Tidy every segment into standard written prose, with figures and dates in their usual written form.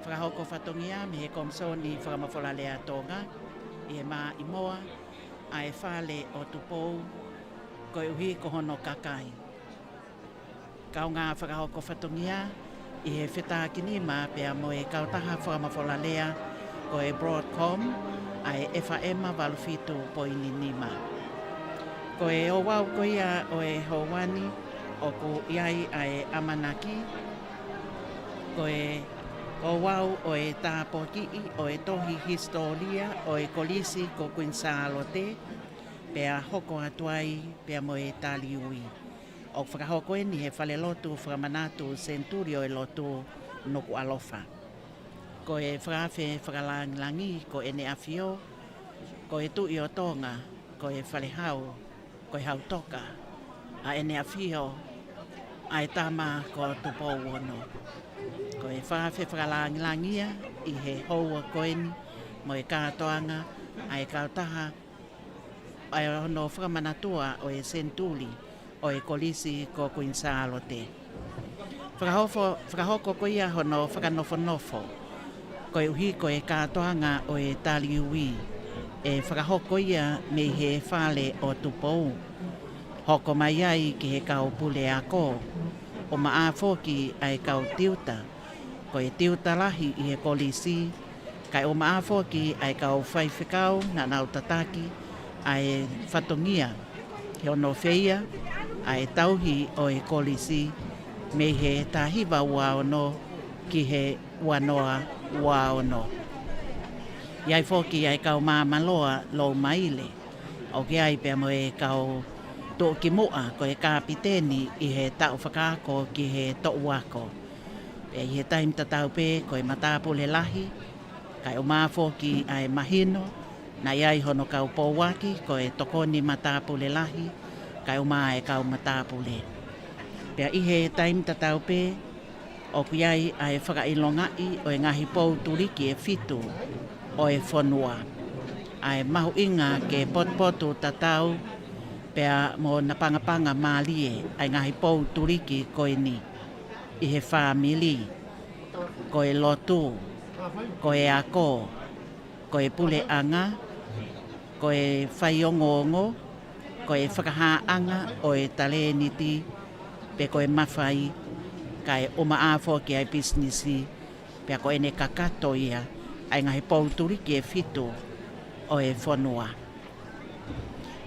Whakahoko whatongia me he komsoni whakamawhalalea tōnga i he mā imoa a e whale o tupou ko e uhi ko hono kakai. Kau ngā whakahoko whatongia i he whetā ma pia mo e kautaha whakamawhalalea ko e Broadcom a e FM walufitu poini nima. Ko e o wau ko ia o e Howani o ku iai a e Amanaki. Ko e o wau o e tāpokii o e tohi historia o e kolisi ko Quinsaalote pea hoko atuai pea mo e taliui. O whakahoko e ni he whale lotu whakamanatu Centurio e lotu noku alofa. Ko e whakawhe whakalangilangi ko e ne awhio, ko e tui o tonga, ko e whale hau, ko e hau toka, a e ne awhio, a e tama ko tupou ono. Ko e whakawhe whakalangilangia i he houa koeni mo e kātoanga, a e kautaha, a e hono whakamanatua o e Centuri, o e kolisi ko Quinsaalote. Whakahoko ko ia hono whakanofo-nofo, ko e uhi ko e kātoanga o e taliui, e whakahoko ia me he whale o tupou. Hoko mai ai ki he kau pule ako, o maafoki ai kau tiuta, ko e tiuta lahi i he kolisi, kai o maafoki ai kau whaiwhikau na nau tataki, ai whatongia, he ono wheia, ai tauhi o e kolisi, me he tahiwa ua ono ki he wanoa ua ono. Iai foki ai kau mamaloa lo maile, o ki ai pia mo e kau tō ki moa ko e kapiteni i he tau whakako ki he tō wako. Pea i he taim tatau pe ko e matapule lahi, kai o mafoki ai mahino, na iai hono kau pōwaki ko e tokoni matapule lahi, kai o maa e kau matapule. Pea i he taim tatau pe, o kuiai ai whakailongai o e ngahi pou turiki e fitu o e whanua. Ai mahu inga ke potpotu tatau, pea mo na pangapanga mālie ai ngahi pou turiki koe ni. I he whamili, ko e lotu, ko e ako, ko e pule anga, ko e whaiongongo, ko e whakahaanga o e taleniti, pe ko e mawhai, kai o maafo ki ai businessi, pe ko e ne kakato ia, ai ngahi pouturi ki e fitu o e whanua.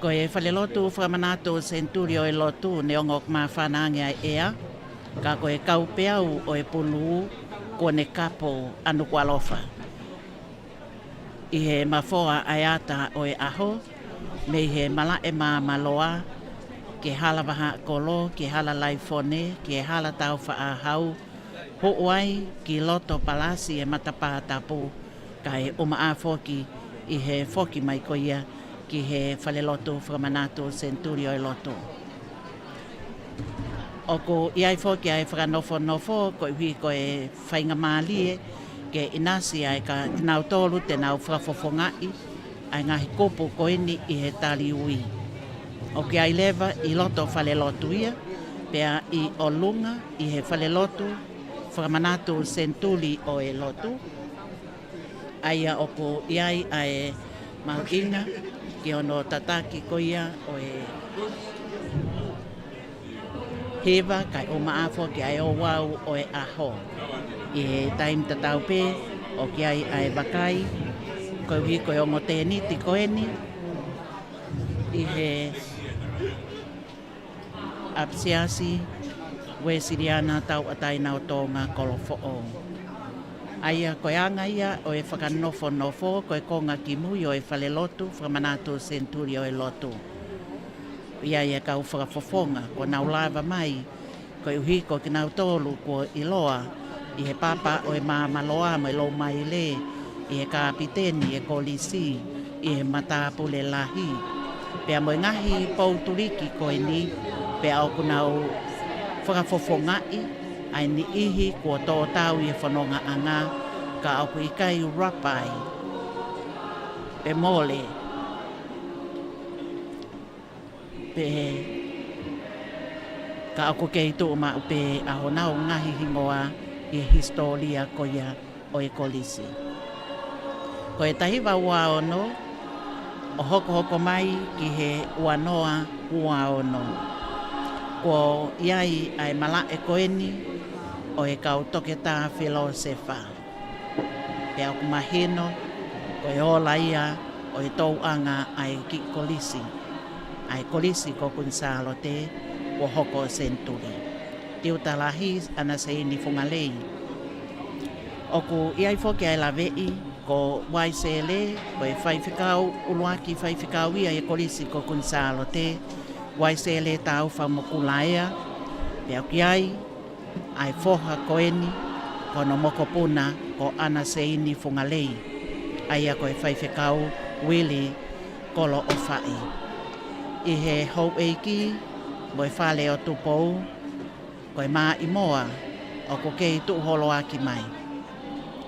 Ko e whalelotu whakamanato Centurio e lotu ne ongok maa whanange ai ea, ka ko e kaupeau o e pulu ko ne kapo anu kualofa. I he mafoa ai ata o e aho, me he mala e maa maloa, ke hala waha kolo, ke hala laifone, ke hala tau whaahau, ho'uai ki loto palasi e matapā tapu, kai o maafoki i he foki mai ko ia ki he whalelotu whakamanato Centurio e loto. O ko iai foki ai whakanofo-nofo, ko iwi ko e whainga mālie, ke inasi ai ka nau tolu te nau whakafofongai, ai ngahi kopo ko ini i he taliui. O ke ai lewa i loto whalelotu ia, pea i o lunga i he whalelotu, whakamanato Centuri o e lotu. Aia o ko iai ai maukinga, ki ono tataki ko ia o e hewa, kai o maafo ki ai o wau o e aho. I he taim tatau pe, o ki ai wakai, ko hui ko e ongo tēni ti koeni, i he apsiasi, we siriana tau atai nau tōnga kolofo'o. Aia koe anga ia o e whakanofo-nofo, koe konga ki mui o e whalelotu, whakamanato Centurio e lotu. Ia ia kau whakafofonga, ko nau lava mai, koe uhi ko ki nau tolu ko iloa, i he papa o e mamaloa mo e lo mai le, i he kapiteni e kolisi, i he matapule lahi. Pea mo ngahi pouturiki koe ni, pea o kunau whakafofongai, ai ni ihi kua tō tau i whanonga anga, ka au i kai rapai, pe mole, pe ka au kei tō ma pe aho nau ngahi hingoa i historia ko ia o e kolisi. Ko e tahi ua ono, o hoko mai ki he uanoa ua ono. Ko iai ai mala e koeni o e kau toke tā whilo se wha. Pea ku mahino, ko e ola ia o e tau anga ai ki kolisi. Ai kolisi ko kun salo te o hoko senturi. Tiu talahi ana se ini fungalei. Oku iai foki ai lavei ko waisele ko e whaiwhikau uluaki whaiwhikau ia e kolisi ko kun salo te waisele tau whamokulaea pea ki ai foha koeni ko no mokopuna ko ana se ini fungalei aia ko e whaiwhikau wili kolo o whai. I he hou eiki mo e whale o tupou ko e maa i moa o ko kei tu holo aki mai.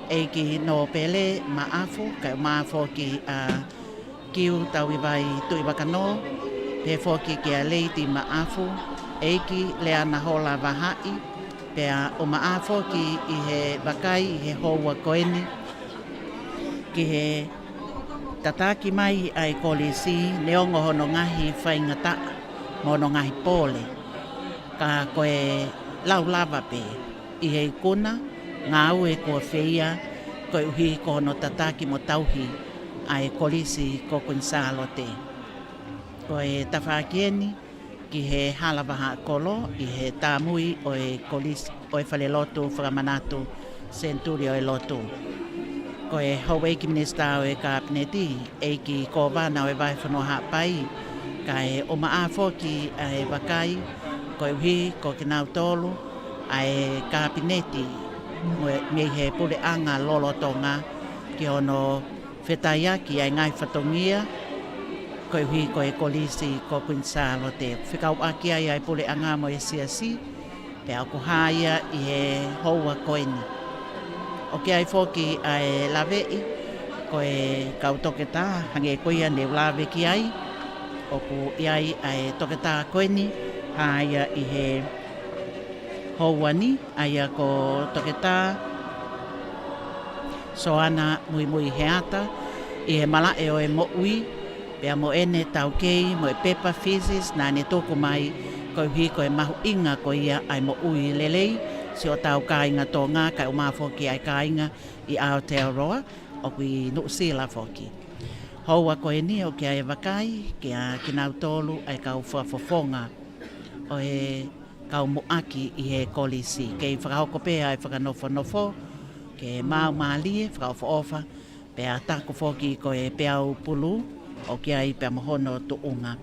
Eiki no pele maafu ka maafo ki kiu tau i vai tu i wakano pe foki ki a leiti maafu eiki le ana hola wahai pea o maafo ki i he wakai i he houa koeni ki he tataki mai ai kolisi neongo hono ngahi whaingata mono ngahi pole ka koe lau lava pe i he ikuna ngā ue kua whia koe uhi ko no tataki mo tauhi ai kolisi ko kunsalo te. Koe tawhakieni ki he halawaha kolo i he tāmui o e kolisi o e whale lotu whakamanatu senturi o e lotu. Koe Hawaii Minista o e kabineti eiki ko wana o e vai whanoha pai ka e o maafo ki e wakai koe uhi ko kinau tolu ai kabineti me he pule anga lolotonga ki ono whetaiaki ai ngai whatongia koe hui koe kolisi ko kunsalo te whikau aki ai pule anga mo e siasi pe ako haia i he houa koeni. O ke ai foki ai lavei koe kau toke tā hange koia ne lawe ki ai o ku iai ai toke tā koeni haia i he houani aia ko toke tā soana mui heata i he mala e o e mo ui pea mo ene tau kei mo e pepa physis na ne toko mai koe hui koe mahu inga ko ia ai mo ui lelei si o tau kāinga tō ngā kai o māwhoki ai kāinga i Aotearoa o kui Nuusila whoki. Houa koe ni o ki ai wakai ki a kinau tolu ai kau whafofonga o e kau moaki i he kolisi. Kei whakahoko pēa ai whakanofo ke mau maalie whakahofo ofa pēa tako whoki ko e peau pulu o ki ai pēa mohono tuunga.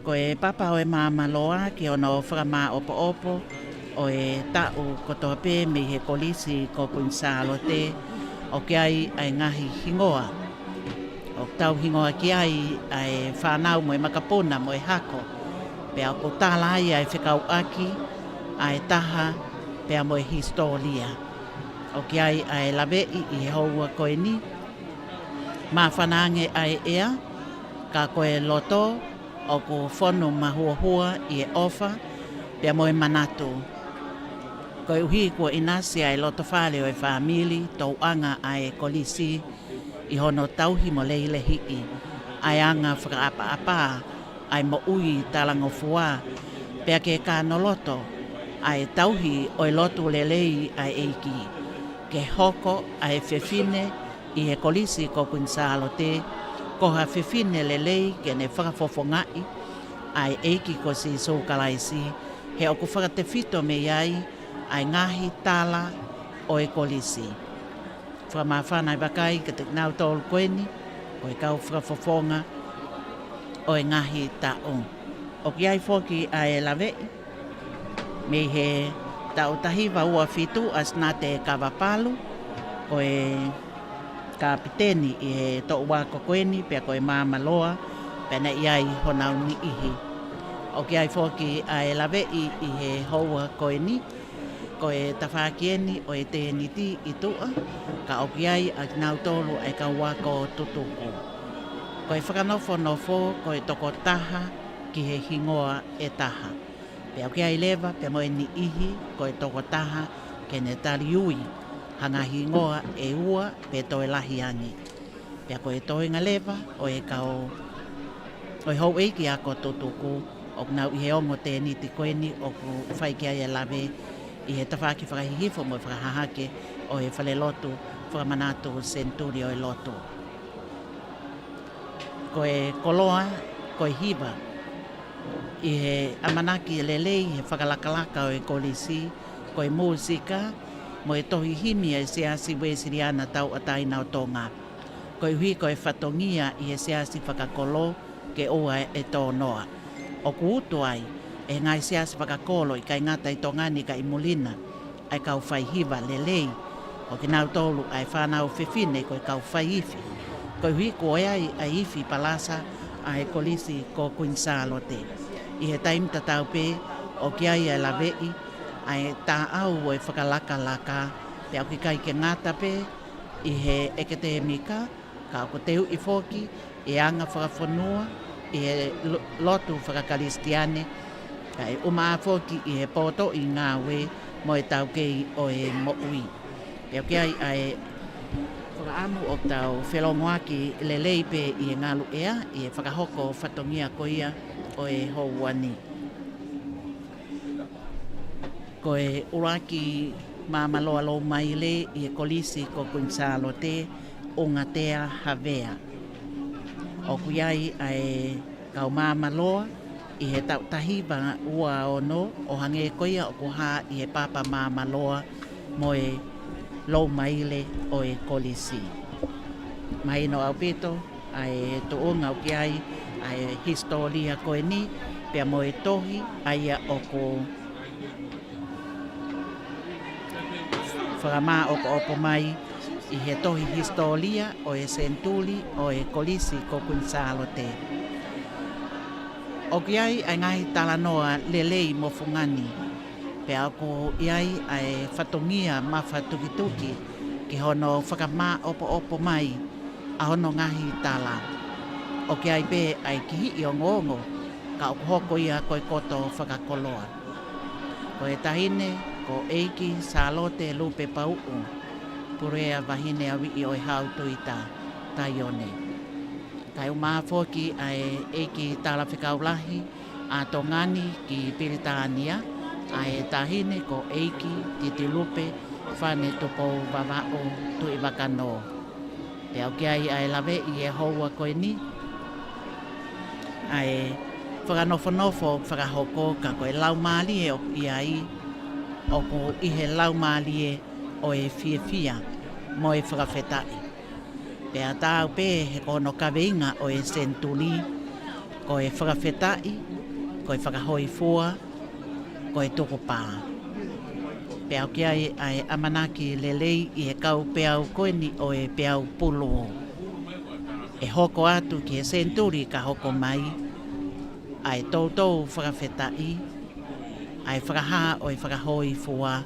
Ko e papa o e māmaloa ki ono whakamā opo o e tau kotoa pē me he kolisi ko kunsalo te o ki ai ngahi hingoa. O tau hingoa ki ai whanau mo e makapuna mo e hako. Pea ko tāla ai whikau aki, ai taha, pea mo e historia. O ki ai lawei i he houa koe ni. Mā whanange ai ea, ka koe loto, o ko whonu mahuahua i e ofa, pea mo e manatu. Koe uhi kua inasi ai loto whale o e whamili, tau anga ai kolisi, i hono tauhi mo leile hii, ai anga whakaapa ai mo ui talango fua, pea ke kāno loto, ai tauhi o e loto lelei ai eiki, ke hoko ai whewhine i he kolisi ko kunsalo te, koha whewhine lelei ke ne whakafofongai, ai eiki ko si soukalaisi, he oku whakatewhito me iai, ai ngahi tala o e kolisi. Whamawhanai wakai ka te nau tolu koeni, ko e kau whakafofonga, o e ngahi taon. O ki ai foki a e lawei, me he tautahi ua fitu as nā te kawapalu, ko e kapiteni i he tō wako koeni, pia ko e māmaloa, pena iai honau ni ihi. O ki ai foki a e lawei i he houa koeni, ko e tawhakieni o e te niti i tua, ka o ki ai a nau tolu ai ka wako tutuku. Ko e whakanofo ko e toko taha ki he hingoa e taha. Pea ki ai lewa, pea mo e ni ihi, ko e toko taha ke ne tari ui. hangahi ngoa e ua pe toi lahi angi. Pea ko e toi ngā lewa o e kau o e hou eiki a ko tutuku o nau i he ongo tēni ti koeni o ku whai kia e lawe i he tawhaki whakahihifo mo e whakahahake o e whale lotu whakamanatu Centuri o e lotu. Ko e koloa, ko e hiva i he amanaki e lelei he whakalakalaka o e kolisi ko e mūsika mo e tohi himi e seasi wesiriana tau ataina o tonga. Ko e hui ko e whatongia i e seasi whakakolo ke oa e tō noa. O ku utu ai, e ngai seasi whakakolo i kai ngata i tongani ka i mulina, ai kau whai hiva lelei, o ki nau tolu ai whanau whiwhine ko i kau whai ifi. Ko i hui ko e ai a ifi palasa a e kolisi ko Queensalo te. I he taimta tau pe, o ki ai e lawei, ai tā au o e whakalaka pe au ki kai ke ngata pe, i he ekete e mika, ka ko teu i foki, e anga whakafonua, i he lotu whakakaristiane, ka e umaa foki i he poto i ngā we mo e tau kei o e moui. Pe au ki ai whakaamu o tau whelongoaki lelei pe i e ngalu ea, i e whakahoko whatongia ko ia o e houani. Ko e uraki mamaloa lo maile i e kolisi ko Queensalo te o Ngatea Havea. O kuiai ai kau mamaloa i he tau tahiwa ua ono o hange koia o kuha i he papa mamaloa mo e lo maile o e kolisi. Mai no au pito ai tuunga o kiai ai historia koe ni pia mo e tohi aia o ko whakama o ko opo mai i he tohi historia o e Centuri o e kolisi ko Queensalo te. O ki ai ngahi talanoa lelei mo fungani, pe ako iai ai whatongia ma whatukituki ki hono whakama opo mai a hono ngahi tala. O ki ai pe ai ki hi o ngongo ka o hoko ia koe koto whakakoloa. Ko e tahine ko eiki salote lupe pau'u. Purea wahine a wii o e hautuita taione. Kai umafoki ai eiki tala whikaulahi a tongani ki Piritania a e tahine ko eiki titi lupe whane tupo wawao tu i wakano. Te au ki ai lawe i e houa koe ni. Ai whakanofo whakahoko ka koe lau maalie o i ai o ko i he lau maalie o e fia mo e whakawhetai. Pea tāu pē he kono kaweinga o e Centuri, ko e whakawhetai, ko e whakahoi fua, ko e toko pā. Pea ki ai amanaki lelei i he kau peau koeni o e peau pulu. E hoko atu ki e Centuri ka hoko mai, ai tautou whakawhetai, ai whakaha o e whakahoi fua,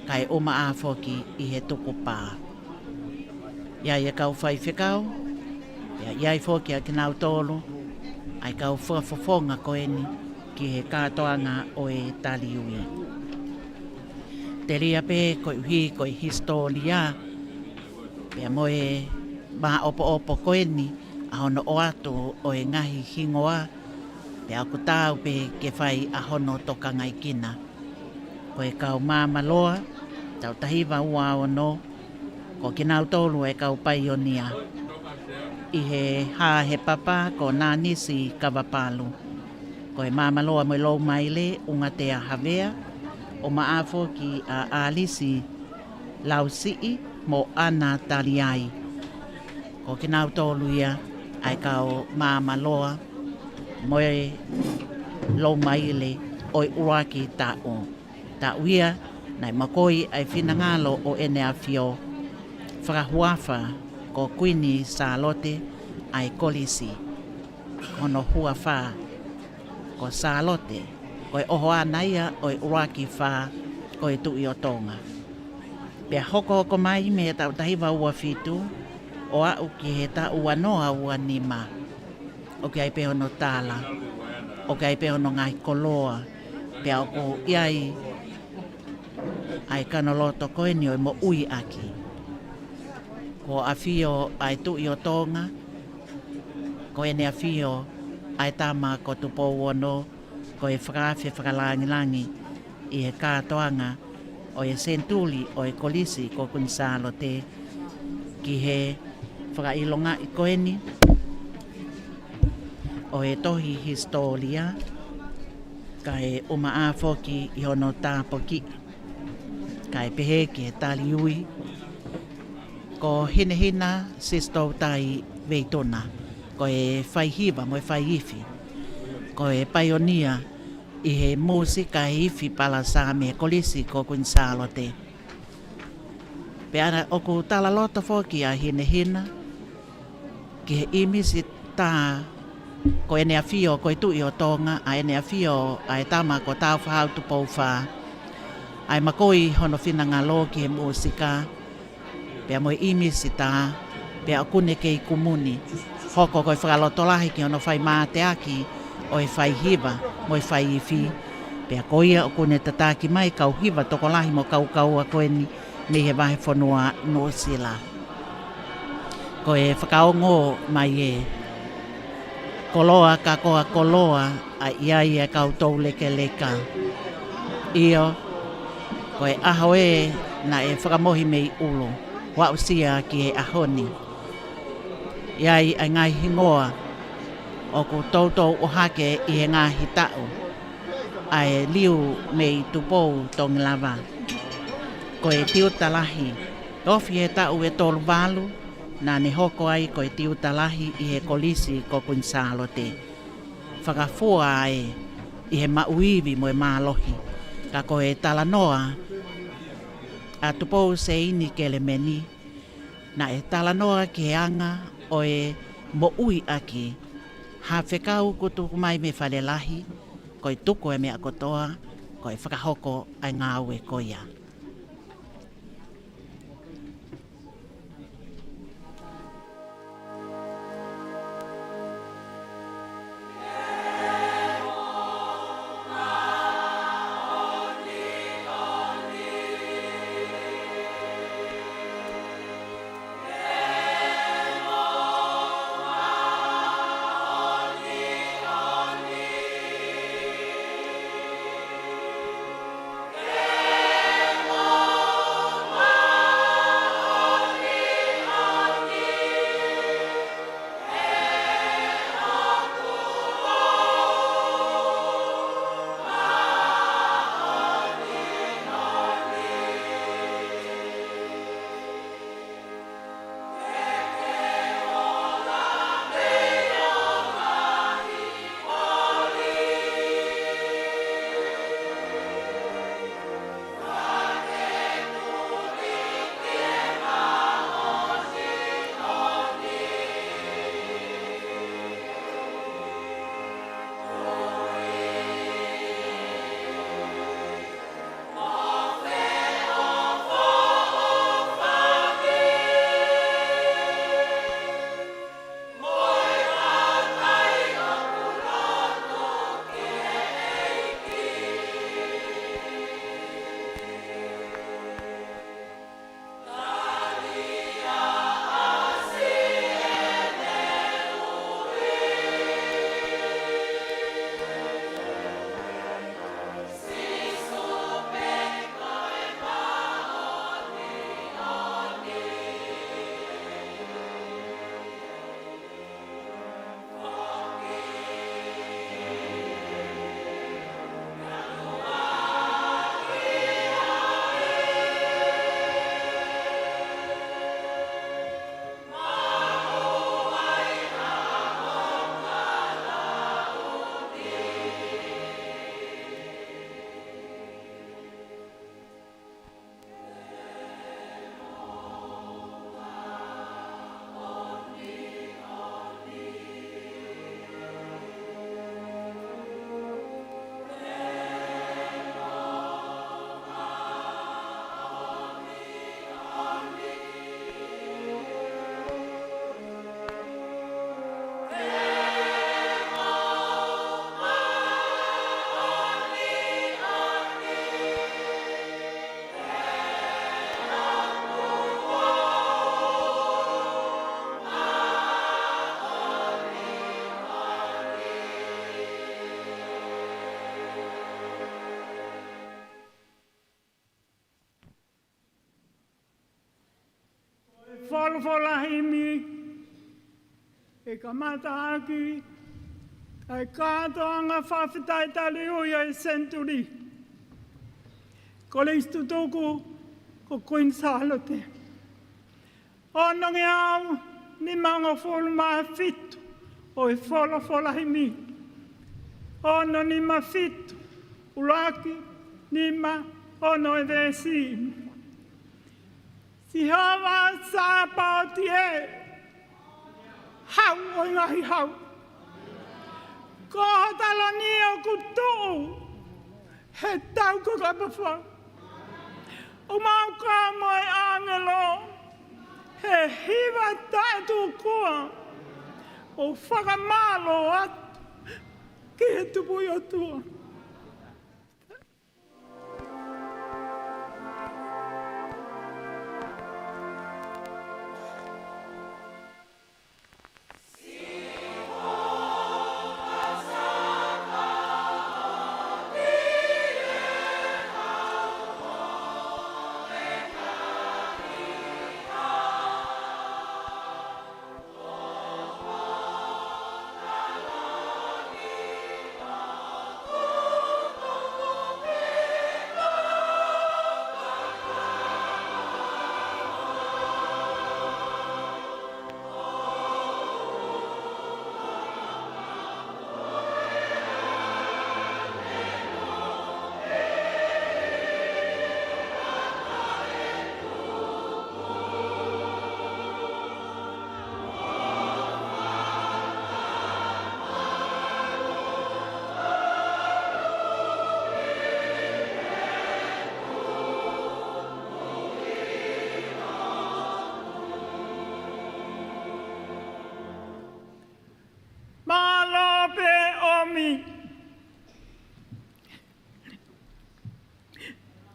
kai oma a foki i he toko pā. Ia ia kau whai whikau, iai foki a kinau tolo, ai kau whakafofonga koeni ki he kātoanga o e taliui. Te ria pē koe uhi koe historia, pia mo e maha opo koeni a hono o atu o e ngahi hingoa, pia aku tāu pē ke whai a hono tokangai kina. Koe kau mamaloa, tau tahiwa ua ono, ko kinau tolu e kau paionia. I he hā he papa ko nā nisi kawapalu. Ko e mamaloa mo lou maile unga te a Havea, o maafo ki a Alisi Lausii mo ana taliai. Ko kinau tolu ia ai kau mamaloa mo e lou maile o i uraki ta'o. Ta'uia nai makoi ai finangalo o ene a fio. Whakahuafa ko Queeni Salote ai kolisi. Hono huafa ko Salote. Ko e oho anaia o e uraki wha ko e tui o tonga. Pea hoko mai me tau tahiwa ua fitu o au ki he ta ua noa ua nima. O ki ai pe hono tala. O ki ai pe hono ngai koloa. Pea o ko iai ai kanoloto koe ni o mo ui aki. Ko awhio ai tu i o tonga, ko ene awhio ai tama ko tupo wono, ko e whakawhi whakalangilangi i he kātoanga o e sentuli o e kolisi ko kunsalo te ki he whakailonga i koeni o e tohi historia ka e uma a foki i hono tāpoki ka e pehe ki e tali ui ko hina sistou tai veitona ko e whaihiwa mo e whaiifi ko e paionia i he musika e ifi pala sa me kolisi ko kunsalo te pe ana o ku tala loto foki a hina ki he imisi tā ko ene awhio ko e tui o tonga a ene awhio a e tama ko tau whahau tu pou wha ai makoi hono whina ngā lo ki he musika pea mo imisi tā pea kune ke i kumuni hoko ko e whakalotolahi ki hono whai māte aki o e whai hiva mo e whai iwi pea ko ia o kune tataki mai kau hiva toko lahi mo kau a koe ni he wahe whanua no sila ko e whakaongo mai e koloa ka koa koloa a iai e kau tau leke leka io ko e aho e na e whakamohi mei ulo wa usia ki e ahoni iai ai ngai hingoa o ku tautou o hake i he ngā hitau ai liu mei tupou tongi lava ko e tiutalahi ofi e tau e tolu walu na ne hoko ai ko e tiutalahi i he kolisi ko kunsalo te whakafua ai i he mauiwi mo e mālohi ka ko e talanoa a tupou se ini ke le meni na e talanoa ke anga o e mo ui aki ha whekau kutu mai me whalelahi ko e tuko e me akotoa ko e whakahoko ai ngā ue koia. Yeah. wholawholahimi, e kamata aki, ai kātoanga whawhitai tali uia e Century. Ko le istutuku ko Queen Charlotte. Ono nge au ni manga wholu maa fitu o e wholawholahimi. Ono ni ma fitu, uraki, ni ma ono e vesi. Si hawa sa pauti e, hau o ngahi hau. Ko hatalo ni o kutu, he tau ko kapawha. O mau ka moe angelo, he hiwa tātu kua, o whakamalo atu, ki he tupu i atua.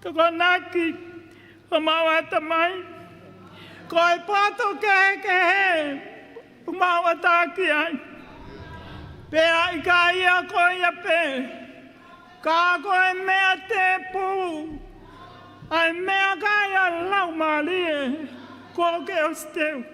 Toko naki, o mawata mai. Ko e pato ke he, o mawata ki ai. Pea i ka ia ko ia pe. Ka ko e mea te pū. Ai mea ka ia lau malie, ko ke o steu.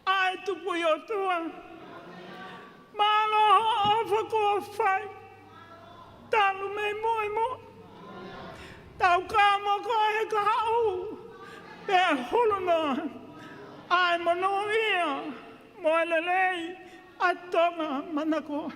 Ai tupu i o tua. Malo ofa ko fai. Talu me moi mo. Tau ka mo ko he ka hau. Pea hulu noa. Ai mono ia. Moe lelei. Atonga manako.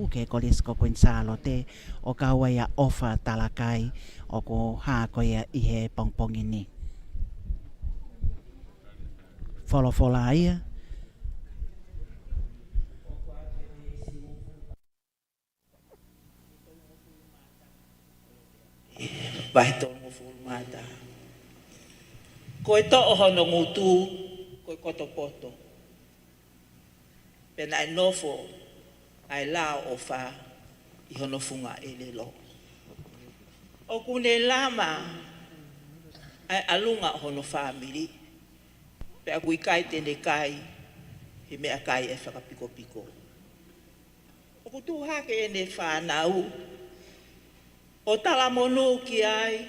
Ke kolisko kuin saalote o kaua ya ofa talakai o ko haakoja ihe pongpongini. Fola ia. Vaihto mo formata. Ko ito ohono ngutu ko kotopoto. Pena enofo ai lao ofa ihono funga elelo. O kune lama ai alunga hono family. Pe aku ikai tene kai he me akai e whakapiko piko. O kutu hake ene whanau. O tala monu ki ai.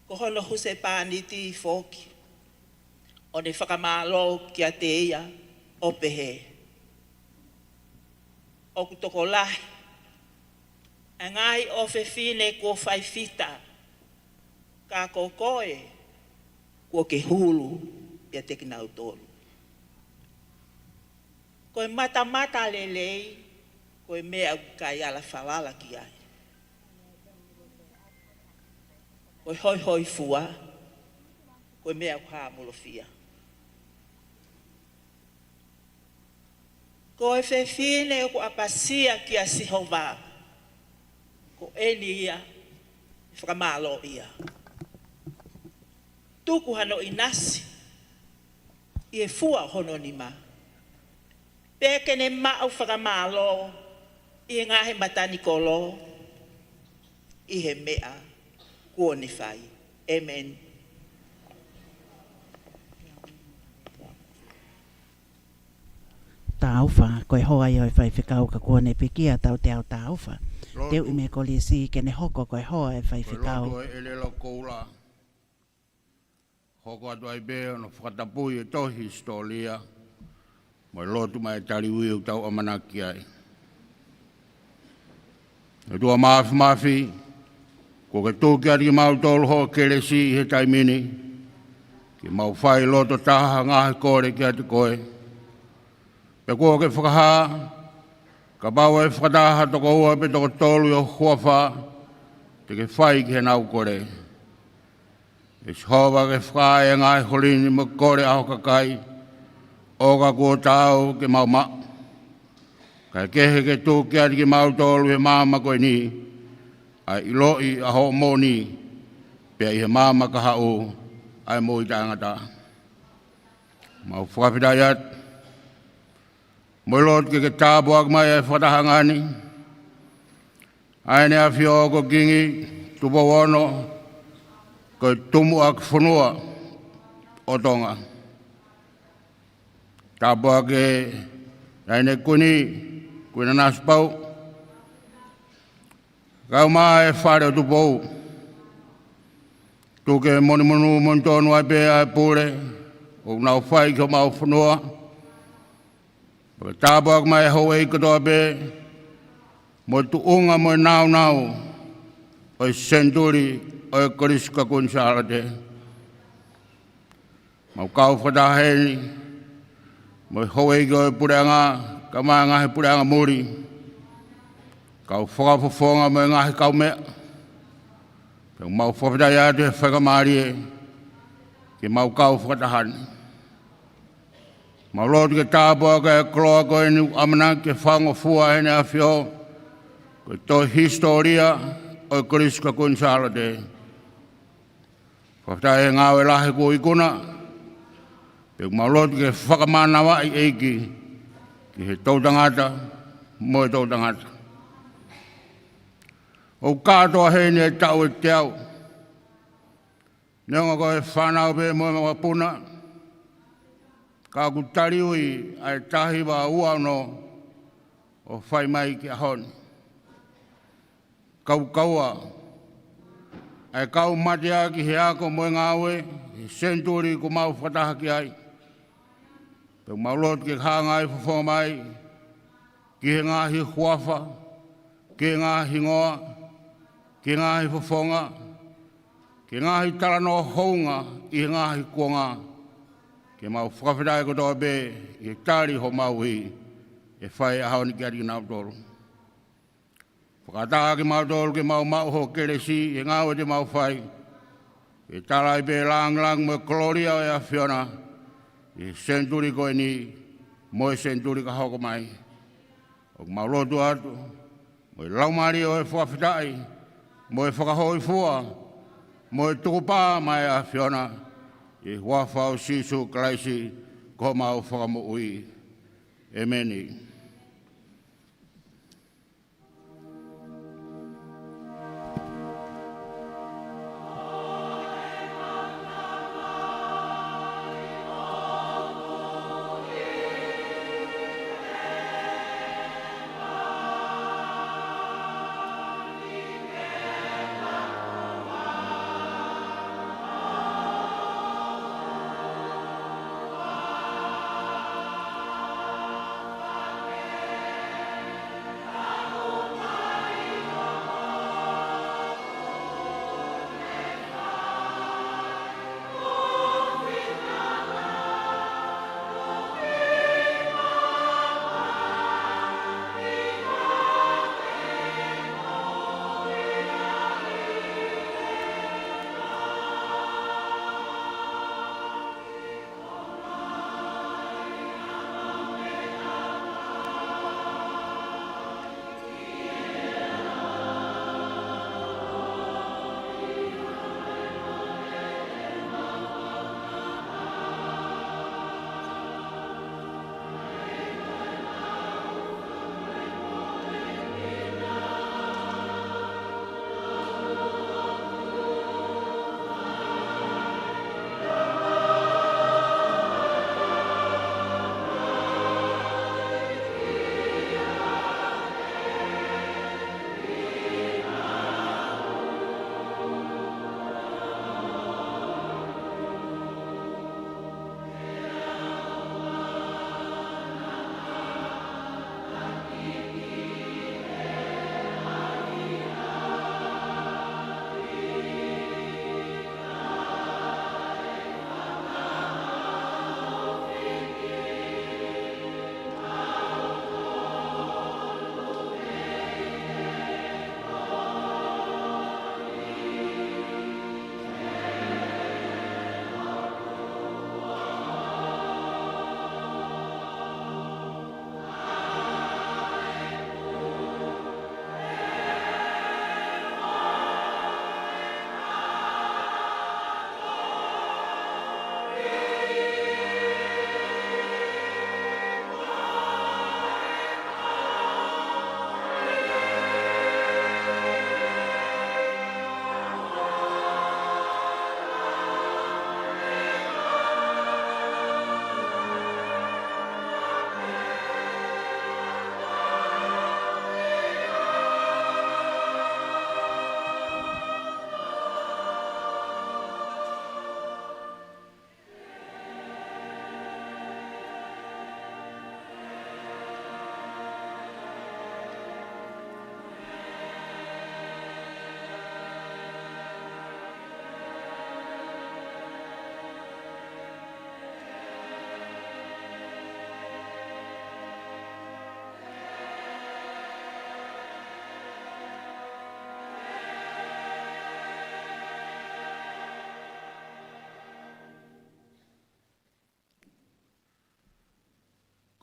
Ko hono huse pāniti foki. O ne whakamalo ki a te ia o pehe. O kutoko lahi. A ngai o whewhine ko whaifita. Ka kokoe. Ko ke hulu. Ia te kinau tolu. Ko e mata lelei. Ko e mea kai ala whalala ki ai. Ko e hoi fua. Ko e mea kuha mulofia. Ko e whewhine ko apasia ki a Sihova. Ko eni ia. Whakamalo ia. Tuku hano inasi. I e fua hono ni ma. Pekene mau whakamalo. I e ngahe matani kolo. I he mea. Kua ni whai. Amen. Taufa, koe hoa i oi whai whikau ka kua ne pikia tau te au taufa. Teu i me koli si ke ne hoko koe hoa e whai whikau. Koe loto e lelo koula. Hoko atu ai beo no whakatapui e tohi historia. Moi lotu mai tari ui u tau amanaki ai. E tua maafi. Ko ke tūki ari mau tolu ho kere si i he taimini. Ki mau whai loto taha ngahe kore ki atu koe. Pe kua ke whakaha. Ka bawa e whakataha toko ua pe toko tolu i o huawha. Te ke whai ki he nau kore. E shihova ke whae e ngahe holini mo kore aho kakai. Oga kua tau ke mau ma. Ka kehe ke tūki ari ki mau tolu e māma koe ni. Ai iloi a ho moni pe i he māma ka hau ai mo i tangata. Mau whakapita iat Molot ke tabuak mai e whatahangani. Aine a whio ko kingi, tupo wono, ko tumu ak whunua o tonga. Tabuak e aine kuni, kuna naspau. Kau mai e whare o tupo. Tuke moni monu montonu ai pe ai pure, o nau whai ko mau whunua. Tabuak mai hoi katoa pe, mo tu unga mo nau, o senturi, o koriska kunsalate. Mau kau whataheni, mo hoi ko e pureanga, kama ngahi pureanga muri. Kau whakafofonga mo ngahi kau mea. Mau whapataya te whakamari ke mau kau whatahani. Mau lotu ke tāpua ke kloa ko e nu amana ke whango fua hene a whio. Ko tō historia o Koriska Kunsalate. Whaftai e ngāwe lahe ko ikuna. Pek mau lotu ke whakamanawa i eiki. Ki he tautangata, mo e tautangata. O kātoa hene e tau e te au. Neonga ko e whanau pe mo e mawapuna. Ka kutari ui ai tahi wa uano o whai mai ki ahoni. Kau kaua ai kau matea ki he ako moe ngāwe, i senturi ko mau whataha ki ai. Pau maulot ki hanga i whawha mai, ki he ngāhi huafa, ki he ngāhi ngoa, ki he ngāhi whawhonga, ki he ngāhi tarano hounga i he ngāhi kuanga. Ke mau whakawhitai ko tō be, i tāri ho mau hi, e whai ahau ni kia ri nāu tōru. Whakataa ki mau tōru ke mau ho kere si, e ngāwe te mau whai. E tārai be lang mo Gloria o ea whiona, e senturi koe ni, mo e senturi ka hoko mai. O mau lotu atu, mo e laumari o e whakawhitai, mo e whakahoi fua, mo e tukupā mai a whiona, e whawhau sisu kraisi ko mau whakamu ui. Emeni.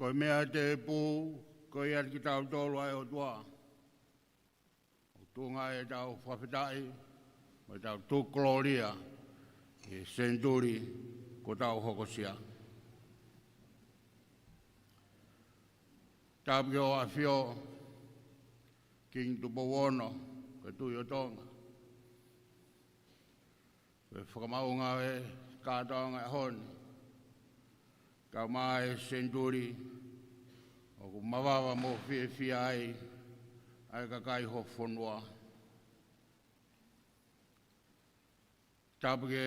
Ko mea te pū, ko ia ki tau tolu ai o tua. O tunga e tau whawhetai, o tau tūkloria, e senduri, ko tau hokosia. Tabi o a whio, King Tupowono, ko tui o tonga. Ko whakamaunga e kātonga e honi. Ka mai senduri, o ku mawawa mo whia ai ka kai ho whonua. Tapu ke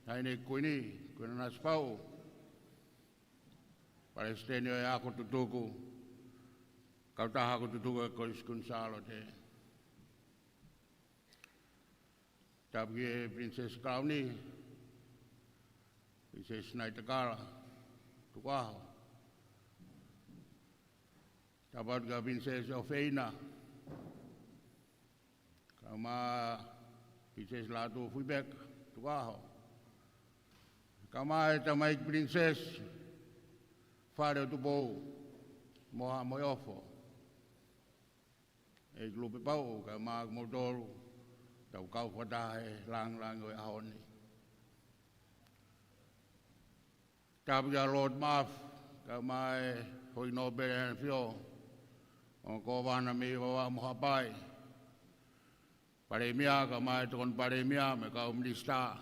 haine kuini, kuna nas pau. Palestinio e ako tutuku, kautaha ako tutuku e Koris Kunsalo te. Tapu ke Princess Kauni, Princess Naitakara, tukaho. Tapat ka Princess Ofeina, kama Princess Latu Fuibek, tukaho. Kama tamay Princess Fare Tupo, Moha Moyofo. E lupe pau, kama Modoru, tau kau whatahe lang o ahoni. Tapu ka Lord Maaf, kama hoi no bere fio, o ko wana me wa mohapai. Paremia kama ton paremia me ka umlista.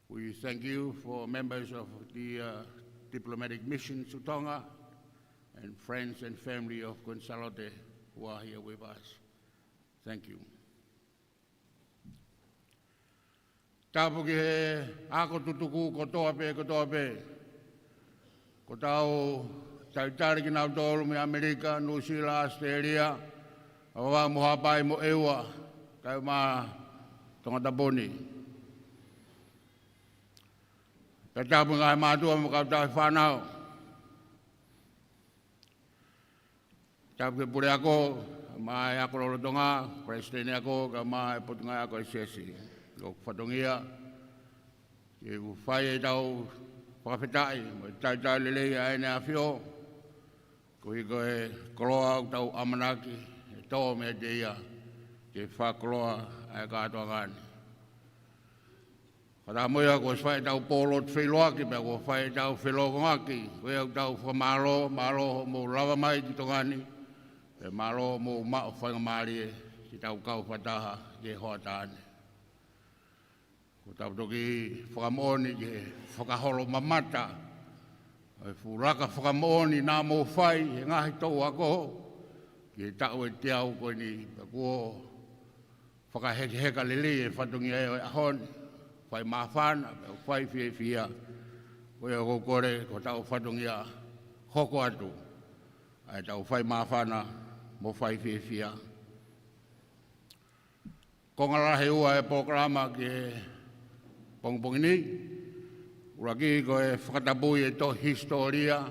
We thank you for members of the diplomatic mission to Tonga and friends and family of Consalote who are here with us. Thank you. Tapu ki he ako tutuku ko toa pe. Ko tau taitari ki nau tolu me Amerika, New Zealand, Australia, awa mohapai mo ewa, kai ma tonga taboni. Ka tapu ngai mātua mo kau tau whanau. Tapu ke pure ako, mai ako lolo tonga, Presidente ako, ka mai potungai ako isesi. Ko whatongia, ke u whai e tau whakawhetai, mo tai lelei a ene a whio, ko i koe koloa au tau amanaki, e tō mea te ia, ke whakoloa a e kātua ngāni. Whata moia ko whai tau pōlot wheloaki, pia ko whai tau whelokongaki, koe au tau whamaro, maro mo lava mai ki tongani, pe maro mo mao whainga maari e, ki tau kau whataha, ke hoa tāne. Ko tau toki whakamoni ke whakaholo mamata. E furaka whakamoni nā mō whai he ngahi tau ako. Ke tau e te au koe ni kuo whakaheka lele e whatungi e ahoni. Whai mawhana, whai whia. Koe o kore ko tau whatungi a hoko atu. Ai tau whai mawhana mō whai whia. Ko ngarahe ua e programa ke Pongpong ini, uraki ko e whakatabui e to historia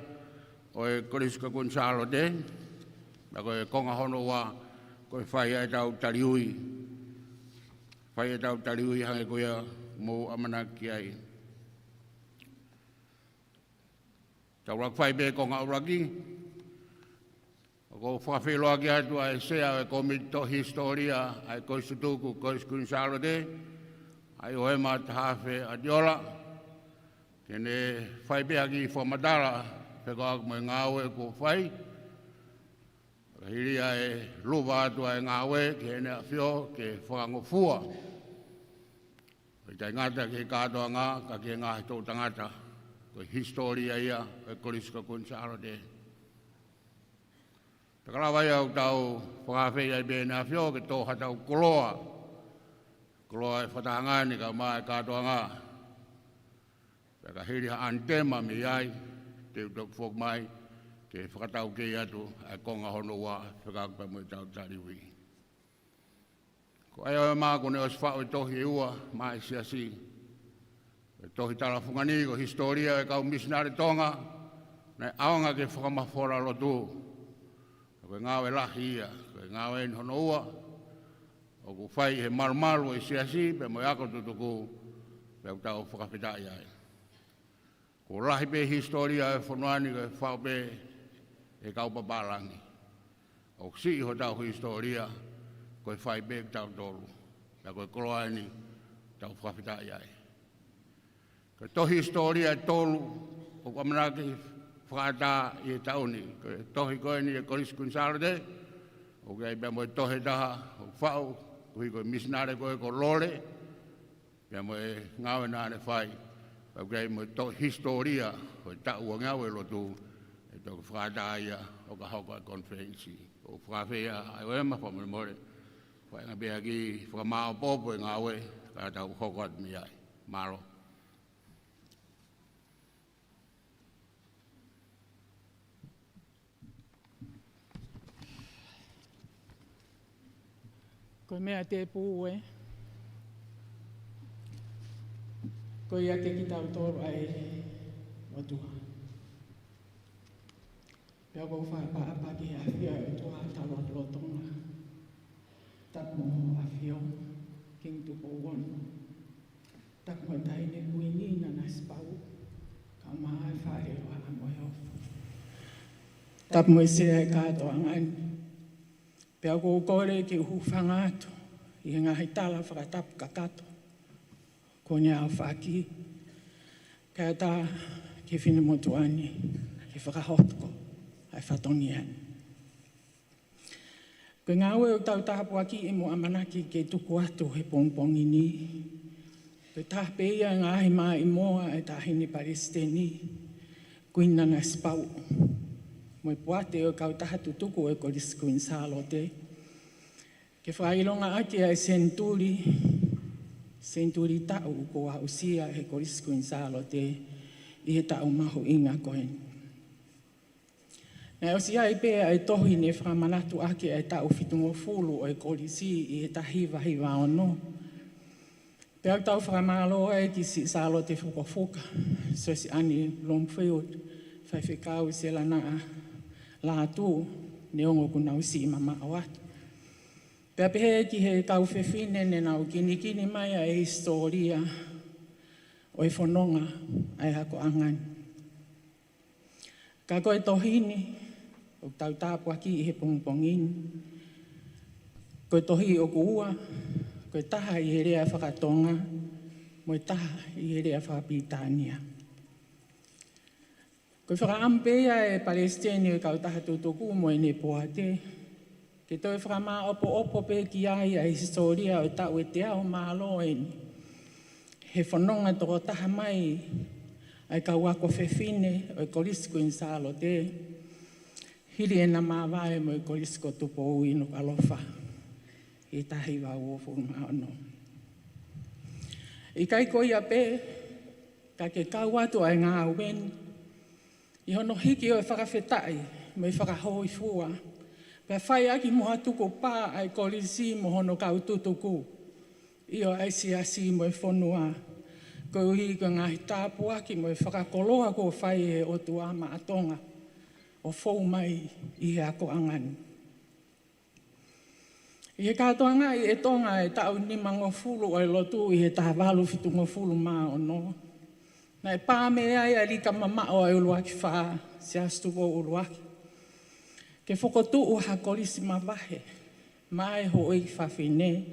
o e Koris Kunsalo te, na ko e konga hono wa ko e whai e tau tariui. Whai e tau tariui hange koea mō amanaki ai. Tau rak whai be konga uraki, ko whakawheloa ki atu a e sea e komito historia a e Koris Tuku, Koris Kunsalo te, ai o ema te hawhe a diola, kene whai pia ki whamadara, wheko aku mo e ngāwe ko whai, hiri a e luwa atua e ngāwe, ke ene a whio, ke whakangofua. Kei tai ngata ke kātoa ngā, ka ke ngāhi tō tangata, ko historia ia, e Koris Kunsalo te. Takarawai au tau whakawhei ai bēne a whio, ke tō hatau koloa, Koloa e whatahangani ka mai kātoa ngā. Peka hiri ha antema me iai, te utok whok mai, ke whakatau kei atu, e konga hono wā, whakakpa mo i tau tariwi. Ko ai o mā kone os whao i tohi e ua, mai siasi. E tohi tarafunga ko historia e kau misinari tonga, nei aonga ke whakamawhora lotu. Koe ngāwe lahi ia, koe ngāwe in hono ua, o ku whai he marumaru e siasi, pe mo ako tutuku, pe au tau whakawhitai ai. Ko lahi pe historia e whanuani ke whao pe e kau papalangi. O si ho tau historia koe whai pe tau tolu. Na koe koloani tau whawhita iai. Ko to historia e tolu o kamanaki whakata i e tauni. Ko tohi koe ni e Koris Kunsarde. O kai pia moe tohe taha o whao. Kui koe misnare koe ko lore. Pia moe ngawe nane whai. Pia kai moe to historia o tau o ngawe lotu. E toko whakata ia o ka hauka konferensi. O whakawhea ai oema whamone more. Whai ngā pia ki whakamao popo e ngawe. Ka tau hokat mi ai. Maro. Ko mea te pū e. Ko ia te ki tau tōru ai watua. Pea kou whaapa ki a whia e tua talo lotonga. Tapu a whio, king tupo wonu. Tapu a taine kuini na naspau. Ka maa e whae o a moe ofu. Tapu e sea e kātoa ngani. Pea ko kore ki uhu whangātu, i ngahi tala whakatapu kakato. Ko nia o whaki, kaya tā ki whine motuani, ki whakahotoko, ai whatongi ani. Ko ngāwe o tau tāpu aki i mo amanaki ke tuku atu he pongpongi ni. Ko tāpe ia ngahi mā i moa e tāhini Palestini, kuina na spau. Moi puate o kau tahatu tuku e Koris Kunsalote. Ke whailonga ake ai senturi tau ko a usia e Koris Kunsalote i he tau mahu inga koen. Nai osia i pēa e tohi ne whamanatu ake ai tau fitungo fulu o e Korisi i he tahiwa ono. Pēa tau whamalo e ki si Salote whukafuka, so si ani Longfield, whaiwhekau se lanaa la tu ne ongo kuna usi mama awat. Pea pehe ki he kau whewhine ne nau kini mai a e historia o e whanonga ai hako angan. Ka koe tohini o tau tāpua ki i he pongpongini. Koe tohi o kuua, koe taha i he rea whakatonga, moe taha i he rea whakapitania. Koe whakaampea e Palestini o kau taha tutuku mo e ne poate. Ke toi whakama opo pe ki ai a historia o tau e te ao malo e ni. He whanonga toko taha mai ai kau ako whewhine o e Koris Kunsalote. Hiri e na mawae mo e Koris ko tupo ui no kalofa. I tahi wa uofu maono. I kai koia pe, ka ke kau atu ai ngā uen. I hono hiki o e whakawhetai, mo i whakahoi fua. Pea whai aki moha tuko pā ai Korisi mo hono kau tutuku. I o aisiasi mo e whonua. Ko uhi ko ngahi tāpu aki mo e whakakoloa ko whai e o tua maatonga. O whou mai i he ako angani. I he kātoanga i e tonga e tau ni mango fulu o e lotu i he tahawalu fitungo fulu maa ono. Na e pāme ai a rika mamao ai uluaki whaa, se astupo uluaki. Ke whokotu o ha Korisi mawahe, mai ho i whawhine,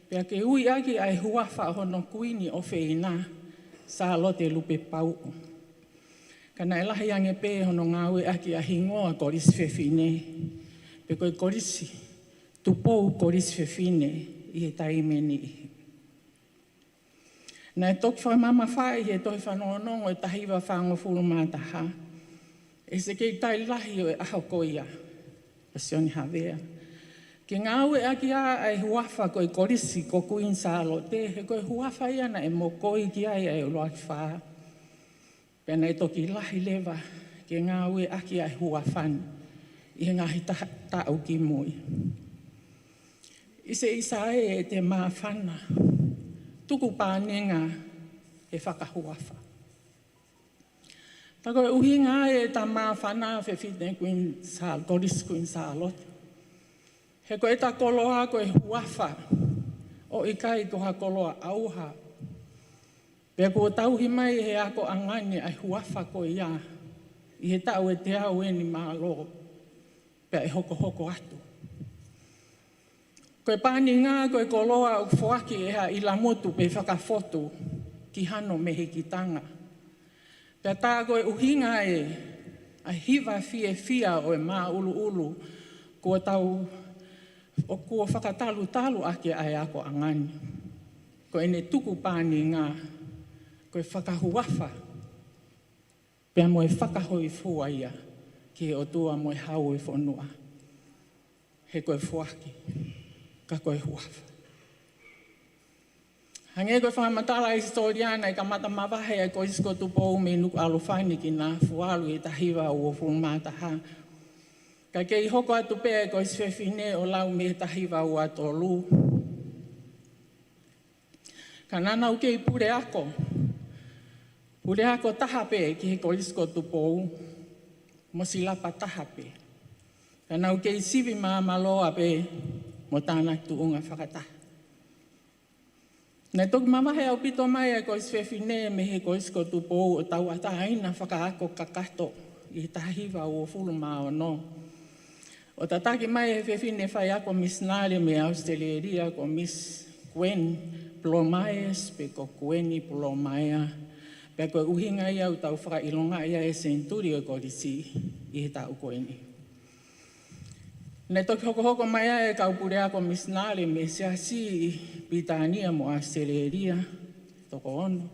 pea ke ui aki ai huafa hono kuini o whina, sa lote lupe pau. Kana e lahi ange pē hono ngāwe aki a hingoa Korisi whewhine, pe koe Korisi, tupou Korisi whewhine i he taimeni. Nā e toki whamama whai he tohi whanonongo e tahiwa whango fulu mātaha. E se kei tai lahi o e aho koia, o sioni hawea. Ke ngāwe aki a ai huafa koe Korisi ko Kunsalote, he koe huafa ia na e mokoi ki ai ai uloaki whaa. Pena e toki lahi lewa ke ngāwe aki ai huafani, i he ngahi tau ki mui. I se isae e te māwhana, tuku pānenga e whakahuafa. Tako e uhi ngā e tā māwhana whewhine Koris Kunsalote. He koe tā koloa koe huafa, o i kai ko ha koloa auha. Pea kua tauhi mai he ako angani ai huafa ko ia. I he tau e te au eni maa loo. Pea e hoko hoko atu. Koe pāni ngā koe koloa o whoaki e ha i la motu pe whakafotu ki hano me he ki tanga. Pea tā koe uhinga e a hiva fie fia o e mā ulu ulu kua tau o kua whakatalu talu ake ai ako angani. Ko ene tuku pāni ngā koe whakahuafa. Pea moe whakahoi fua ia ki o tua moe hau e whanua. He koe whuaki, ka koe huafa. Hange koe whamatala historiana i ka mata mawahe ai koe isko tupou me nuku alofani ki nā fualu i tahiwa o fulmataha. Ka kei hoko atu pea koe iswewhine o lau me tahiwa o atolu. Ka nanau kei pure ako. Pure ako tahape ki he koe isko tupou. Mosilapa tahape. Ka nau kei sivi maa maloa pe mo tāna tuunga whakataha. Nei toki mawahe au pito mai e koe iswewhine me he koe isko tupou o tau ata aina whakaako kakato i tahiwa o fulu maa o no. O tataki mai e whewhine whai ako Miss Nale me Australia ko Miss Gwen Plomaes pe ko Gweni Plomaya pe koe uhinga ia u tau whakailonga ia e senturi o korisi i he tau koeni. Nei toki hoko mai e kaupure ako Miss Nale me seasi Pitania mo Australia toko ono.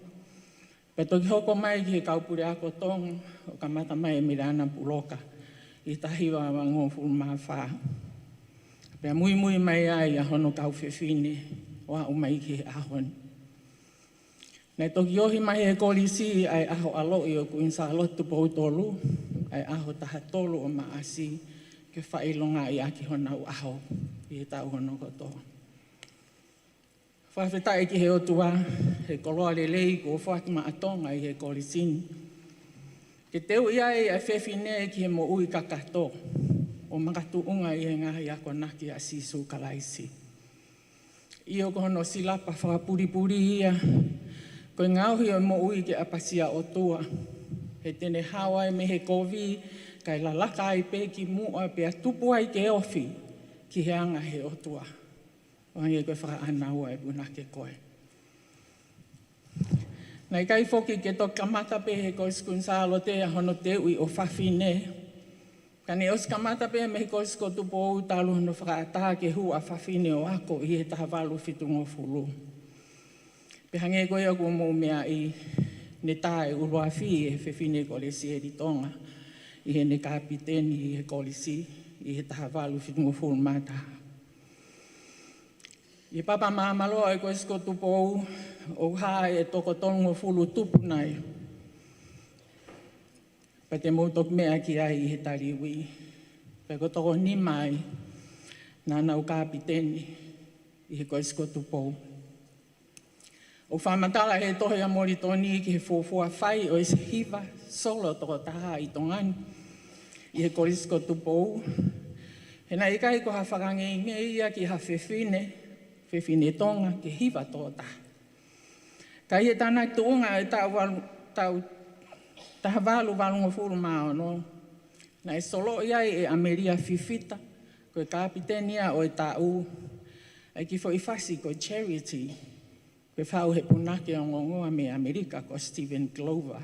Pe toki hoko mai ki he kaupure ako tong o kamata mai e Mirana Puloka i tahiwa wango fulma wha. Pea mui mai ai a hono kau whewhine o au mai ki he ahon. Nei toki ohi mai e kolisi ai aho alo i o kuinsa alotu pou tolu ai aho taha tolu o maasi ke whailonga i aki hona u aho i he tau hono kotoa. Whawhetai ki he otua, he koloa lelei ko whaki maatonga i he kolisini. Ke teu iai a whewhine ki he mo ui kakato, o makatu unga i he ngahi ako naki a sisu kalaisi. I o kono silapa whakapuripuri ia, koe ngauhi o mo ui ke apasia o tua. He tene hawai me he kovi, kai lalaka ai pe ki mua pe a tupu ai ke ofi ki he anga he o tua. Wangi koe whakaanau ai puna ke koe. Nei kai foki ke to kamata pe he koe skunsalo te a hono te ui o whawhine. Kani os kamata pe me he koe sko tupo o talu hono whakaata ke hu a whawhine o ako i he taha walu fitungo fulu. Pe hange koe aku mo mea i ne tae urua fi e whewhine kolesi e ritonga. I he ne kapiteni i he kolesi i he taha walu fitungo fulu mataha. I papa mamaloa e koe sko tupo o hae e toko tongo fulu tupu nai. Pa te moutok mea ki ai i he tariwi. Pa ko toko ni mai nā nau kapiteni i he koe sko tupo. O whamatala he tohe a moritoni ki he fōfua whai o isi hiva solo toko taha i tongani i he koe sko tupo. He nai kai ko ha whakange ia ki ha whewhine tonga ke hiva tōta. Ka ia tāna tōnga e taha walu walunga furu mao no. Na e solo iai e Ameria Fifita, koe kapitenia o e tāu. E ki fo i whasi koe Charity, koe whau he punake o ngongoa me Amerika ko Stephen Glover.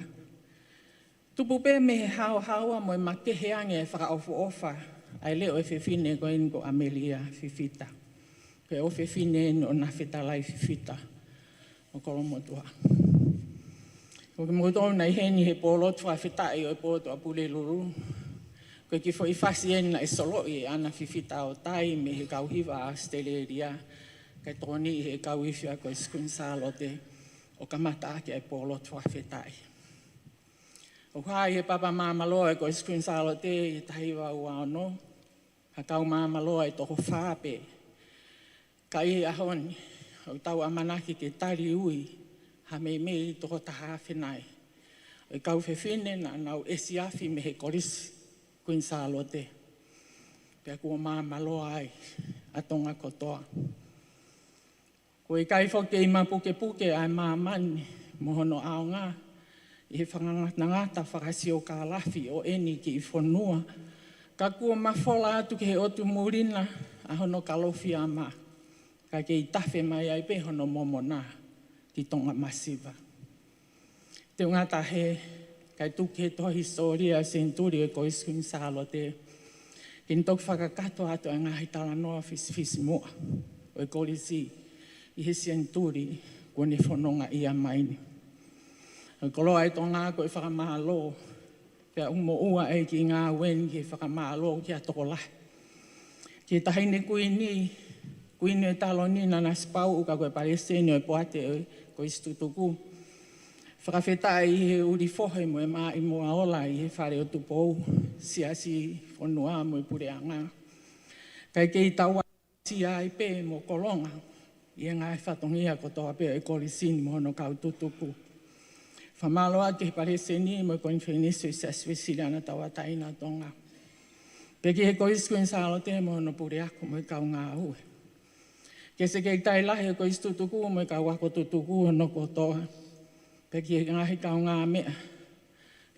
Tupu pē me he haua mo e makeheange e whakaofu ofa, ai leo e whewhine koe in ko Ameria Fifita. Koe o whewhine no na whetalai Fifita o kolomotua. Koe mōtonu nei heni he pōlotu a whetai o e pōtu a pule luru. Koe ki fo i whasi ena e solo i ana Fifita o tai me he kauhiwa a Australia. Kai tōni he kauhifia koe skunsalo te o kamata ake e pōlotu a whetai. O kai he papa mamaloa e koe skunsalo te i tahiwa ua ono. Ha kau mamaloa e toko whāpe. Ka i ahoni, o tau amanaki ke tari ui, ha mei mei toko taha whenai. O kau whewhine na nau esi afi me he korisi kuinsalo te. Pea kua mamaloa ai, atonga kotoa. Ko i kai whoke i mapuke puke ai mamani, mohono aonga, i he whangangata whakasio ka lafi o eni ki i whanua. Ka kua mawhola atu ki he otu murina, a hono kalofi a ma. Ka ke i tawhi mai ai pe hono momona ki tonga masiva. Te ngata he, kai tuke toa historia senturi e ko iskun salo te. Kin tok whakakato atu a ngahi tala noa fisi moa. O e kolisi i he senturi kone whanonga ia maini. O koloa e tonga ko e whakamahalo. Pea umo ua e ki ngā wen ki whakamahalo ki a tokolah. Ki tahine kuini e talo ni nana spau uka koe palestini o e poate o ko istutuku. Whakawheta i he uri whohe mo e maa i mua ola i he whare o tupou, siasi whanua mo e pure anga. Kai kei taua sia i pe mo kolonga, i e ngai whatongia ko toa pe e kolisini mo hono kau tutuku. Whamaloa ke he pareseni mo e konwhenisu i saswesili ana taua taina tonga. Peki he koisku en salote mo hono pure aku mo e kau ngā ue. Ke se kei tai lahi e koistutuku mo e kau wako tutuku hono kotoa. Peki e ngahi kau ngā mea.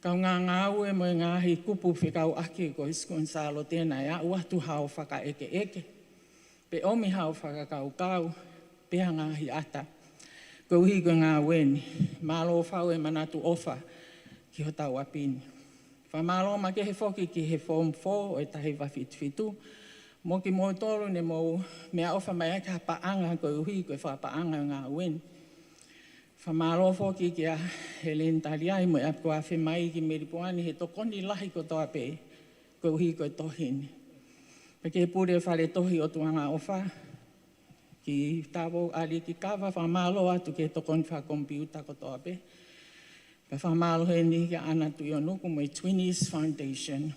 Kau ngā ue mo e ngahi kupu whi kau aki ko iskun salo tēnā e au atu hao whaka eke. Pe omi hao whaka kau, pea ngahi ata. Ko uhi ko ngā weni, mālo whau e manatu ofa ki ho tau apini. Whamālo ma ke he whoki ki he form 4 o e tahi whawhitwhitu. Mo ki mo tolu ne mo mea ofa mai ake ha paanga ko uhi ko e whapaanga o ngā weni. Whamālo whoki ki a Helen Taliai mo e apko a whemai ki Meripoani he tokoni lahi ko toa pe ko uhi ko e tohini. Peke pure whare tohi o tuanga ofa ki tāwo ali ki kawa whamālo atu ke tokoni wha kompiuta ko toa pe. Pe whamālo he ni ki ana tui o nuku mo e Twinies Foundation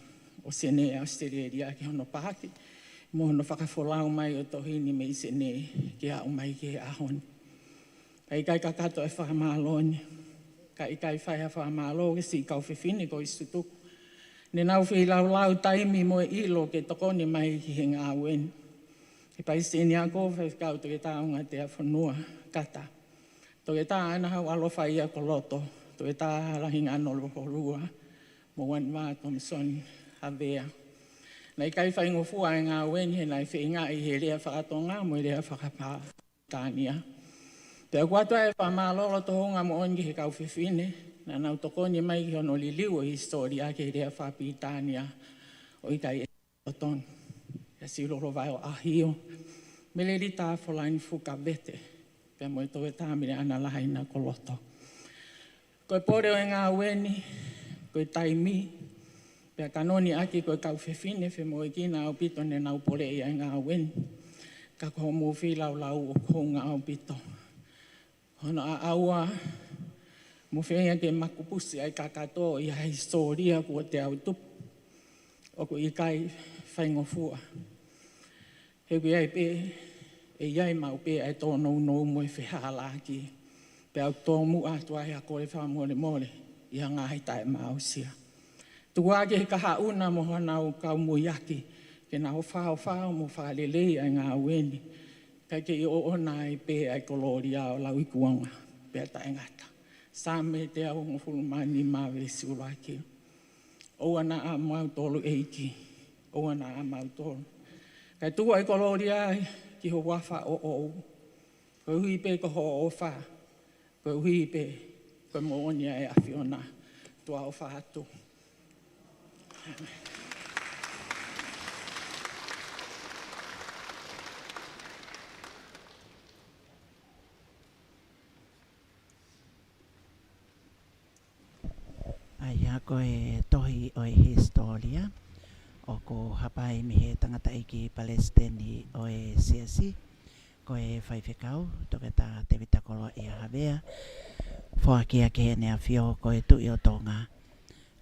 o sene Australia ki hono pahaki. Mo hono whakawholau mai o tohini me i sene ki a umai ki he ahoni. Kai kakato e whakamāloni. Kai whaia whakamālo ke si kau whiwhine ko istutuku. Ne nau whi lau taimi mo e ilo ke tokoni mai ki he ngā wen. He paiseni a ko whaikau toke taonga te a whanua kata. Toke tā ana hau alofa ia ko loto. Toke tā rahinga anolo horua. Mo wan wā Thompson Havea. Nei kai whaingo fua e ngā wen he nai whinga i he rea whakatonga mo i rea whakapā tānia. Te akuatua e whamālolo tohonga mo ongi he kau whiwhine, na nau tokoni mai ki hono liliu o historia ke rea whapitania o i kai e oton. Ia si roro vai o ahio. Mele ri tā wholaini fuka vete, pia mo e towe tāmire ana lahaina ko loto. Koe pore o e ngā weni, koe taimi, pia kanoni aki koe kau whiwhine, whe mo e kina au pito ne nau pore i e ngā weni. Ka koho mo whilau lau o kohunga au pito. Hono a aua, mo whenga ke makupusi ai kakato i a historia kua te au tupu. O ko i kai whaingofua. He kui ai pe, e iai mau pe ai tōnou nou mo e whehala ki. Pe au tōmu atu ai a kore whamore more i a ngāhi tae mausia. Tuku ake he kaha una mo hanau kau muiaki, ke nā ho whao mo whaalelei ai ngā weni. Kai ke i o ona i pe ai kolori au lau i kuanga, pe a tae ngata. Sāme te au ngofulumani mawe si uraki. O ana a mau tolu eiki, o ana a mau tolu. Kai tua i kolori ai ki ho wafa o ou. Koe hui pe ko ho o wha. Koe hui pe koe mo onia e awhiona tua o wha atu. Aia koe tohi o e historia o ko hapai mi he tangata iki Palestini o e siasi koe whaiwhekau toke tā te vitakolo i a Havea whoakia ke ne a whio koe tui o tonga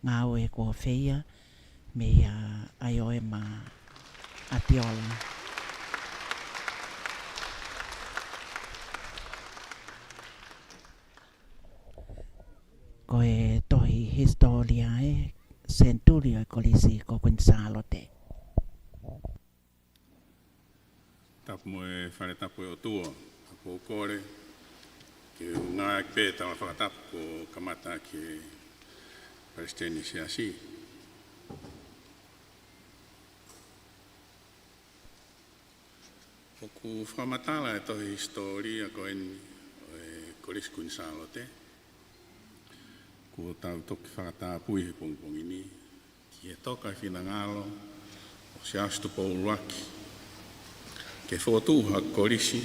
ngā ue kua whia me ai oe ma atiola. Koe tohi historia e centurio e kolisi ko Quinsalo te. Tapu mo e whare tapu e o tua, tapu o kore, ke ngā pe tama whakatapu ko kamata ke Palestini siasi. Oku whamatala e tohi historia ko en koris kunsalo te. Ko tau toki whakatapu i he pongpongini. Ki e toka i whina ngalo o se astu pouruaki. Ke whotuha korisi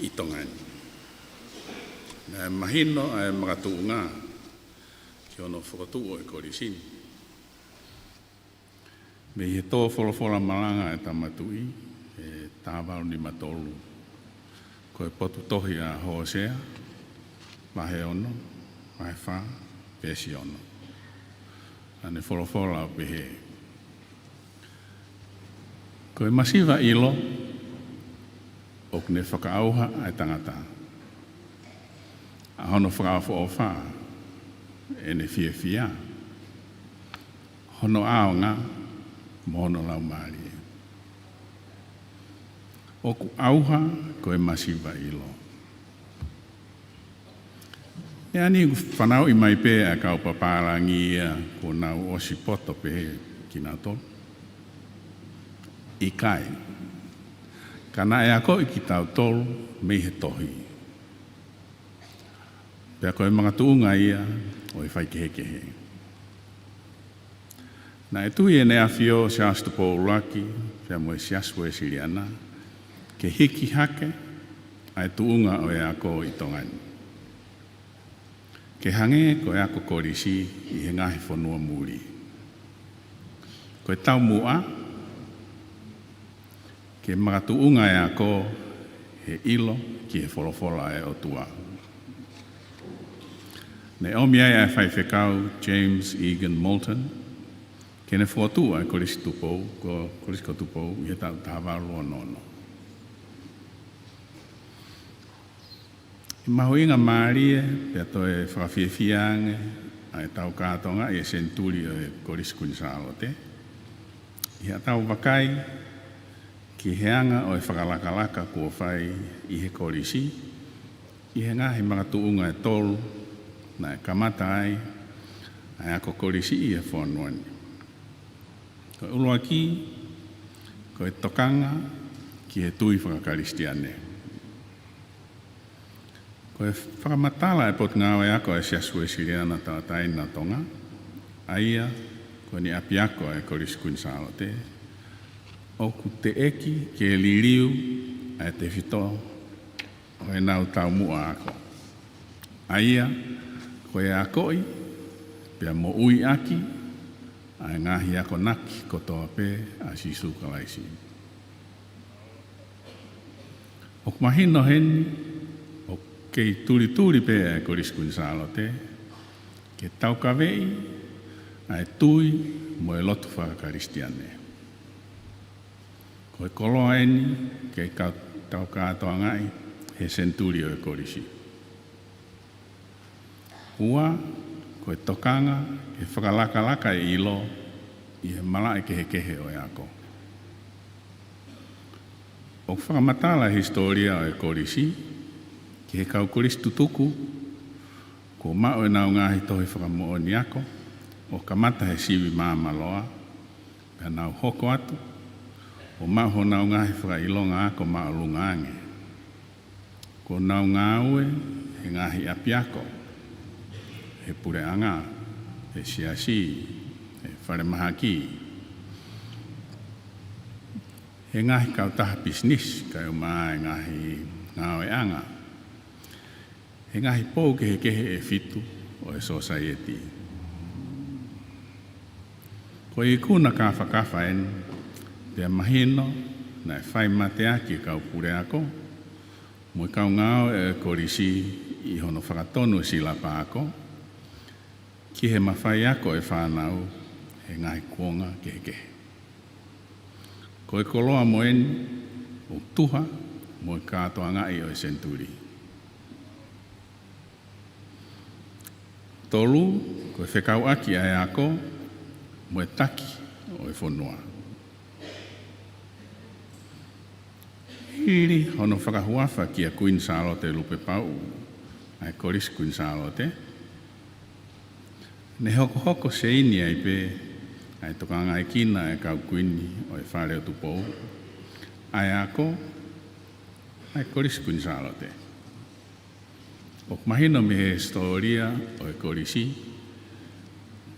i tongani. Nā mahino ai makatu ngā ki ono whakatu o e korisini. Me he tō wholofola maranga e tamatui e tāwau ni matolu. Ko e potu tohi a Hosea, mahe ono, mahe whā, pēsi ono. Ane wholofola o pehe. Ko e masiva ilo, o kune whakaauha ai tangata. A hono whakaawha o whā, e ne fia. Hono aonga, mohono lau maari. Oku auha, ko e masiva ilo. E ani whanau i mai pē a kau paparangi ia ko nau osi poto pē ki nā tolu. I kai. Kana e ako i ki tau tolu me he tohi. Pea koe mga tuunga ia o i whai kehe. Na e tui e ne awhio se astu pōuraki, pea mo e se asu e siriana, ke hiki hake ai tuunga o e ako i tongani. Ke hange ko e ako korisi i he ngahi whanua muri. Ko e tau mua, ke mga tuunga e ako he ilo ki he wholofola e o tua. Ne omi ai whai whekau James Egan Moulton, ke ne whotua e korisi tupou, ko korisi ko tupou, i he tau tāwaru o nono. I mahoinga maarie, pia toe whakawhiawhiange, ai tau kātonga i e senturi o e korisi kunisalo te. I ha tau wakai, ki heanga o e whakalakalaka kua whai i he korisi, i he ngahi mga tuunga e tolu, na e kamata ai ako korisi i e whanuani. Ko ulua ki, ko e tokanga ki he tui whakakaristiane. Ko e whakamatala e pot ngāwe ako e siasu e siriana tātai nā tonga, aia ko ni api ako e korisi kunisalo te, oku te eki ke liriu e te whito o e nau tau mua ako. Aia, ko e akoi, pia mo ui aki, ai ngahi ako naki kotoa pē a sisu kalaisi. O kumahino heni, o kei turi pē e korisi kunisalo te, ke tau kawei, ai tui mo e lotu whakakaristiane. Ko e koloa eni, ke tau kātoa ngai, he senturi o e korisi. Ua, ko e tokanga, e whakalaka e ilo, i he mala e kehe o e ako. O whakamatala historia o e korisi, ki he kau korisi tutuku, ko mao e nau ngahi tohi whakamoa ni ako, o kamata he siwi māmaloa, pia nau hoko atu, o mao nau ngahi whakailonga ako mao lungange. Ko nau ngāue, he ngahi api ako, he pureanga, he siasi, he wharemahaki. He ngahi kautaha business, kai o maa e ngahi ngāwe anga. He ngahi pō kehe e fitu o e society. Ko i kuna ka whakafa eni, pia mahino na e whai matea ki kau pure ako, mo i kau ngāo e korisi i hono whakatonu sila pa ako, ki he mawhai ako e whanau he ngahi kuonga kehe. Ko e koloa mo eni, o tuha mo i kātoa ngai o e senturi. Tolu, ko e whekau aki ai ako, mo e taki o e whanua. Hiri hono whakahuafa ki a Queen Charlotte lupe pau, ai Koris Queen Charlotte. Ne hoko se ini ai pe, ai tokanga e kina e kau kuini o e whare o tupou. Ai ako, ai Koris Queen Charlotte. O mahino me he historia o e Korisi,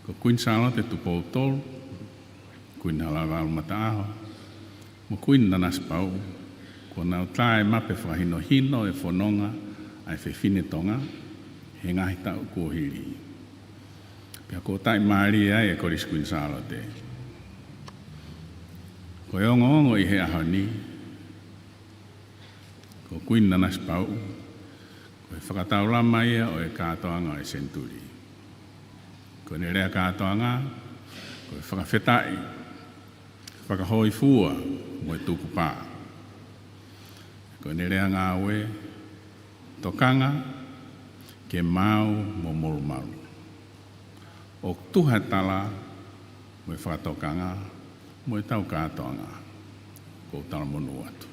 ko Queen Charlotte tupou tolu, Queen halawal mataaho, mo Queen nanas pau, ko nau tae mape whahino hino e whanonga ai whewhine tonga, he ngahi tau kuohiri. Pia ko tai maari ai e Koris Queen Charlotte. Ko e ongo I he ahoni, ko Queen nanas pau, ko e whakatau lama ia o e kātoanga o e Centuri. Ko ne rea kātoanga, ko e whakawhetai, whakahoi fua mo e tuku pā. Ko ne rea ngā oe, tokanga, ke mau mo moru maru. O tuha tala, mo e whakatokanga, mo e tau kātoanga, ko tala monu atu.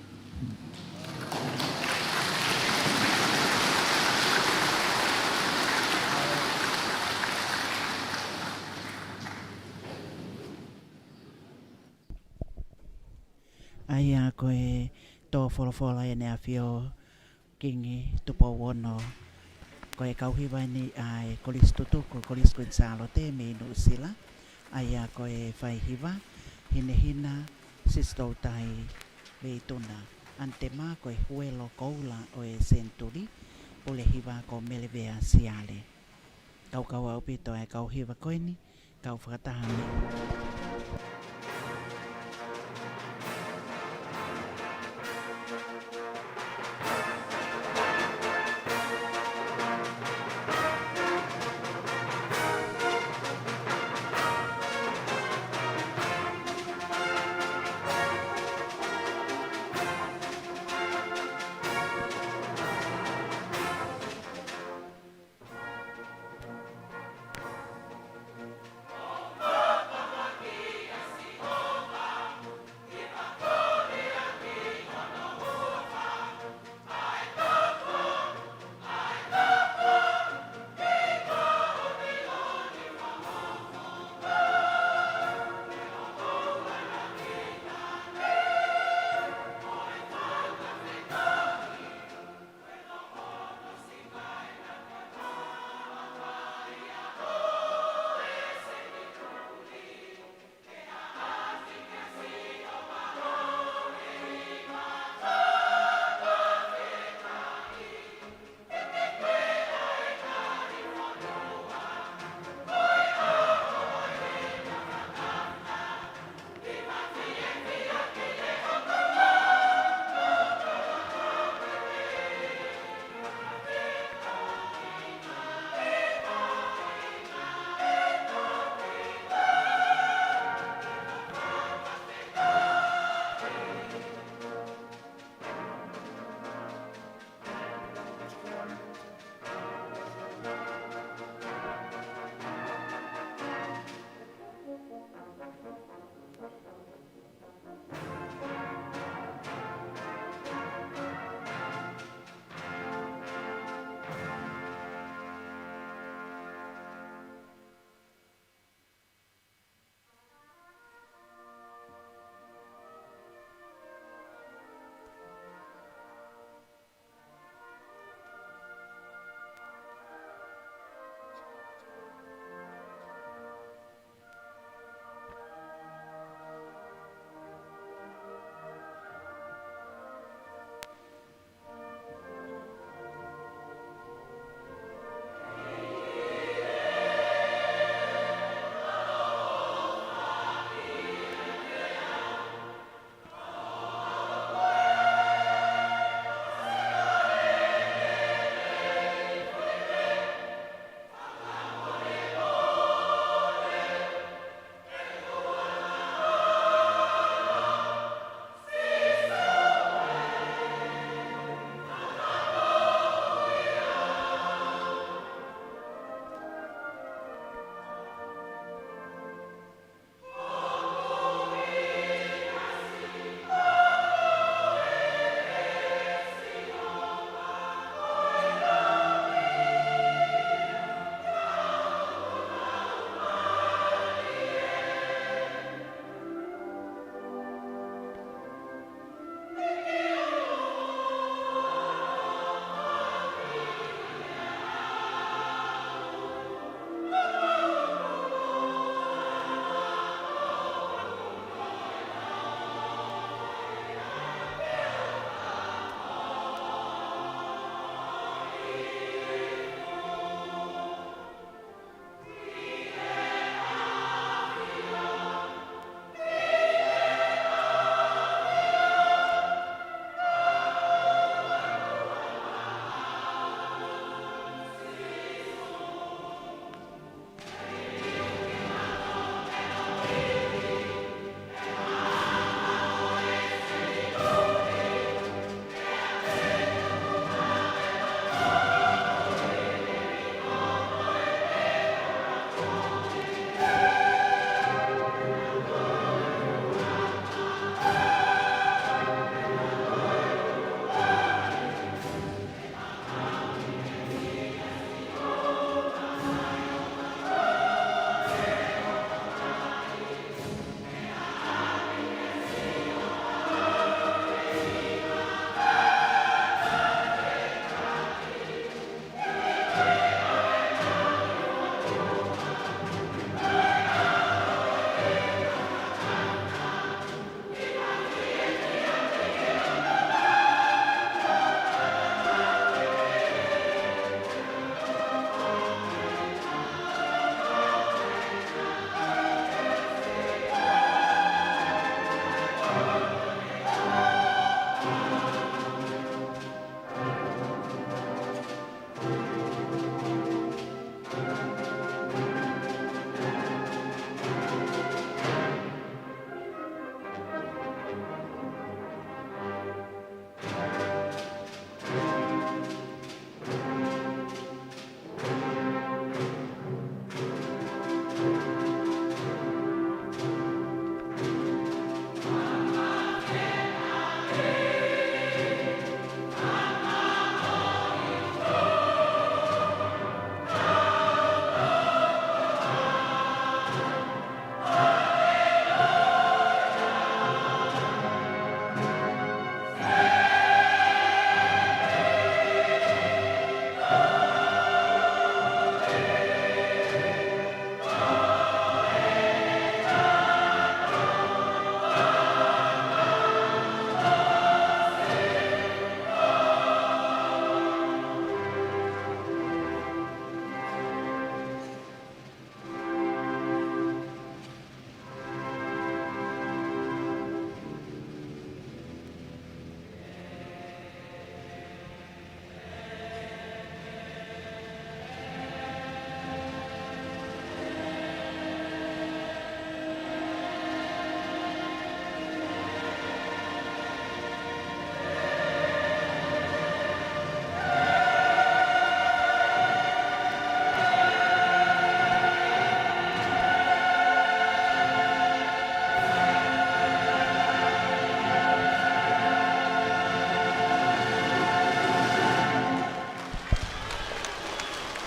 Ai a koe tō wholofola e nea whio kingi tupo wono. Koe kauhiwa ni ai Koris tutuku, Koris Queen Charlotte me inu usila. Ai a koe whaihiwa, hina sistou tai veituna. Ante mā koe huelo koula o e Centuri, pule hiwa ko melevea siale. Kau au pito e kauhiwa koe ni, kau whakatahani.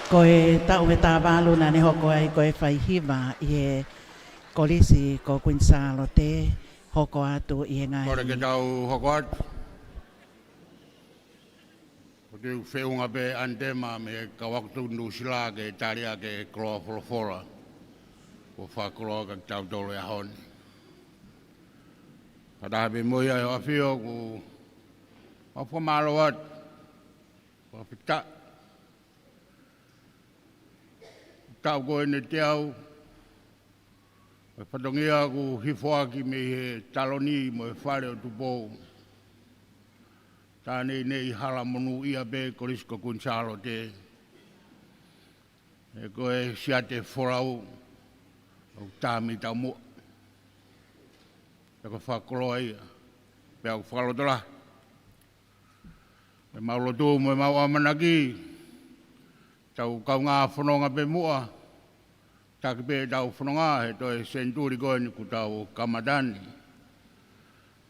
Ko e tau e tā wālu nā ne hoko ai ko e whaihiwa i e kolisi ko Queensalo te hoko atu i e ngai. Kore ke tau hoko atu. Ko te whiunga pe andema me ka waktu nusila ke taria ke kloa folofora. Ko whakoloa ka tau tolo e honi. Ka tahape moia e whawhio ku whapamalo atu. Whapita. Tau koe ne te au. E whatongia ku hifoaki me he taloni mo e whare o tupou. Tāne nei hala monu ia be korisko Queensalo te. E koe siate whorau au tāmi tau mua. E ko whakoloa ia. Pe au whakalotola. E maulotu mo e mau amanaki. Tau kau ngā whanonga pe mua. Taki pe tau whanonga he toi senturi koe ni ku tau Kamadani.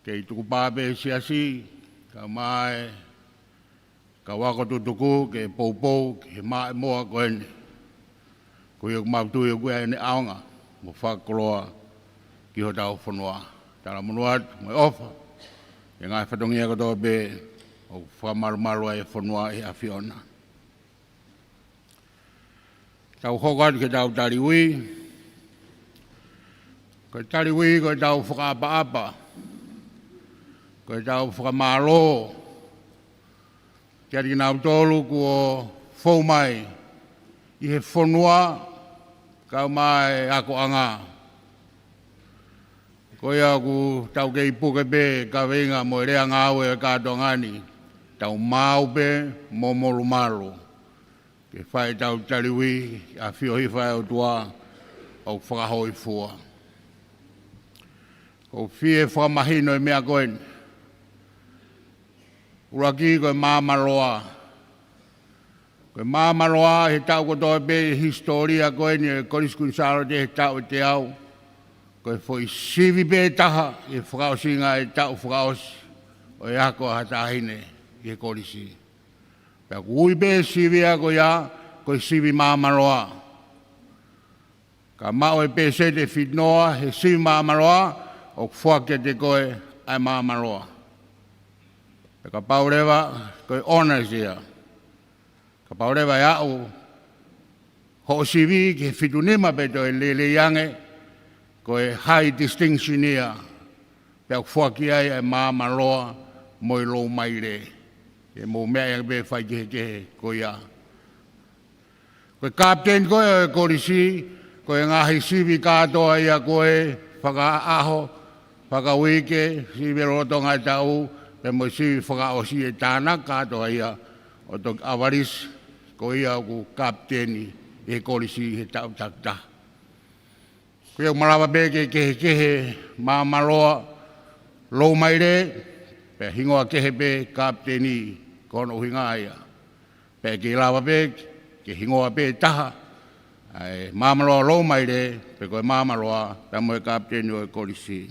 Kei tuku pāpe siasi. Ka mai. Ka wako tutuku ke poupou ke mai moa koe ni. Ko iok mautui o koe ne aonga. Mo whakoloa ki ho tau whanua. Tala munuat mo e ofa. E ngai whatongia koto pe o whamarumaru e whanua e awhiona. Tau hokat ke tau tariwi. Ko tariwi ko tau whakaapa-apa. Ko tau whakamalo. Tiari nau tolu ko whaumai. I he whanua kau mai ako anga. Ko ia ku tau kei puke pe ka venga mo rea ngāwe e kātua ngani. Tau mau pe mo molu ke whae tau tariwi a whiohi whae o tua au whakahoi fua. Ko whie whakamahino e mea koen. Uraki koe māmaroa. Koe māmaroa he tau kotoa pe historia koen e Queensalo te he tau te au. Koe fwoi sivi pe taha e whakaosinga e tau whakaosi o e ako hatahine i he korisi. Pea kui pe sivi ako ia, koe sivi māmaroa. Ka mao e pe se te whitnoa, he sivi māmaroa, o whuake te koe ai māmaroa. Pea ka paurewa, koe honors ia. Ka paurewa ia o, ho sivi ke whitunima pe toi lele iange, koe high distinction ia. Pea whuake ai ai māmaroa, moi lo maire. E mō mea yang be whai kehe ko ia. Koe kapten koe o e korisi, koe ngahi sivi katoa ia koe, whakaaho, whakawike, sivi rotonga e tau, pe mo sivi whakaosi e tāna katoa ia, o tok avaris, ko ia ku kapteni e korisi he tau takta. Koe marawa be kehe, māmaroa, lo maire, pe hingoa kehe be kapteni, kono hinga ia. Pe ke lawa pe, ke hingoa pe taha. Ai māmaroa lo mai re, pe koe māmaroa, pe moe kapteni o e korisi.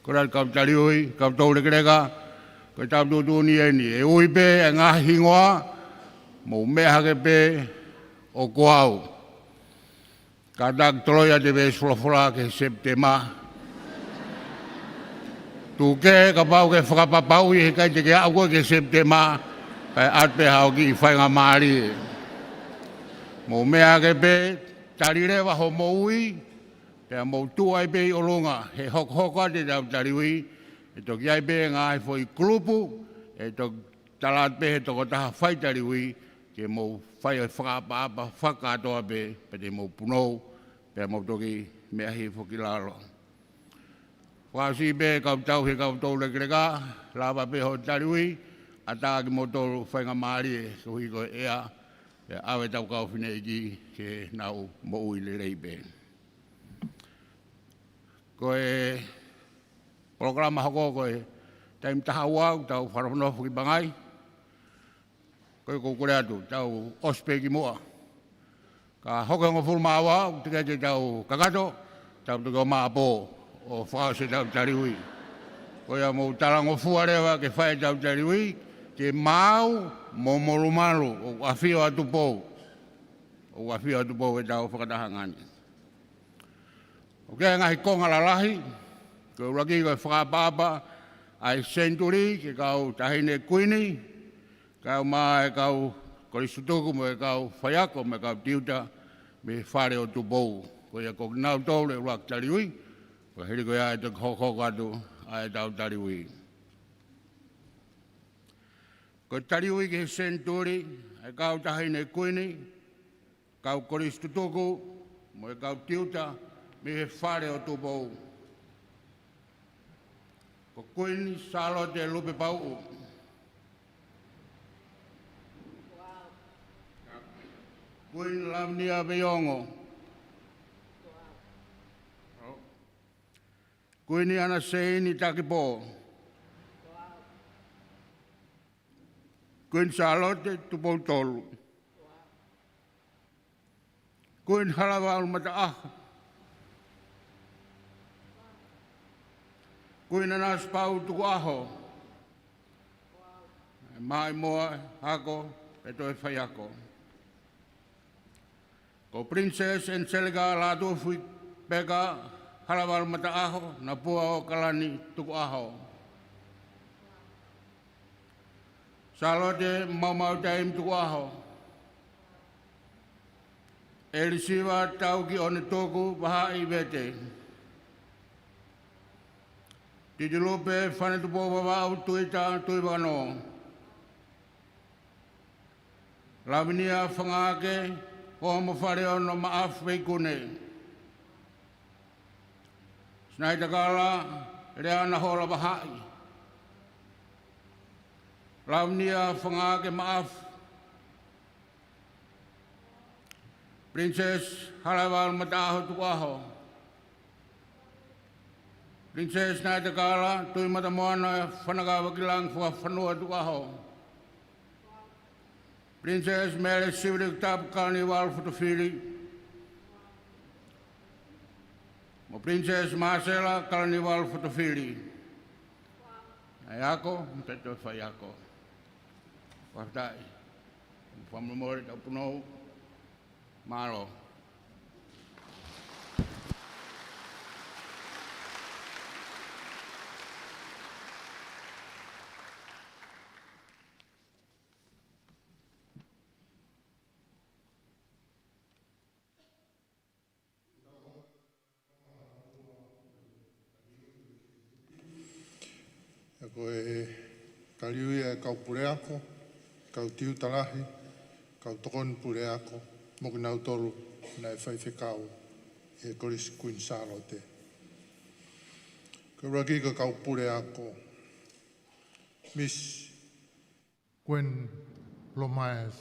Korai kau tari ui, kau tau rekereka, koe tau tūtūni e ni. E ui pe, e ngā hingoa, mō mea hake pe, o koau. Ka tak toloia te pe sulafura ke septema. Tuke ka pau ke whakapapau i he kai te ke au koe ke septema kai atpe hao ki i whainga maari. Mō mea ke pe tari rewa ho mō ui, pea mō tuai pe i olunga, he hoka te tau tari ui, e tok iai pe ngā he fo i kulupu, e tok talat pe he toko taha whai tari ui, ke mō whai o whakapapa whakatoa pe, pe te mō punou, pea mō toki mea hi whakilaro. Wasi be kau tau he kau tau lekereka, lava pe ho tariwi, a tā ki mo tōru whainga maari e kuhi koe ea, e awe tau kau whine iki ke nau mo ui le reipe. Koe programa hoko koe taim taha wau, tau wharaponofu ki bangai, koe kukure atu, tau ospe ki mua. Ka hoko ngā fulma wau, tika te tau kakato, tau tuko maa po. O whao se tau tariwi. Koia mō tarango fuarewa ke whae tau tariwi, ke mau mo molumalu o afio atu pou. O afio atu pou e tau whakatahangani. O kia ngahi konga lalahi, ko uraki koe whakapapa ai Century, ke kau tahine kuini, kau maa e kau korisutuku mo e kau whaiako me kau tiuta me whare o tupou. Ko ia ko nau tau le urak tariui, ko hiri ko ia e te hoko atu a e tau tariui. Ko tariui ke Century, e kau tahine kuini, kau korisutuku mo e kau tiuta me whare o tupou. Ko kuini salo te lupe pau. Kuini lamnia veongo. Kuini ana seini takipo. Kuini salo te tupou tolu. Kuini halawa almata aha. Kuina nas pau tuku aho. Mai moa hako e toi whaiako. Ko Princess Angelica la tu fui peka halawal mata aho na pua o kalani tuku aho. Salote mau taim tuku aho. Elisiwa tau ki one toku baha i vete. Titi lupe whane tupo wawau tuita tui wano. Lavinia whangake o mo whare ono maaf weikune. Snaita kala rea na hola bahai. Lavinia whangake maaf. Princess halawal mataho tukaho. Princess Naita Kala, tui mata moana whanagawa kilang whanua tukaho. Princess Mary Civic Tap Carnival Futufiri. Mo Princess Marcela Carnival Futufiri. Ayako, mteto whaiako. Waftai. Whamamori tapunou. Malo. Ko e taliui e kau pureako, kau tiu talahi, kau tokon pureako, moki nau tolu na e whaiwhekau e koris kuin saro te. Ko raki ka kau pureako, Miss Gwen Lomaez,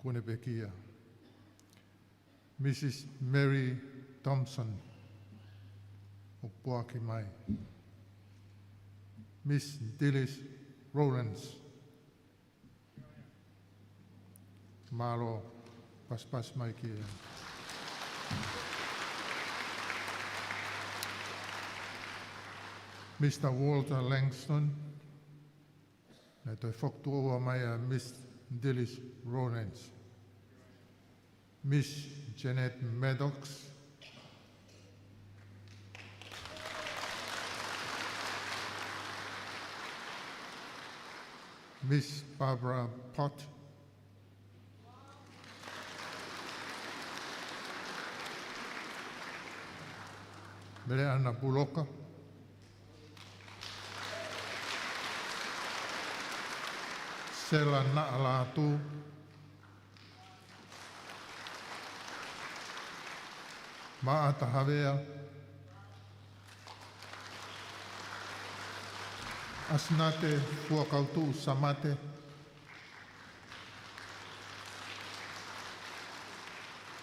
Kune Bekia, Mrs. Mary Thompson, o Puaki Mai, Miss Dillis Rowlands, Malo Paspas Maikia. Mr. Walter Langston, na toi whaktua mai a Miss Dillis Rowlands. Miss Jeanette Maddox, Miss Barbara Pott, Mele Anna Buloka, Sela Na'alatu, Ma'ata Havea, Asnate Fuakautu Samate,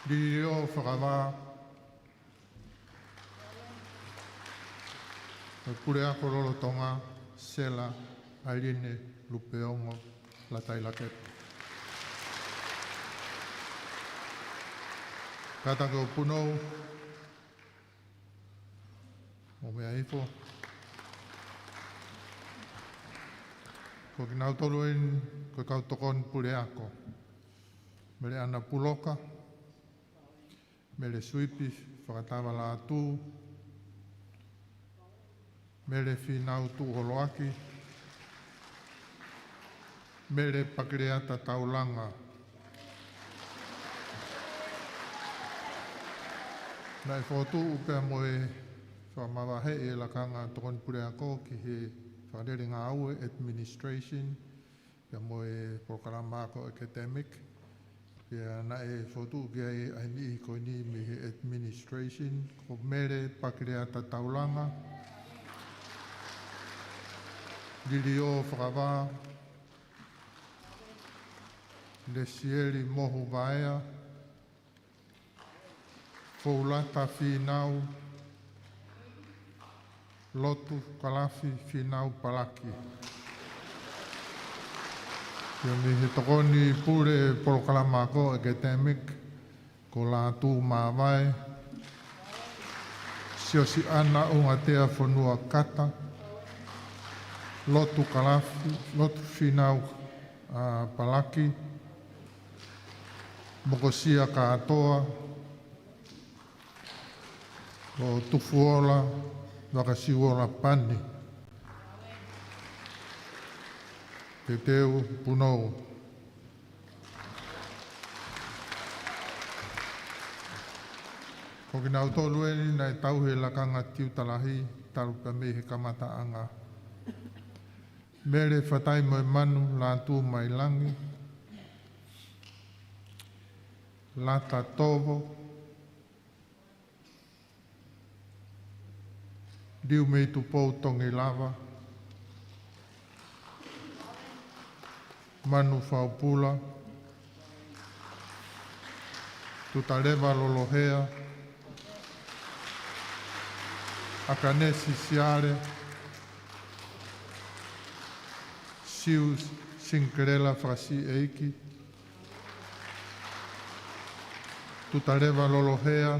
Lirio Whakawā, Purea Kororo Tonga, Sela, Airine, Lupeongo, Latai Laket. Katako Puno, Omea Ifo, Ko ki nau tolu en ko kau tokon pule ako. Mele ana puloka, mele suipi whakatawa la atu, mele whinau tu holoaki, mele pakireata taulanga. Nai whotu upea moe whamawahe e la kanga tokon pule ako ki he whadere ngā aue administration, pia moe prokarama ako academic, pia na e whotu kia e aini ko ni me he administration, ko mere pakireata taulanga, lili o whakawā, le sieri mohu vaea, Foulata whinau, lotu kalafi whinau palaki. Ia mi he tokoni pure porokalama ko academic, ko la tū mawai, siosi ana unga tea whanua kata, lotu kalafi, lotu whinau palaki, mokosia katoa, o tufuola, wakasiwola pani. Te teu punou. Ko ki nau tolu eni nai tau he lakanga tiu talahi, talu pa me he kamata anga. Mere whatai moe manu la tū mai langi. Lata tovo. Diu mei tu pou tongi lava. Manu whaupula. Tutarewa lolohea. Akanesi siare. Siu sinkerela frasi eiki. Tutarewa lolohea.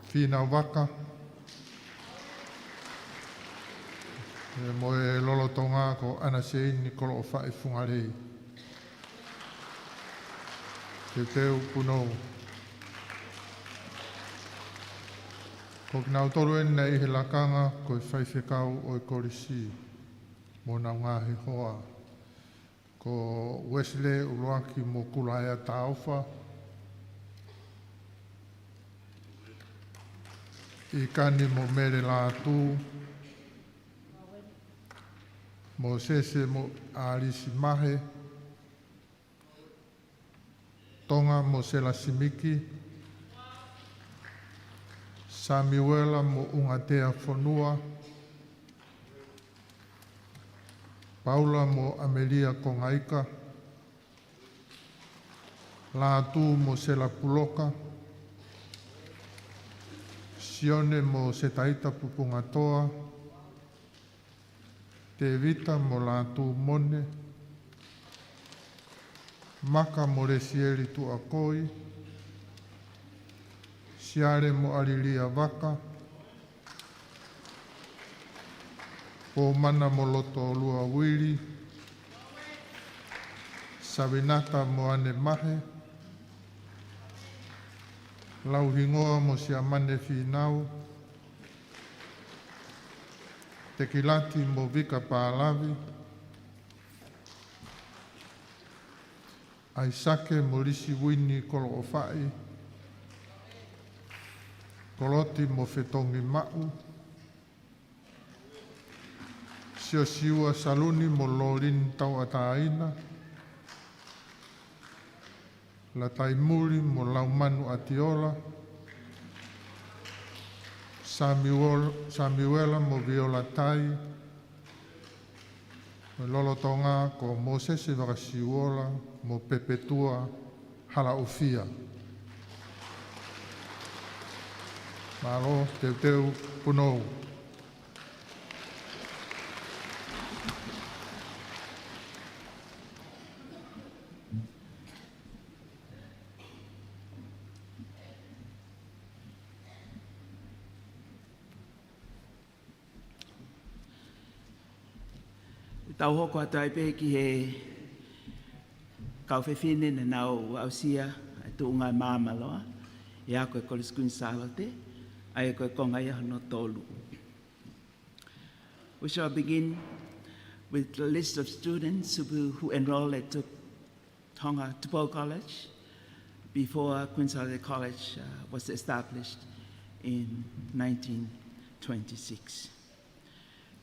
Fina waka. Moe lolo tonga ko ana seini kolo o whae whungarei. Te teu punou. Ko ki nau toru eni nei he lakanga ko i whaiwhekau o i korisi. Mo nau ngāhi hoa. Ko Wesley uloaki mo kulaia tāuwha. I kani mo mere la tū, mo sese mo ārisi mahe, tonga mo sela simiki, Samuela mo ungatea whanua, Paula mo Amelia Kongaika, la tū mo sela puloka, Sione mo se taita pupunga toa, te vita mo la tū mone, maka mo resieri tu a koi, siare mo alilia waka, po mana mo loto lua wiri, Sabinata mo ane mahe, lau hingoa mo si amane whinau, te kilati mo vika pālavi, ai sake mo risi wini kolo o whai, koloti mo whetongi mau, sio siua saluni mo lorin tau ataina, la taimuri mo laumanu atiola, Samuela mo viola tai, mo lolo tonga ko Mosese wakasiwola mo pepetua hala ufia. Malo teu punou. Tau hoko atu ai pe ki he kauwhewhine na nau ausia tu ungai māmaloa. I a koe College Queen Salote, ai koe konga ia no tolu. We shall begin with the list of students who enrolled at Tonga Tupou College before Queen Salotei College was established in 1926.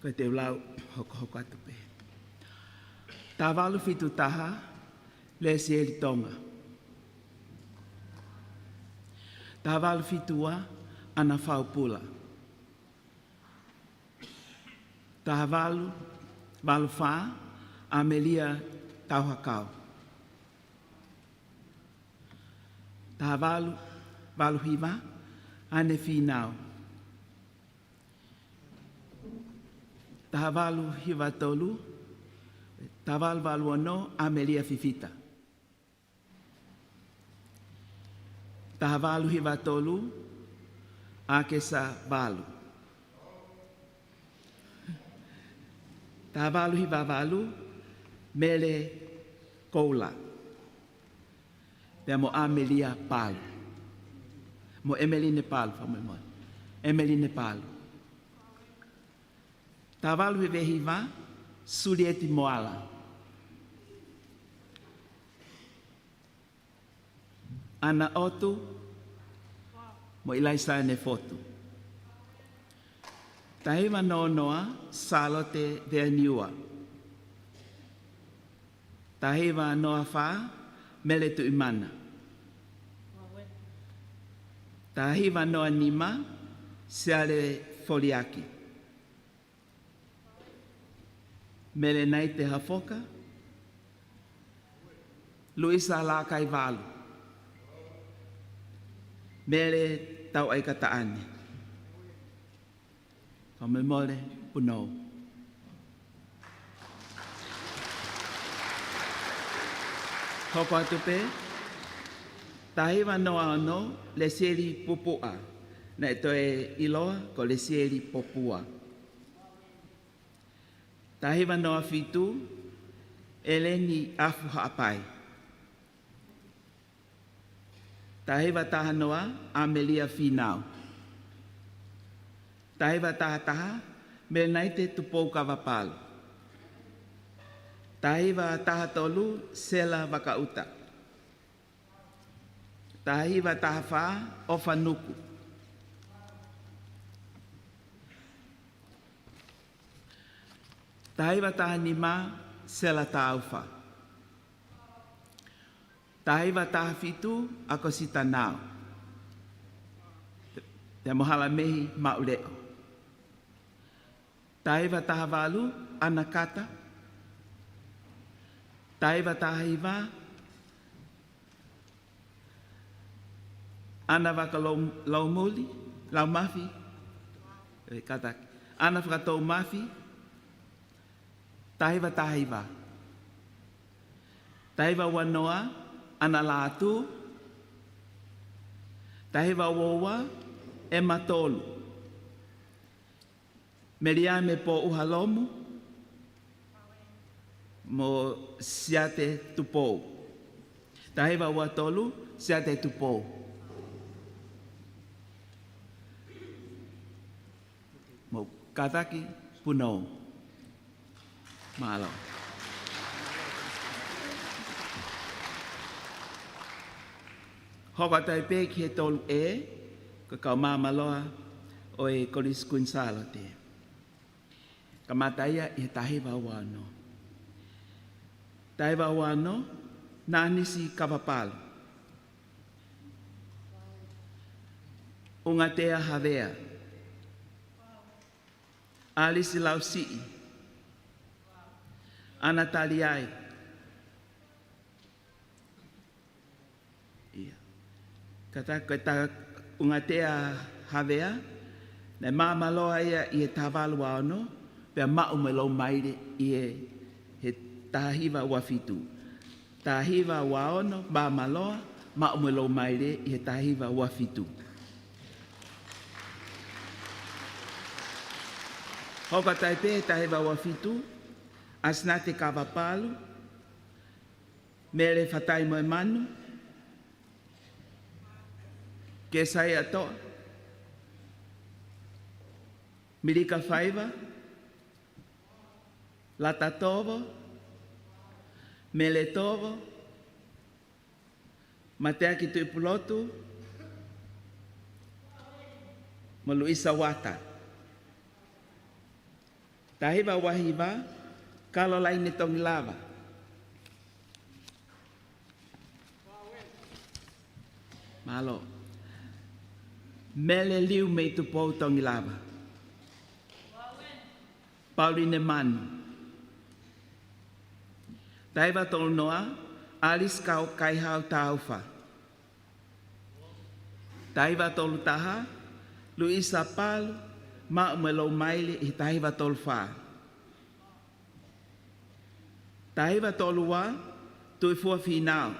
Koe te ulau hoko atu pe. Tā walu fitu taha le sieri Tonga. Tā walu fitua ana whaupula. Tā walu wha Amelia Tauhakau. Tā walu hiwa ane whinau. Tā walu hiwa tolu tā walu ono Amelia Fifita. Tā walu hiwa tolu Akesa walu. Tā walu hiwa walu Mele Koula. Pea mo Amelia Palu. Mo Emeline Palu, whamoi. Emeline Palu. Tā walu hiwa Surieti Moala. Ana otu mo ilaisa ne fotu. Tahiwa noa Salote Veaniua. Tahiwa noa wha Meletu Imana. Tahiwa noa Nima Seale Foliaki. Mele nai te hafoka. Luisa Lakai Valu. Mele tau ai kataane. Kame mole punou. Hoko atu pe. Tahiwa noa ano le sieri pupua. Na ito e iloa ko le sieri popua. Tahiwa noa fitu Eleni afu haapai. Tahiwa taha noa Amelia Finau. Tahiwa taha me naite tupou kawapalo. Tahiwa taha tolu Sela Wakauta. Tahiwa taha wha Ofanuku. Tahiwa taha nima Sela Taufa. Tahiwa taha fitu Akosita Nau. Te mohala mehi mauleo. Tahiwa taha walu Anakata. Tahiwa taha hiwa Anawaka Laumuli, Laumafi. Katak. Anawaka Taumafi. Tahiwa tahiwa. Tahiwa wanoa Analatu. Tahiwa wowa Ematolu. Meriame po uhalomu. Mo siate tupou. Tahiwa watolu siate tupou. Mo kataki punou. Malo. Hoko tai pe ki he tolu ka kau mamaloa o e College Queen Salote. Ka mataia i he tahiwa wano. Tahiwa wano nanisi kawapalo. Ungatea Havea. Alisi Lausii. Anataliai. Kata ungatea Havea. Na mamaloa ia i e tavalu wano. Pea mau me lau maire i he tahiwa wafitu. Tahiwa waono, mamaloa, mau me lau maire i he tahiwa wafitu. Hoka taipe tahiwa wafitu. asna te kavapalu, me le fatai mo manu, ke sai ato, milika faiva, lata tovo, mele tovo, matea ki tui pulotu, ma Luisa Wata. Tahiva wahiva, kalo lai ni tongi lava. Malo. Mele liu mei tu pou tongi lava. Pauline Manu. Tahiva tolu noa, alis kau kai hau taufa. Tahiva tolu taha, Luisa Palu, ma umelo maili i tahiva tolu fa. Tahiva tolu wa, tui fua finau.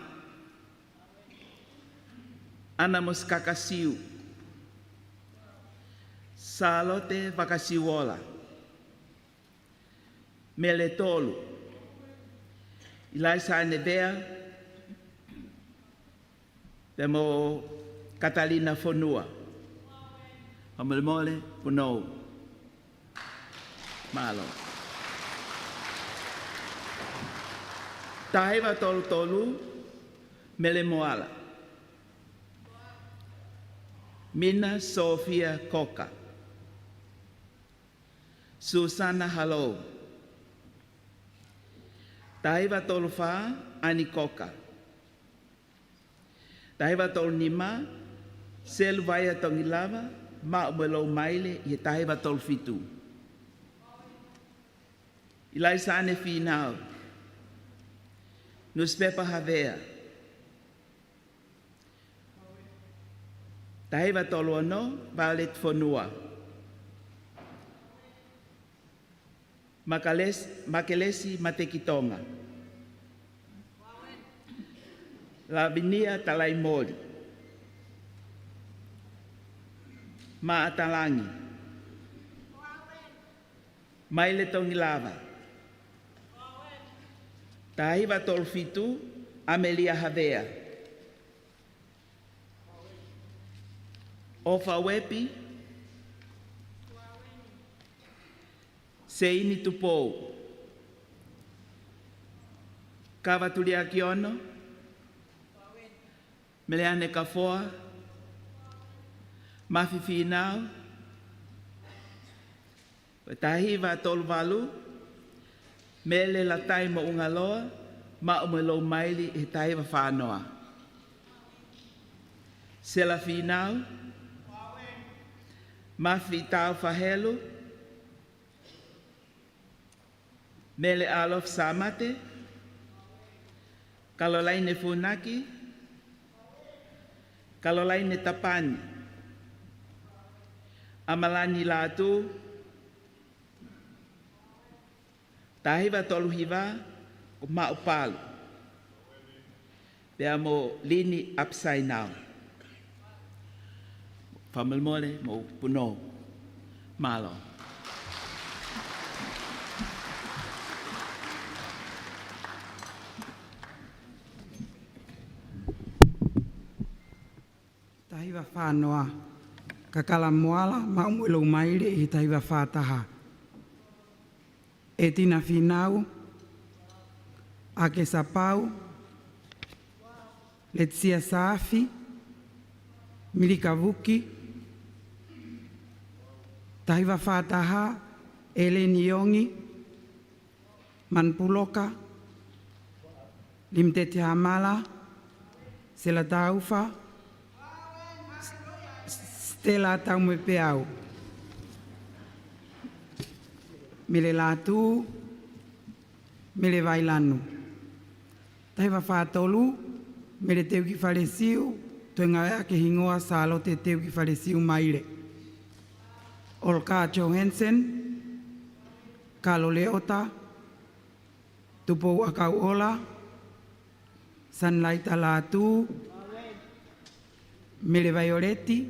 Ana mos kakasiu. Salote vakasiuola. Mele tolu. Ilai sa nevea. Temo Catalina Fonua. Amole mole, punou. Malo. Tahiva tolu tolu, mele moala. Mina Sofia Coca. Susana Halo. Tahiva tolu fa, Ani Coca. Tahiva tolu nima, Selu vaya tongilava, ma umelo maile i tahiva tolu fitu. Ilai sane finau. Nos pepa havea. Tahiva tolu ano, valet fonua. Makelesi matekitonga. Lavinia talaimori. Maatalangi. Maile tongilava. Tahiva tolu fitu, Amelia Havea. Ofa wepi. Seini tupou. Kavatulia kiono. Meleane kafoa. Mafifinau. Tahiva tolu valu. Mele latai mo ungaloa. Ma umelo maili e tahiva whanoa. Sela finau. Mafi tau fahelu. Mele alof samate. Kalolaine funaki. Kalolaine tapani. Amalani latu. Tahiva tolu hiva. Maupalu. Peamo lini upside down. Familmole mo puno. Malo. Tahiva whanoa. Kakala moala maumuelo maile i tahiva whataha. E tina finau. Ake sapau. Letsia Safi. Milika Vuki. Tahiva whataha. Eleni Yongi. Manpuloka. Limtete Hamala. Sela Taufa. Stella Taumepeau. Mele Latu. Mele Vailanu. Tahiva whatolu. Mele teu ki whalesiu. Tuenga ake hingoa salo te teu ki whalesiu maile. Olka Johansen. Kalo Leota. Tupo Akau Ola. Sanlaita Latu. Mele Violeti.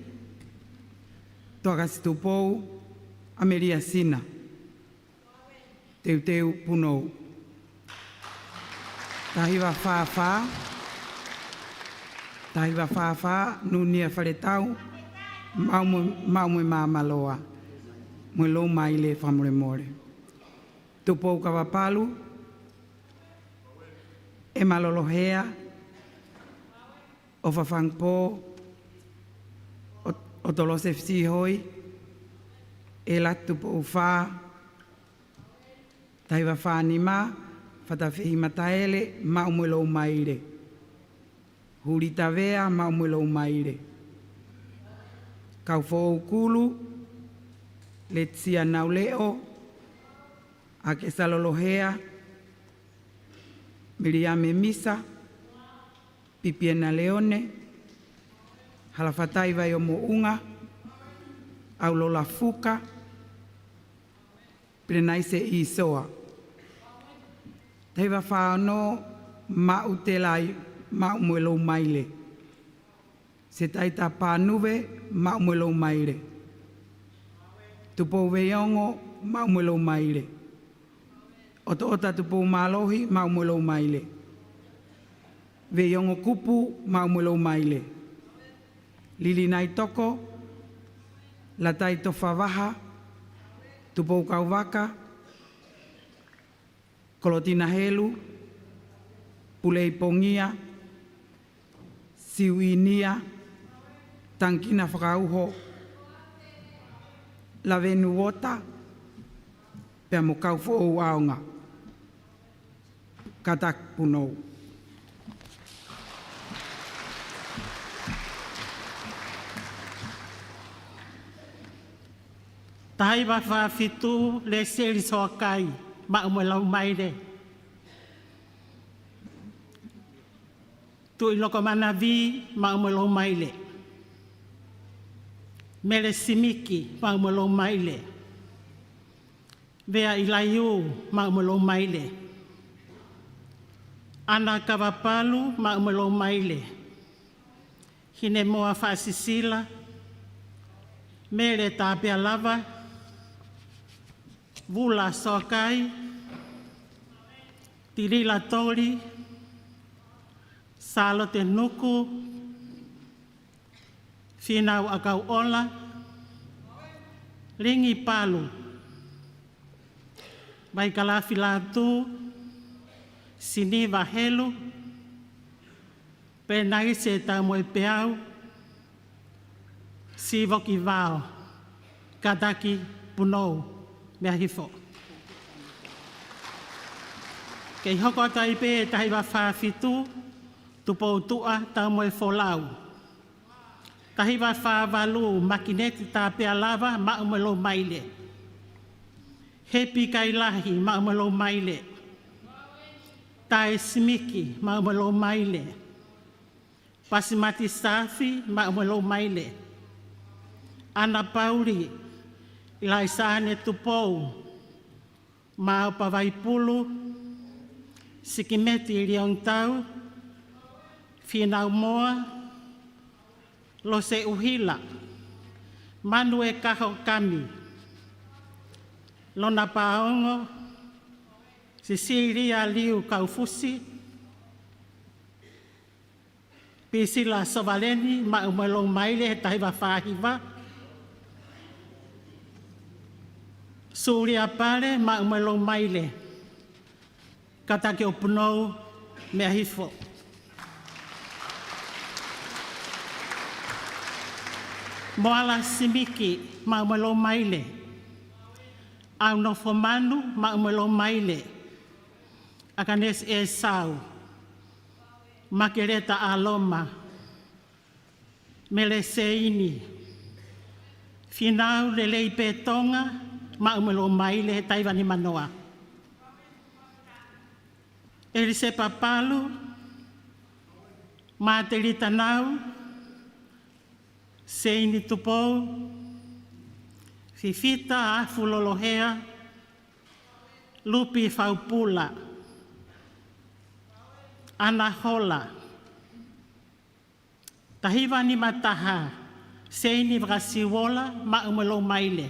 Toakas tupou. Ameria Sina. Teu punou. Tahiwa whawha, nunia wharetau, maumwe mamaloa, mwe lo maile whamore more. Tupou kawapalu, e malolohea, o whawhangpo, o tolose fsihoi, e latu po wha, tahiwa whanima, whatawhihi mataele, maumwe lo maile. Hurita vea, maumwe lo maile. Kau fōu kulu, le tia nauleo, a ke salolohea, Miriame Misa, Pipiena Leone, Halawhatai vai o Mounga, Aulola Fuka, Prenaise Isoa. Teiwa whāno mau te lai, mau mwelo maile. Se taita pānuwe, mau mwelo maile. Tupo weongo, mau mwelo maile. Oto ota tupo malohi, mau mwelo maile. Weongo kupu, mau mwelo maile. Lili nai toko, la tai tofa waha, tupo kauwaka, Kolotina helu, pulei pongia, siuinia, tankina whakauho, la venu wota, pia mo kaufo o aonga. Katak punou. Tai wa whawhitu le seri soa kai, ma umwelau maire. Tui loko mana vi, ma umwelau maile. Mele simiki, ma umwelau maile. Vea ilaiu, ma umwelau maile. Ana kavapalu, ma umwelau maile. Hine moa whaasisila, mele tāpea lava, Vula sokai, tirila tori, salo te nuku, finau akau ola, ringi palu, vai kalafi latu, sini vahelu, penai se tamoe peau, sivoki vao, kataki punou. Mea hifo. Kei hoko taipe tahi wa whawhitu, tupo tua tau moe wholau. Tahi wa whawalu makineti tā pea lava maumelo maile. Hepi kai lahi maumelo maile. Tae simiki maumelo maile. Pasimati safi maumelo maile. Ana pauri Ilai sāne tupou, mau pawai pulu, sikimeti iliong tau, finau moa, lo se uhila, manu e kaho kami, lona paongo, sisiria liu kaufusi, pisila sovaleni, maumelong maile tahi wa whahiwa, Suria pare ma umelo maile. Katake o punou mea hifo. Moala simiki ma umelo maile. Au no fomanu ma umelo maile. Akanes e sau. Makereta aloma. Mele seini. Finau lelei petonga. Ma umelo maile taivani manoa. Elise papalu, ma te litanau, seini tupou, fifita a fulolohea, lupi faupula, ana hola, tahivani mataha, seini vrasiwola, ma umelo maile.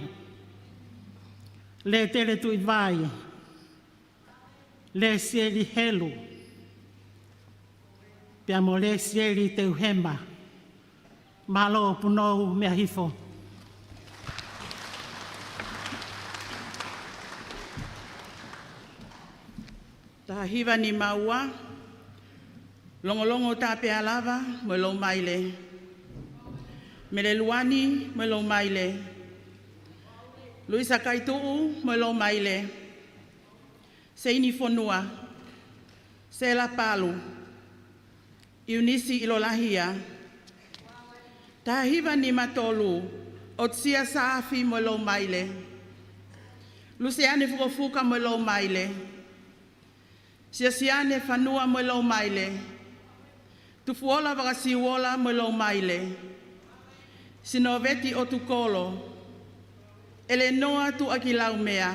Le tele tu vai, le sieli helu, Pia mo le sieri te uhema. Malo punou mea hifo. Ta hiva ni maua. Longolongo ta pe alava mo lo maile. Mele luani mo lo maile. Luisa Kaituu mo lo maile. Seini fonua. Sela palu. Iunisi ilolahia. Ta hiva ni matolu. Otsia saafi mo lo maile. Luciane fukofuka mo lo maile. Siasiane fanua mo lo maile. Tufuola vakasiuola mo lo maile. Sinoveti o tukolo. Eleanoa tu Akilaumea.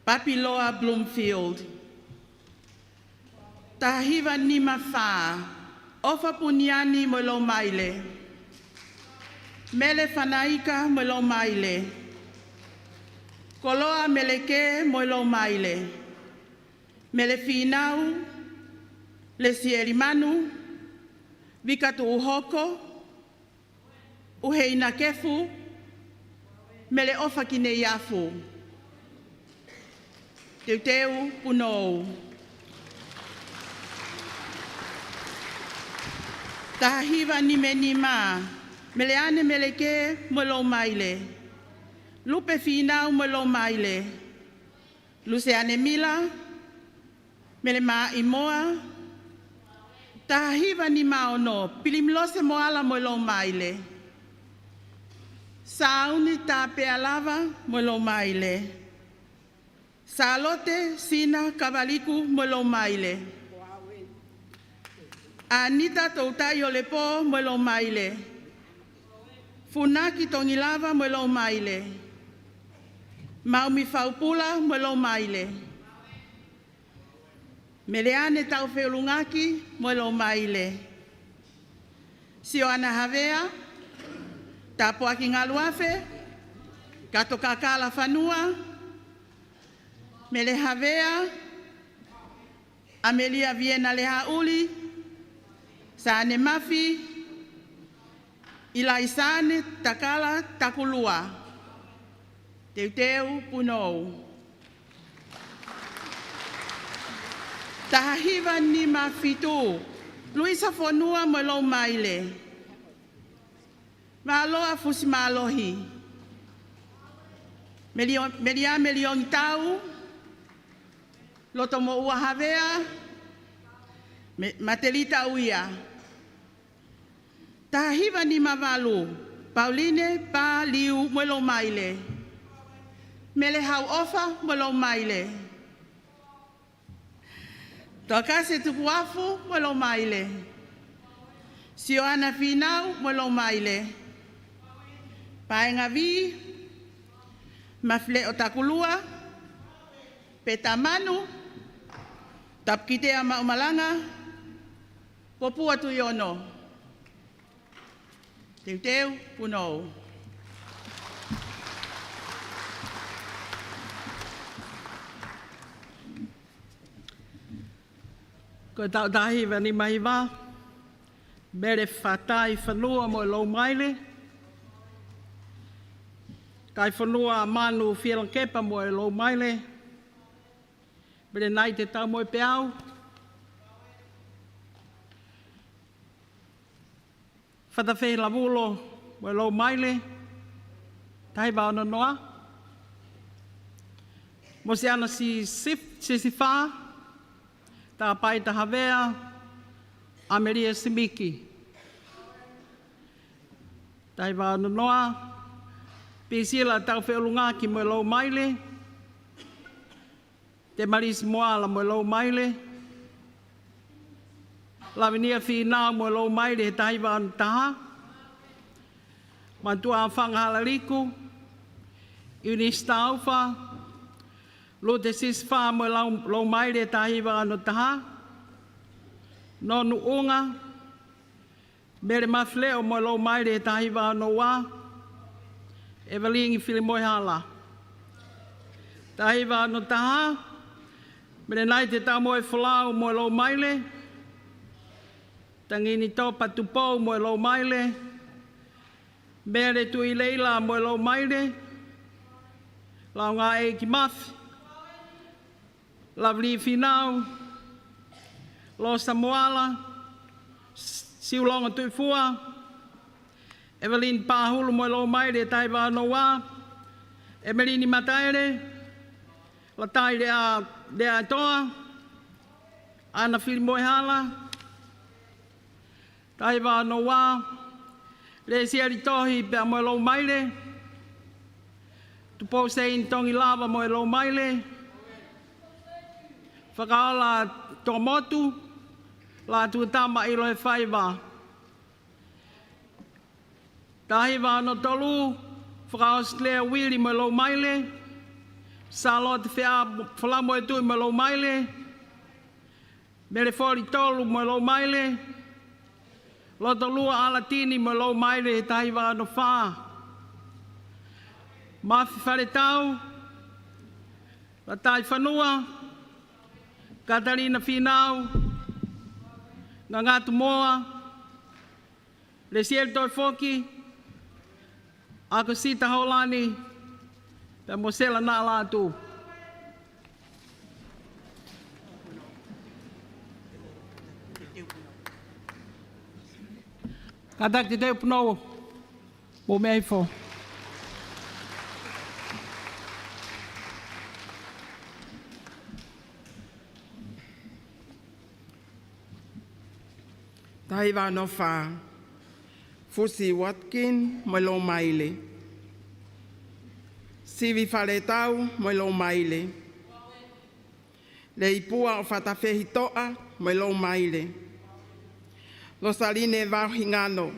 Papiloa Bloomfield. Tahiva ni mafaa. Ofa puniani mo lo maile. Mele fanaika mo lo maile. Koloa meleke mo lo maile. Mele finau. Le sierimanu. Vikatu uhoko. Uheina kefu. Mele ofa kine yafu. Teuteu punou. Tahiva ni menima. Mele ane meleke mo lo maile. Lupe finau mo lo maile. Luciane Mila. Mele maa imoa. Tahiva ni maono. Pilimlose moala mo lo maile. Sauni tape alava mo lo maile. Salote sina kavaliku mo lo maile. Anita toutayo lepo mo lo maile. Funaki tongilava mo lo maile. Maumi faupula mo lo maile. Meleane tau feulungaki mo lo maile. Sioana Havea. Tapo aki ngaluafe. Kato kakala fanua. Mele Havea. Amelia Viena Lehauli. Sane Mafi. Ilaisane Takala Takulua. Teuteu punou. Tahiva ni mafitu. Luisa fonua mo lo maile. Maloa fusi malohi. Melia melion tau. Loto mo ua Havea. Matelita uia. Tahiva ni mavalu. Pauline pa liu mo lo maile. Mele hau ofa mo lo maile. Tokase tupuafu mo lo maile. Sioana finau mo lo maile. Paenga vi. Mafle o takulua. Petamanu. Tapkitea maumalanga. Popua tuyono. Teuteu punou. Ko tau tahiva ni mahiva. Mere whatai whanua mo lo maile. Kai whanua manu whirankepa mo lo maile. Mere nai te tau mo peau. Whatawhi lavulo mo lo maile. Tahiva ona noa. Mo se ana si whaa. Tā pai ta Havea, Ameria Simiki. Tai wā noa, Pisila tau whiolunga ki mo lo maile. Te Maris Moala mo lo maile. Lavinia Whina mo lo maile he tai wā taha. Mantua whanga halariku. Unista Aufa. Lo te siswha mo lo maile tahiwa ano taha. Nonu unga. Mere mafleo mo lo maile tahiwa ano wā. Evalingi Filimoe hala. Tahiwa ano taha. Mere nai te tau moe whalau mo lo maile. Tangini topa tupou mo lo maile. Mere tu i leila mo lo maile. Lau ngā e ki mafi. Lavli finau. Lo Samoala. Siulonga tui fua. Evelyn Pahulu mo lo maile tai wā noa. Emelini mataere. La tai de a toa. Ana fili mo hala. Tai wā noa. Le siari tohi pe mo lo maile. Tupo se in tongi lava mo lo maile. Whakaala tomotu. La tuatama ilo e whaiva. Tahi wā no tolu. Whakaos lea wili mo lo maile. Salo te whea whalamo e tui mo lo maile. Mere fori tolu mo lo maile. Loto lua alatini mo lo maile tahi wā no whaa. Mafi whare tau. La tai whanua. Katarina Finau. Ngā ngātu moa. Le siel toi foki. Ako sita haolani. Pe mo sela nā lātu. Katak te teo punoa. Mo mei fo. Tai wā no whā. Fusi Watkin mo lo maile. Sivi whare tau mo lo maile. Le ipua o whatawhehi toa mo lo maile. Lo saline wau hingano.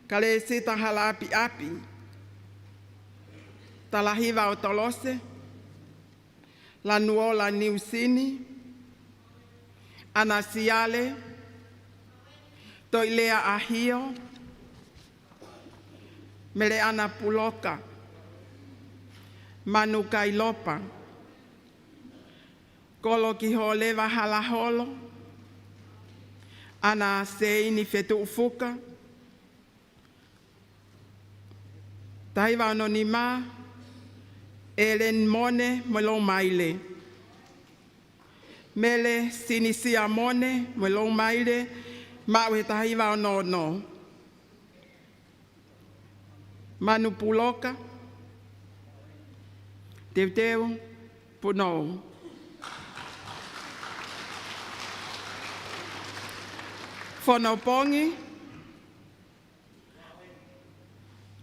Kale sita hala api api. Talahiva o tolose. La nuola niusini. Anasiale. Toilea ahio. Mere ana puloka. Manu kailopa. Kolo ki holewa halaholo. Ana seini fetu ufuka. Taiwa anonima. Elen mone molo maile. Mele sinisia mone molo maile. Mau he tahiwa no. Manu puloka. Teu puno. Whanopongi.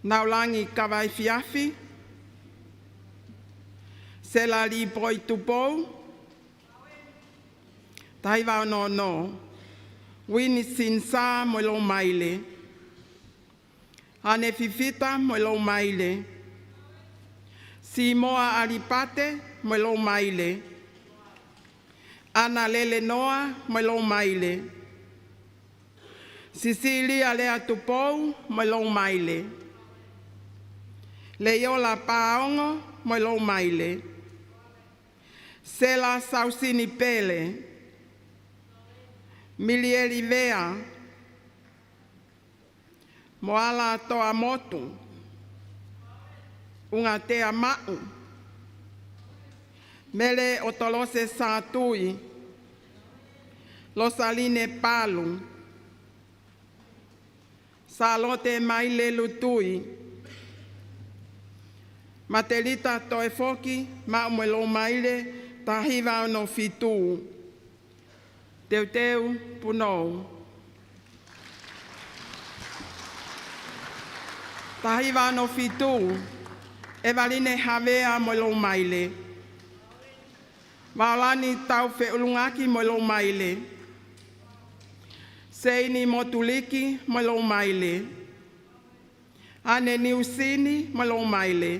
Naulangi kawai fiafi. Selari poi tupou. Taiwa no. Wini sinsa mo lo maile. Ane fifita mo lo maile. Si moa alipate mo lo maile. Ana lele noa mo lo maile. Sicilia lea tupou mo lo maile. Leiola paongo mo lo maile. Sela sausini pele. Milieli vea. Moala toa motu. Unga tea mau. Mele otolose satui. Losaline palu. Salote maile lutui. Matelita toe foki. Maumelo maile. Tahiva no fitu. Teu puno. Tahiwa no fitu. Evaline havea mo lo maile. Maolani tau fe ulungaki mo lo maile. Seini motuliki mo lo maile. Ane niusini mo lo maile.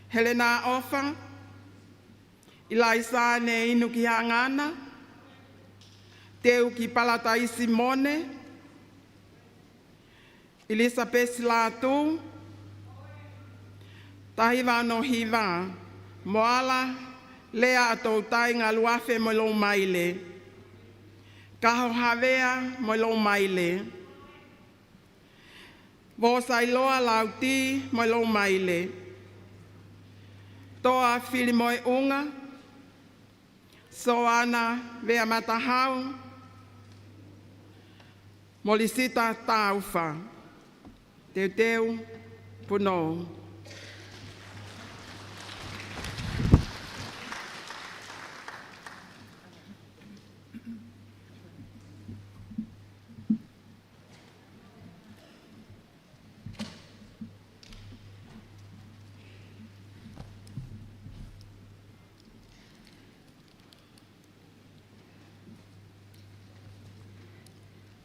Helena ofa. Ilaisa ne inuki hangana. Teu ki palatai Simone. Elizabeth Latu. Tahiwa no hiva. Moala lea atou tai ngā luafe mo lo maile. Kaho havea mo lo maile. Vo sailoa lauti mo lo maile. Toa fili moi unga. Soana vea matahau. Molisita taufa. Teu puno.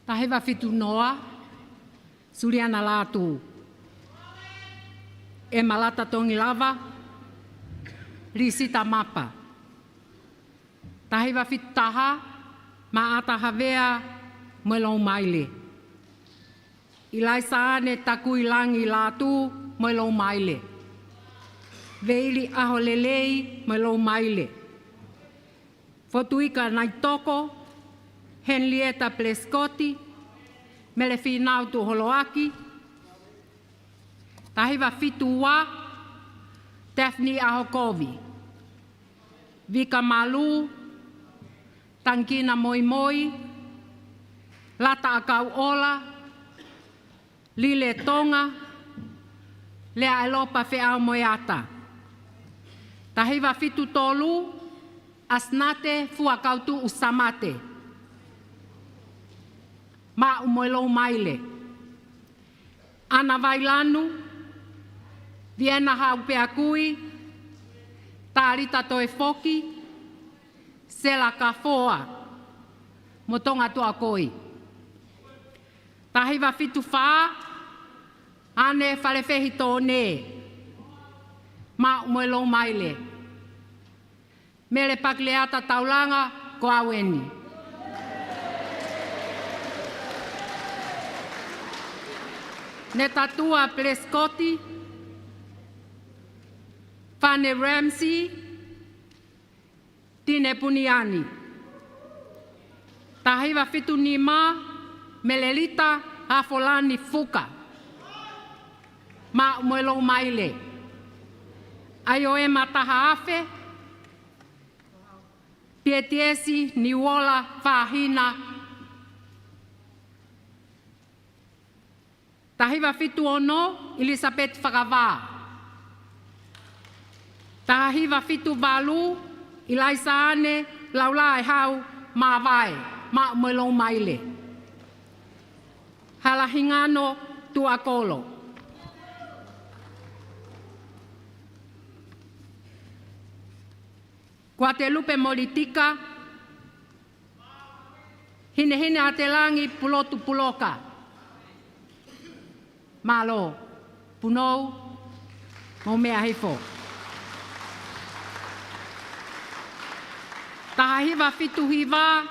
Tahewa fitu noa, suriana lātu. E malata tongi lava, risita mapa. Tahewa fitu taha, ma ataha vea, moelong maile. Ilai saane takui langi lātu, moelong maile. Veili aho lelei, moelong maile. Fotuika naitoko, Henrietta Plescotti, mele finau tu holoaki. Tahiwa fitu wa, Daphne Ahokovi. Vika Malu, Tankina Moi Moi, Lata Akau Ola, Lile Tonga, Lea Elopa Feao Moiata. Tahiwa fitu tolu, Asnate Fuakautu Usamate. Ma umoelo maile. Ana Vailanu, Viena Haupeakui, Tarita Toefoki, Sela Kafoa, Motonga Tuakoi. Tahiwa fitu faa, Ane Falefehi Tone, Ma umoelo maile. Mele Pakleata Taulanga, Koaweni. Netatua Plescotti, Fane Ramsey, Tine Puniani. Tahiwa fitu nima, Melelita Hafolani Fuka. Ma umoelo maile. Ayoe Matahaafe, Pietiesi Niwola Fahina. Tahiwa fitu ono, Elisabeth Fagava. Tahiwa fitu valu, Ilaisaane, Laulai Hau, Mawai, Ma Umoelo Maile. Halahingano Tuakolo. Guatelupe Molitika, Hine Atelangi Pulotu Puloka. Malo, Punou, Momea Hifo. Tahiwa fitu hiva,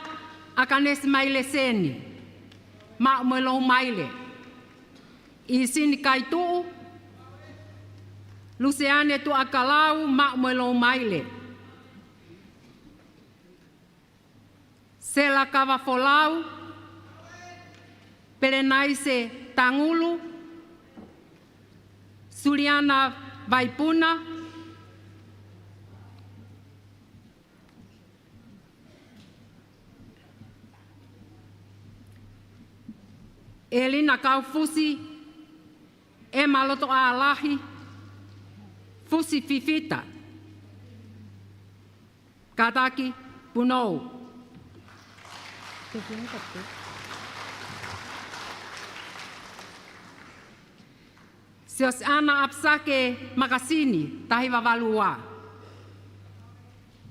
Akanes Maile Seni, Ma Umoelo Maile. Isini Kaitu, Luciane Tu Akalau, Ma Umoelo Maile. Sela Kavafolau, Perenaise Tangulu, Suriana Vaipuna, Elina Kaufusi, Emma Loto Alahi, Fusi Fifita, Kataki Punou. Sios ana apsake makasini tahiwa valua.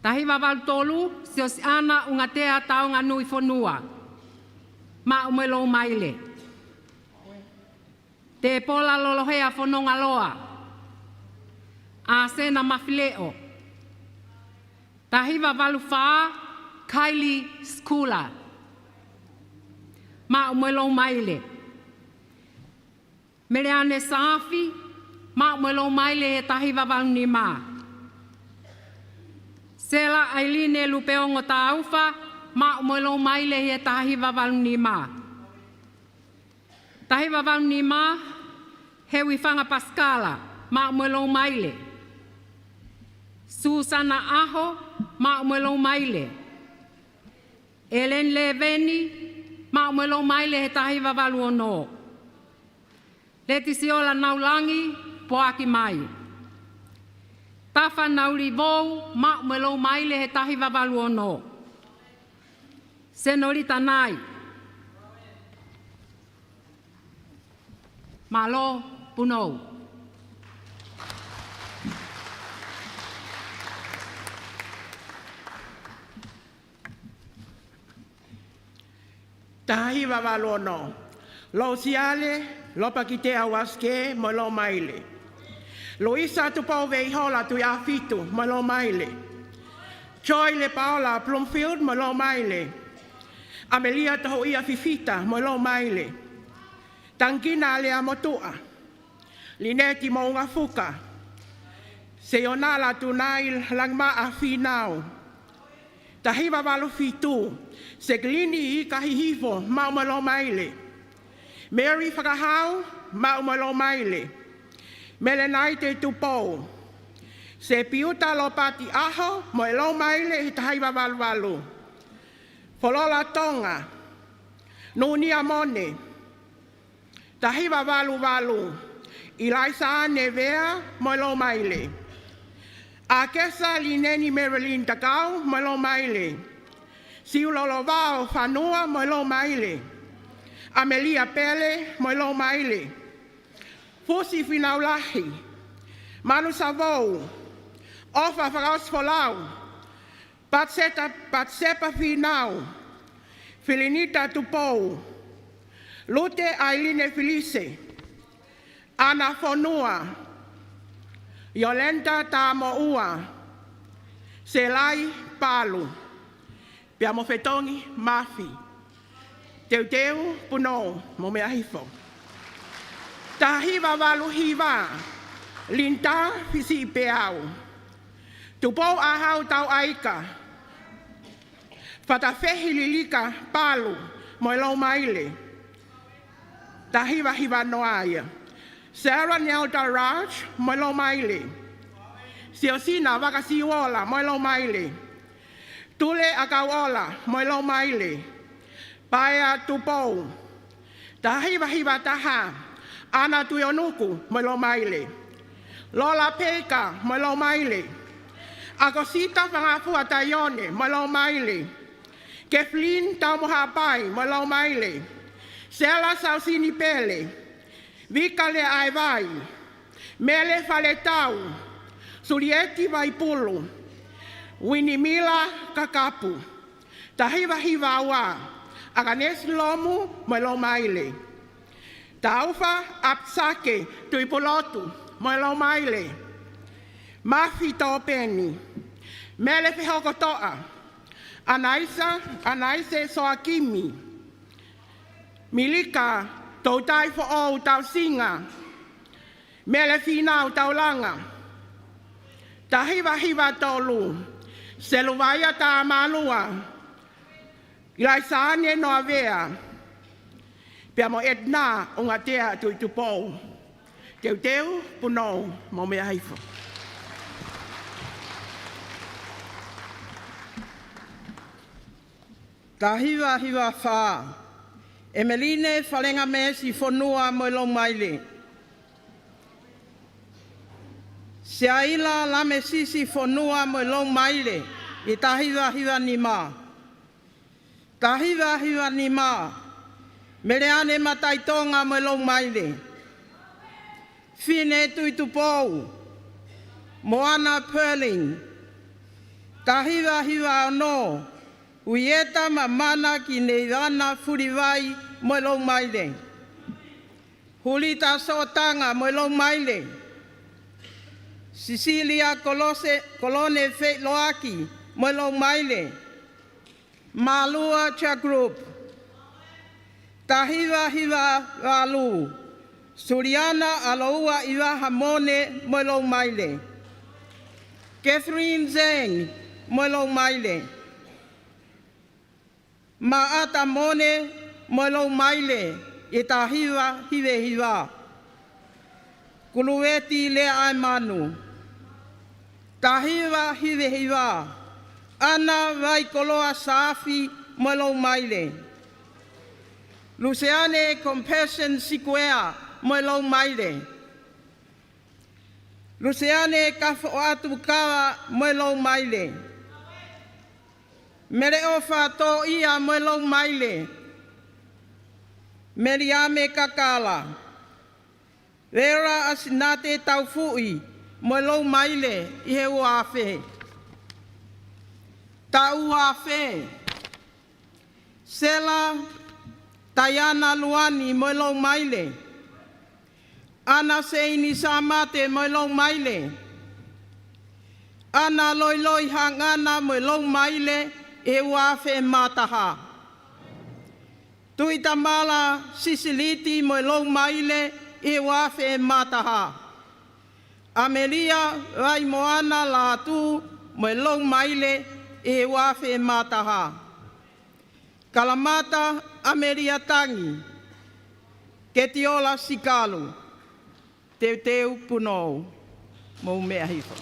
Tahiwa valtolu sios ana ungatea taonga nui fonua. Ma umoelo maile. Te pola lolohea fononga loa. Asena mafileo. Tahiwa valufaa Kylie Skula. Ma umoelo maile. Meleane Safi, Ma umoelo maile he tahiwa valuni ma. Sela Ailine Lupeongo Taufa, ma umelo maile he tahi wawalu ni ma. Tahi wawalu ni ma he wifanga Pascala ma umelo maile. Susana Aho ma umelo maile. Ellen Leveni ma umelo maile he tahi wawalu ono. Letisiola Naulangi poaki mai. Tafa Nauli Vou ma umelo maile he tahi wawalu ono. Senorita Nai. Malo Punou. Tahi wawalono. Lo siale, lo pakite awaske, mo lo maile. Lo isa tu pau vei hola tu afitu, mo lo maile. Choi le paola Plumfield, mo lo maile. Amelia taho ia fifita, mo lo maile. Tangina le amotua. Lineti mo unga fuka. Seonala tu nail langma afinao. Tahi wawalo fitu. Seglini I kahihifo, maumalo maile. Mary Whakahau, maumalo maile. Melenaite tupou. Se piuta lo pati aho, moelo maile I tahaiwa walwalu. Folola tonga. Nuni amone. Tahiwa walu. Ilaisa nevea, moelo maile. Akesa lineni Marilyn takau, moelo maile. Siulolovao Fanua moilo maile. Amelia Pele moilo maile. Fusi Finaulahi. Manu Savou. Ofa Faraus Folau. Patsepa Finau. Filinita Tupou. Lute Ailine Felice. Ana Fonua. Yolenta Tamoua. Selai Palu. Piamo fetongi mafi. Teu puno mo me ahifo. Tahiwa walu hiwa. Linta fisi peau. Tupou ahau tau aika. Fatafehi lilika palu mo ilo maile. Tahiwa hiwa noaya. Sarah Nyauta Raj mo ilo maile. Siosina wakasiwola mo ilo maile. Tule akawola, moilo maile. Paya tupou. Tahiwa taha. Ana tuyonuku, moilo maile. Lola peka, moilo maile. Akosita fangafu atayone, moilo maile. Keflin tamuhapai, moilo maile. Sela sausini pele. Vikale aivai. Mele faletau. Surieti vaipulu. Winimila kakapu. Tahiwa wa. Aganes lomu moilo maile. Taufa apsake tuipolotu moilo maile. Mafi topeni. Mele fihokotoa. Anaise soakimi. Milika tautai fo o tausinga. Mele finau taulanga. Tahiwa tolu. Seluwaya ta malua. Ilaisane no avea. Piamo etna ungatea tuitupou. Teu puno mo me haifo. Tahiwa fa. Emeline falenga mesi fonua moilo maile. Seaila la mesisi fonua moilo maile. I tahiwa ni ma. Tahiwa ni ma. Mereane mataitonga moilo maile. Fine tuitupou. Moana Perling. Tahiwa no. Uieta mamana ki neivana furiwai moilo maile. Hulita sotanga moilo maile. Cecilia Colone Loaki moilo maile. Malua Cha Group. Tahiwa walu. Suriana Aloua Iwa Hamone moilo maile. Catherine Zeng moilo maile. Maata mone mo lo maile e ta hiwa hiwe hiwa. Kulueti le ai manu. Ta hiwa hiwe hiwa. Ana vai koloa safi mo lo maile. Luciane Compassion Sikuea mo lo maile. Luciane Kafo atu kawa mo lo maile. Mere ofa to ia mo lo maile. Meriame kakala. Vera asinate taufui mo lo maile I he uafe. Ta uafe. Sela Tayana Luani mo lo maile. Ana seini samate mo lo maile. Ana loi loi hangana mo lo maile e uafe mataha. Tui tamala sisiliti mo lo maile e wafe mataha. Amelia vai moana la tu mo lo maile e wafe mataha. Kalamata Amelia tangi. Ketiola sikalu. Teu punou. Mo mea hifa.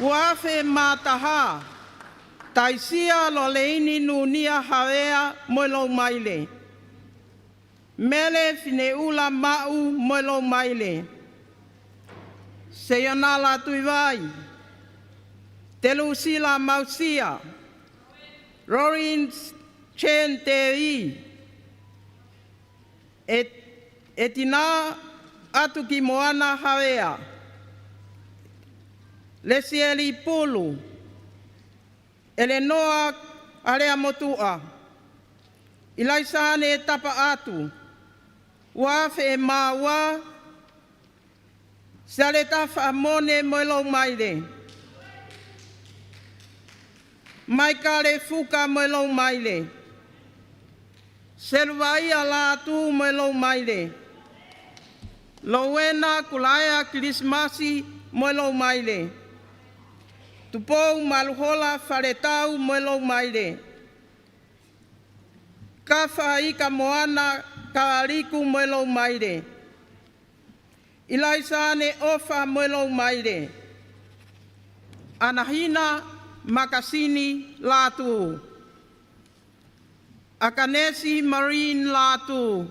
Wafe mataha. Taisia lo leini nunia hawea mo lo maile. Mele fine ula mau mo lo maile. Seyonala tuivai. Telusila mausia. Rorin chen tei. Etina atu ki moana hawea. Lesieli pulu. Elenoa area motua. Ilaisane tapa atu. Wafe e mawa. Saleta fa mone moelo maile. Maikale fuka moelo maile. Servai ala tu moelo maile. Lowena kulaya Krismasi moelo maile. Tupou maluhola faretau moelo maile. Kafa ika moana kaaliku moelo maile. Ilaisane ofa moelo maile. Anahina makasini latu. Akanesi marine latu.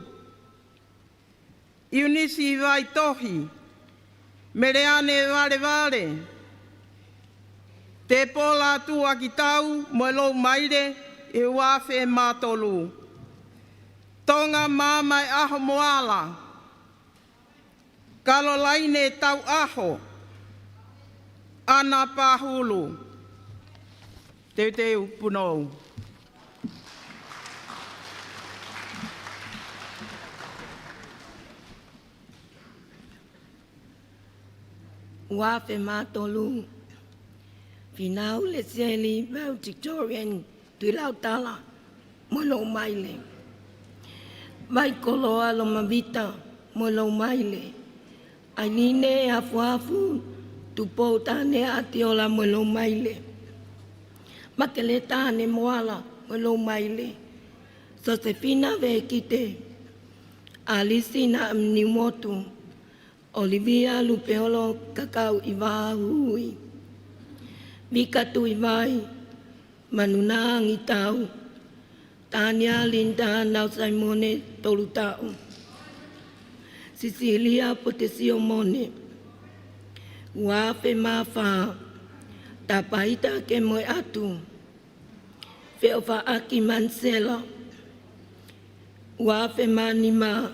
Eunice vaitohi. Mereane vale vale. Te pola tu akitau moelo maile e wafe matolu. Tonga mamai aho moala. Kalolaine tau aho. Ana pahulu. Teu punou. Wafe matolu. Finau le seli vau Victorian tui lau tala molo maile. Vai koloa lo mavita molo maile. Ainine afu tupo tane atiola molo maile. Makele tane moala molo maile. Josefina vekite. Alisina mnimotu. Olivia lupeolo kakau iwahui. Vika tui vai, manuna ngitau, Tania Linda nau Simone tolutau, Sicilia potesio mone, Wafe mafa, tapaita ke moe atu, Feofa aki mansela, Wafe manima,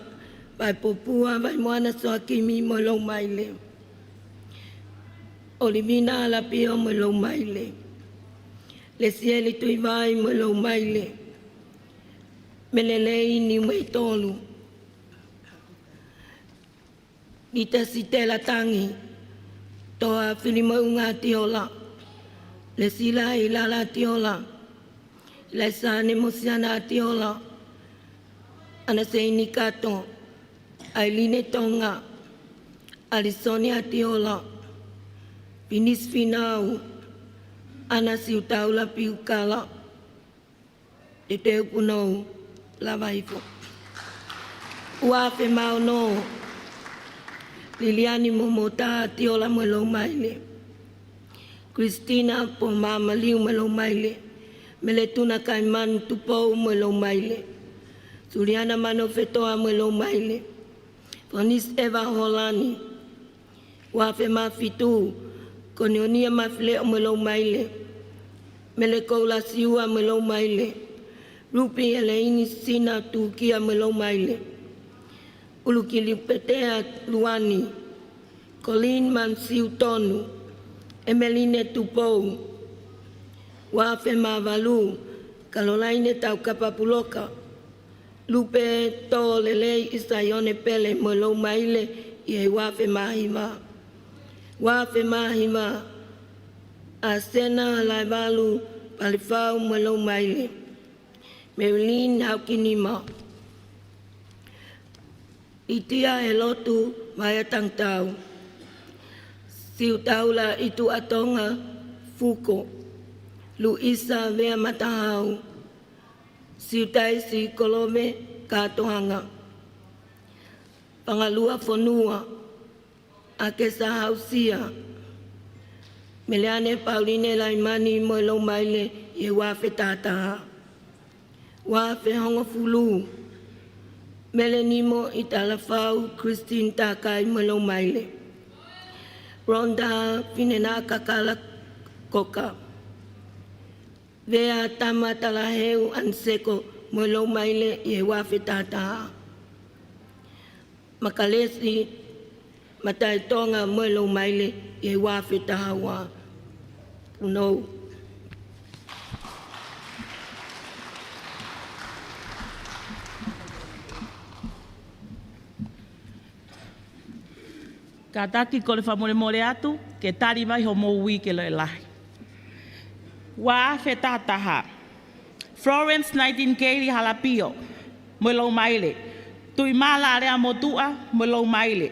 vai popua vai moana soakimi mo lo maile. Olivina la pio mo lo maile. Le sieli tui vai mo lo maile. Melelei ni mei tolu. Dita sitela tangi. Toa filimo unga tiola. Le sila ilala tiola. Le sane mosiana tiola. Ana seini kato. Ailine tonga. Alisonia tiola. Pinis finau, ana siutaula piukala, Te teu puno lava iko. Ua fe mau no. Liliani momota tiola mo lo maile. Christina po mama liu mo lo maile. Meletuna kaiman tupo mo lo maile. Suriana mano fetoa mo lo maile. Fonis Eva Holani. Wafe mafitu. Konionia mafile mo lo maile. Melekola siua mo lo maile. Rupi Eleini Sina Tukia mo lo maile. Ulukili Petea Luani. Colleen Mansiu Tonu. Emeline Tupou. Wafe Mavalu. Caroline Tau Kapapuloka. Lupe to lele Isayone Pele mo lo maile. Ie wafe mahima. Wafe mahima. Asena Laivalu Palifau mo lo maile. Marilyn Haukinima. Itia elotu maya tangtau. Siu taula itu atonga Fuko. Luisa Vea Matahau. Siu taisi Kolome Katohanga. Pangalua Fonua. Akesa Hausia. Meleane Pauline Laimani Moelo Maile Ye Wafe Tataha. Wafe Hongo Fulu. Melenimo Italafau Christine Takai Moelo Maile. Ronda Finena Kakala Koka. Vea Tama Talaheu Anseko Moelo Maile Ye Wafe Tataha. Makalesi Mataitonga Moelo Maile Ye Wafe Tahawa. Puno. Kataki ko le whamore more atu, ke tari mai ho mou wiki le lahi. Wa fe tataha. Florence Nightingale Halapio, Molo Maile. Tui mala area motua, Molo Maile.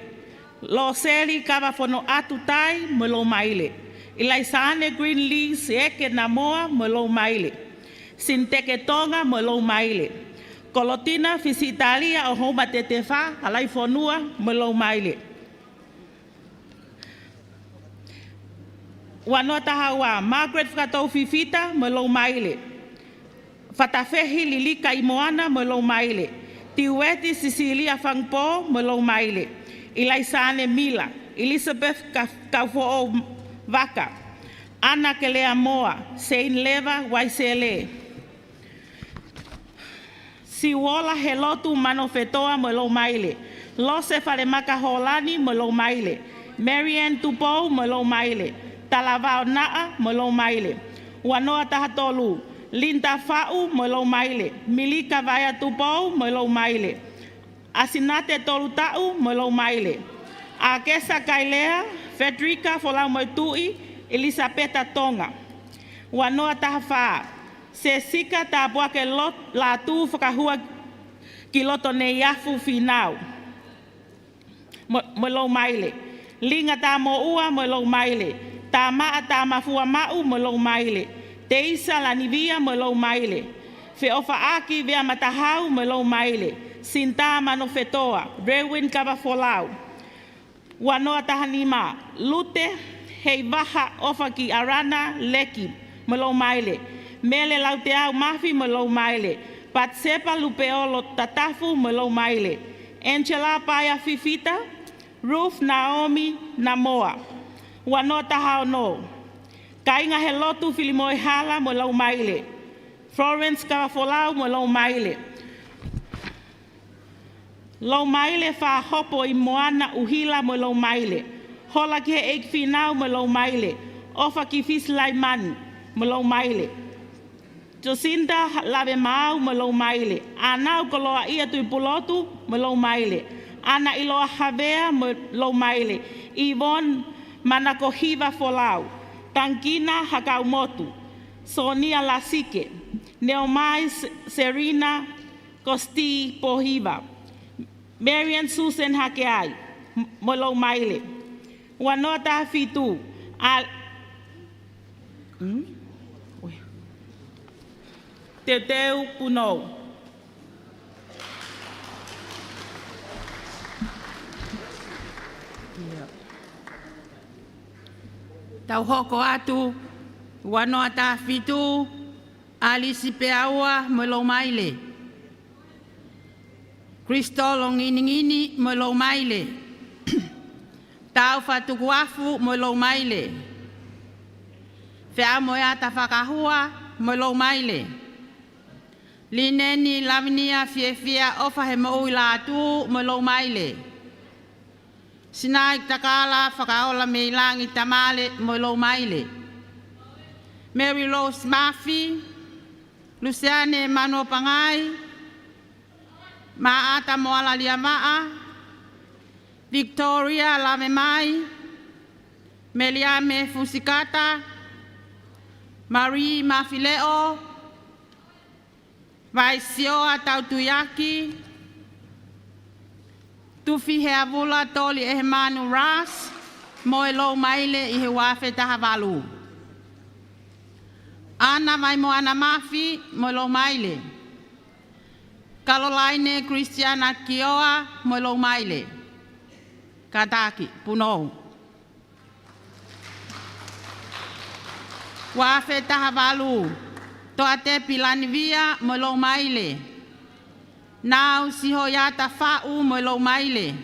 Lo seri kava fono atu tai, Molo Maile. Ilaisane Green Leaves eke namoa, Molo Maile. Sinteke tonga, Molo Maile. Colotina Fisitalia o homa tetefa, alai fonua, Molo Maile. Wanoa tahawa, Margaret Fratou Fifita, Molo Maile. Fatafehi Lilika Imoana, Molo Maile. Tiweti Cecilia Fangpo, Molo Maile. Ilaisane Mila, Elizabeth Kaufo Vaka. Ana Kelea Moa, Sein Leva, Waisele. Siwola Helotu Manofetoa, Molo Maile. Lose Faremaka Holani, Molo Maile. Marianne Tupo, Molo Maile. Talavao Naa, Molo Maile. Wanoa Tahatolu, Linda Fau, Molo Maile. Milika Vaya Tupo, Molo Maile. Asinate Tolutau, Molo Maile. Akesa Kailea, Federica Folau Moitui, Elisabetta Tonga. Wanoa Tahafa, Sesika Tabuake Lot, Latu Fakahua Kiloto Neyafu Finau. Molo Maile. Linga Tamo Ua, Molo Maile. Tama atama fua mau Molo Maile. Teisa la nivia Molo Maile. Fe ofa aki vea matahau Molo Maile. Sinta manofetoa. Rewin kava folau. Wanoa tahanima. Lute hei vaha ofa ki arana leki Molo Maile. Mele lauteau mafi Molo Maile. Patsepa lupeolo tatafu Molo Maile. Angela Paya Fifita. Ruth Naomi Namoa. Wanoa tahao no. Kainga Helotu Filimoe Hala Molo Maile. Florence Kavafolau Molo Maile. Lo Maile fa hopo I Moana Uhila Molo Maile. Hola ki he eik finau Molo Maile. Ofa ki fis laimani Molo Maile. Josinda lave mau Molo Maile. Anau koloa ia tui pulotu Molo Maile. Ana iloa havea Molo Maile. Yvonne Manakohiva Folau. Tankina Hakaumotu. Sonia Lasike. Neomai Serena Costi Pohiva. Marian Susan Hakeai. Molo Maile. Wanota Fitu. Te teu punou. Tau hoko atu, wano ata fitu, alisi pe aua mo lo maile. Kristo lo ngini mo lo maile. Tau fatuku afu mo lo maile. Fea mo ata whakahua mo lo maile. Lineni lavnia fia ofa he mo ui la atu mo lo maile. Sinai takala whakaola me ilangi tamale mo lo maile. Mary Rose Murphy, Luciane Mano Pangai, Maata Moala Liamaa, Victoria Lamemai, Meliame Fusikata, Marie Mafileo, Vaisioa Tautuyaki, Tufi Heavula Toli Ehmanu Ras, Moelo Maile i he wafe tahavalu. Ana mai Moana Mafi, Moelo Maile. Caroline Christiana Kioa, Moelo Maile. Kataki, Puno. Wafe tahavalu. Toate Pilanivia, Moelo Maile. Nau sihoyata fa'u Moelo Maile.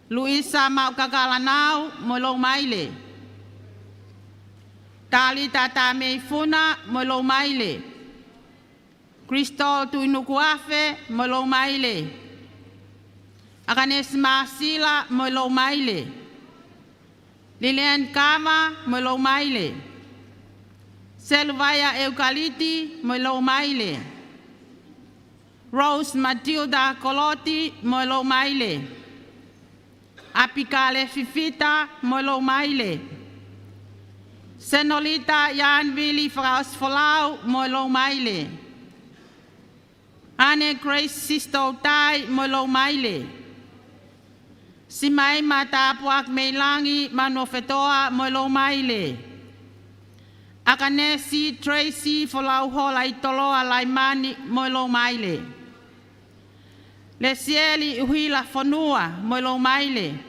Luisa Maukakala Nau, Moelo Maile. Tali Tata Meifuna, Moelo Maile. Kristo Tuinukuafe, Moelo Maile. Aganes Masila, Moelo Maile. Lilian Kama, Moelo Maile. Selvaya Eukaliti, Moelo Maile. Rose Matilda Coloti, Moelo Maile. Apicale Fifita, Moelo Maile. Senolita Jan Willy Fraus Folau, Moelo Maile. Anne Grace Sisto Tai, Moelo Maile. Simai Matapuak Meilangi, Manofetoa, Moelo Maile. Akanesi Tracy Folau Hola Itoloa Laimani, Moelo Maile. Lesieli Uhila Fonua, Moelo Maile.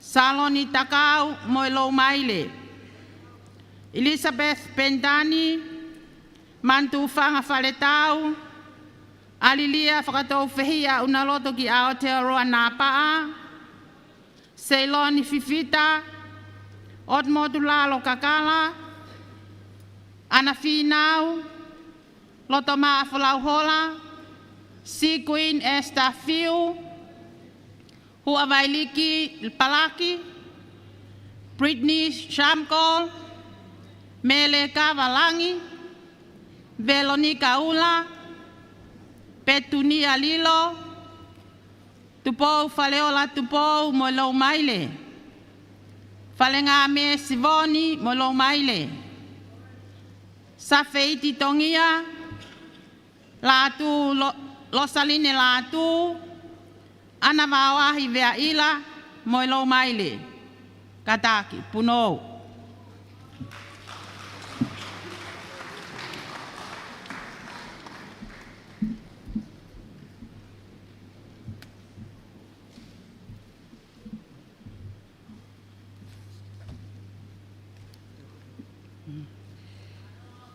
Saloni Takau, Moelo Maile. Elizabeth Pendani, Mantu Fanga Faletau, Alilia Fakatou Fehia Unaloto ki Aotearoa Napaa, Ceyloni Fifita, Otmotulalo Kakala, Anafinau, Lotoma Folau Hola, Sea Queen Esther Fiu, Huavailiki Palaki, Britney Shamkol, Mele Kavalangi, Veronica Ula, Petunia Lilo, Tupou Faleola Tupou Moelo Maile, Falenga Me Sivoni Moelo Maile, Safeiti Tongia, Latu Losaline Latu, Anavawahi Veaila, Moelo Maile, Kataki, Puno.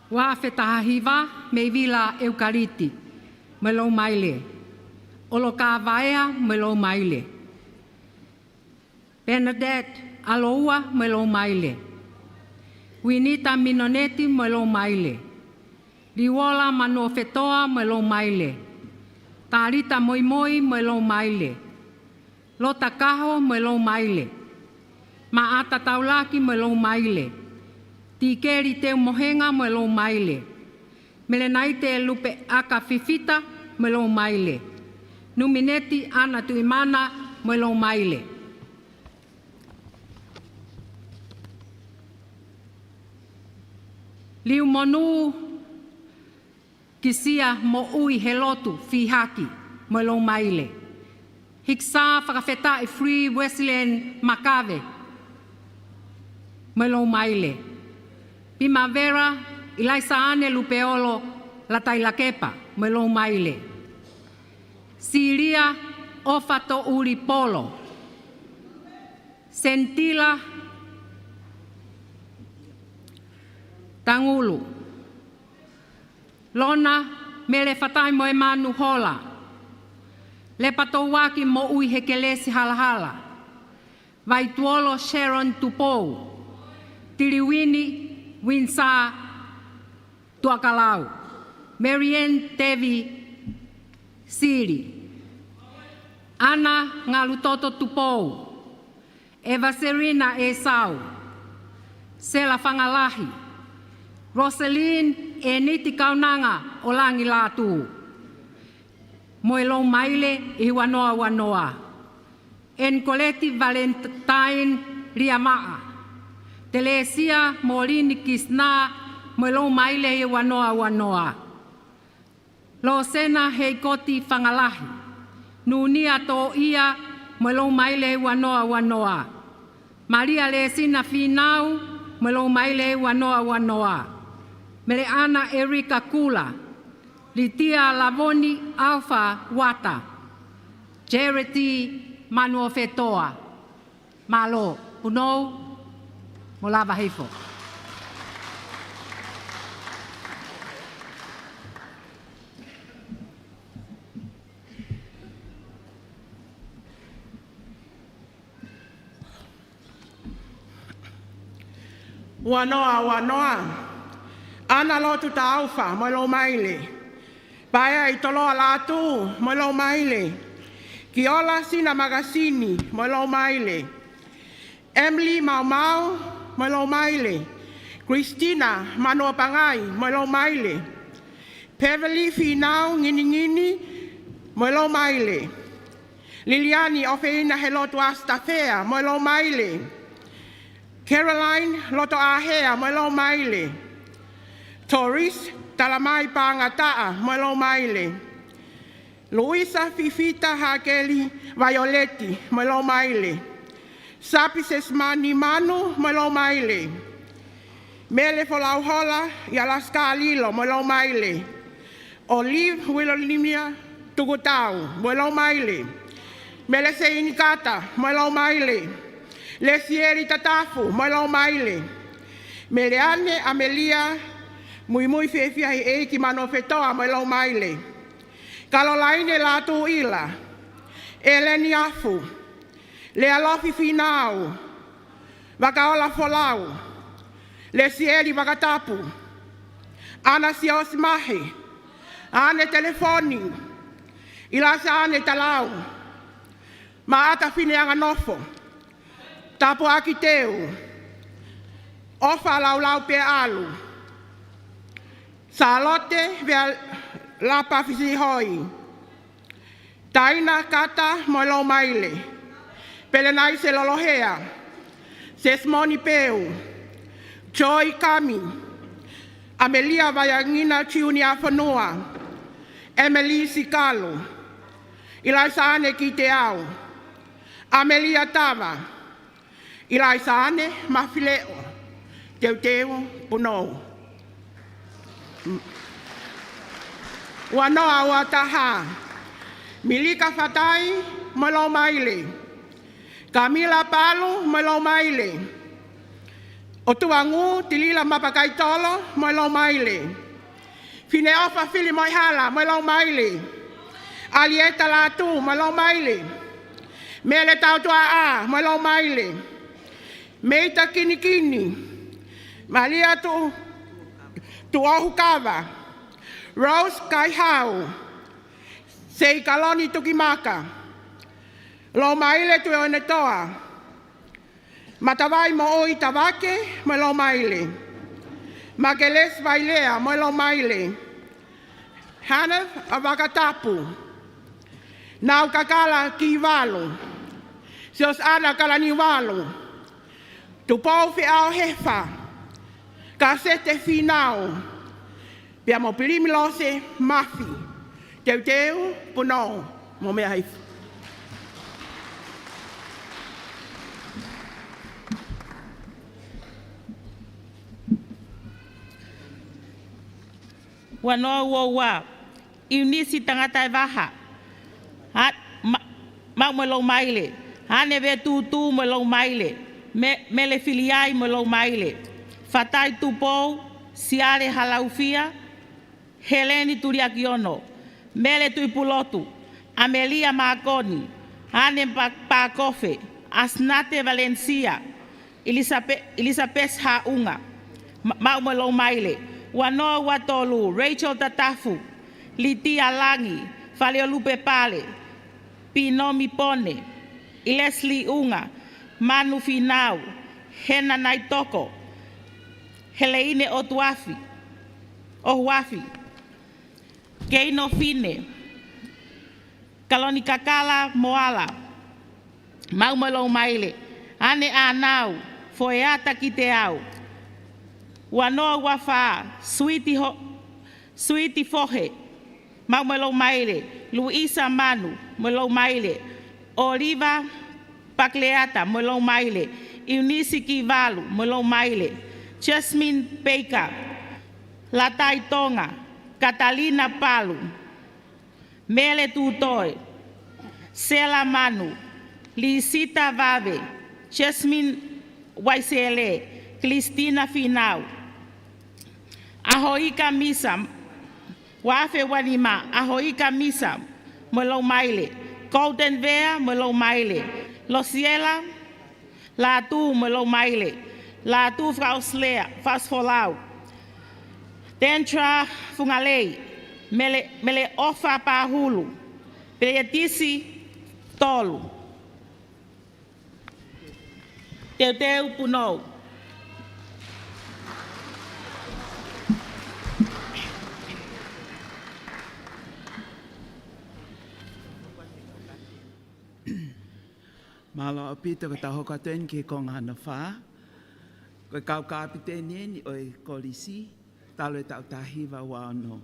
Wa fetahiva me vila eukaliti, Moelo Maile. Oloka vaea, Moelo Maile. Bernadette Aloua, Moelo Maile. Winita Minoneti, Moelo Maile. Liwola Manofetoa, Moelo Maile. Tarita Moimoi, Moelo Maile. Lota Kaho, Moelo Maile. Maata Taulaki, Moelo Maile. Tikeri Te Mohenga, Moelo Maile. Melenaite Lupe Aka Fifita, Moelo Maile. Numineti Ana Tuimana, Moelo Maile. Liu Monu Kisia Mo Ui Helotu Fihaki, Moelo Maile. Hiksa Whakawheta I Free Wesleyan Makave, Moelo Maile. Primavera ilaisa ane lupeolo la taila kepa me lo maile. Siria ofato uri polo. Sentila tangulu. Lona me le fatai mo e manu hola. Le patowaki mo ui hekelesi halahala. Vai tuolo Sharon Tupou. Tiriwini Winsa Tuakalau. Marianne Tevi Siri. Ana Ngalutoto Tupou. Eva Serena Esau. Sela Fangalahi. Rosaline Eniti Kaunanga Olangi Latu. Moelo Maile I Wanoa Wanoa. En Coleti Valentine Riamaa. Telesia Molini Kisna Moelo Maile I Wanoa Wanoa. Losena Heikoti Fangalahi. Nunia To Ia Moelo Maile I Wanoa Wanoa. Maria Lesina Finau Moelo Maile I Wanoa Wanoa. Meleana Erika Kula. Litia Lavoni Alpha Wata. Charity Manuofetoa. Malo Puno Molava Hefo. Wanoa, wanoa. Ana lotu ta alfa, moilo maile. Paia I toloa latu, moilo maile. Kiola sina magasini, moilo maile. Emily Mau Mau, moilo maile. Christina Manoa Pangai, moilo maile. Beverly Finau Ngini Ngini, moilo maile. Liliani Ofeina Helotu Astafea, moilo maile. Caroline Loto Ahea, moilo maile. Toris Talamai Pangataa, moilo maile. Luisa Fifita Hakeli Violetti, moilo maile. Sapises Mani Manu, moilo maile. Mele Folauhola Yalaska Alilo, moilo maile. Olive Willolimia Tugutau, moilo maile. Mele Seinikata, moilo maile. Lesieri Tatafu, moilo maile. Meleane Amelia Muy fefia Eiki Manofetoa, moilo maile. Caroline Latu Ila. Eleni Afu. Lealofi Finau. Vakaola Folau. Lesieri Vakatapu. Ana Sios Mahi. Ane Telefoni. Ilasa Ane Talau. Maata Fineanga Nofo. Tapu Akiteu. Ofa Laulau Pe Alu. Salote Via Lapa Fisi Hoi. Taina Kata Moilo Maile. Pelenai Se Lolohea. Sesmoni Peu. Joy Kami. Amelia Vayangina Chiunia Fonua. Emily Sikalo. Ilaisane Kiteau. Amelia Tava. Ilaisane Mafileo. Teuteu Puno. Wanoa Wataha. Milika Fatai moilo maile. Camila Palu moilo maile. Otuangu Tilila Mapakaitolo moilo maile. Fineofa Fili Moihala moilo maile. Alieta Latu moilo maile. Mele Tautua A moilo maile. Meita Kinikini. Malia Tu Ohukava. Rose Kaihau. Sei Kaloni Tukimaka. Lo maile tu onetoa. Matavai mo oi tavake, mo lo maile. Mageles vailea, mo lo maile. Hanav avakatapu. Nau kakala kivalu. Sios ana kalanivalu. Tu pofi ao hefa. Kasete finau. Piamo pilimilose mafi. Teuteu puno. Mo mea haifu. Wanoa ua. Iunisi tangata e waha. Mau me lau maile. Hane ve tu me lau maile. Mele filiai me lau maile. Fatai tupou, siare halaufia. Heleni turiakiono. Mele tuipulotu. Amelia Marconi. Hane Pakofe. Asnate Valencia. Elisabeth Haunga. Mau me lau maile. Wanoa watolu. Rachel Tatafu. Litia Langi. Faleolupe Pale. Pinomi Pone, Leslie Unga, Manu Finau, Hena Naitoko, Heleine Ohuafi, Keino Fine, Kalonika Kala Moala, Maumalo Maile, Ane Anau, Foeata Kiteau, Wanoa Wafa, Sweetie Fohe, Maumalo Maile, Luisa Manu, Molo Maile, Oliva Pacleata, Molo Maile, Eunice Kivalu, Molo Maile, Jasmine Baker, Latai Tonga, Catalina Palu, Mele Tutoy, Sela Manu, Lisita Vave, Jasmine Waisele, Cristina Finau, Ahoika Misa, Wafe Wanima, Ahoika Misa, Melo Maile, Golden Vea, Melo Maile, Losiela, Latu, Melo Maile, Latu Frauslea, Fasfolau, Dentra Fungalei, Mele Ofa Pahulu, Beatisi Tolu, Teuteu Punou. Malo apita ko taho katuen ki kong hanafa. Ko kau kapiteni ni oi kolisi talo tau tahiva wano.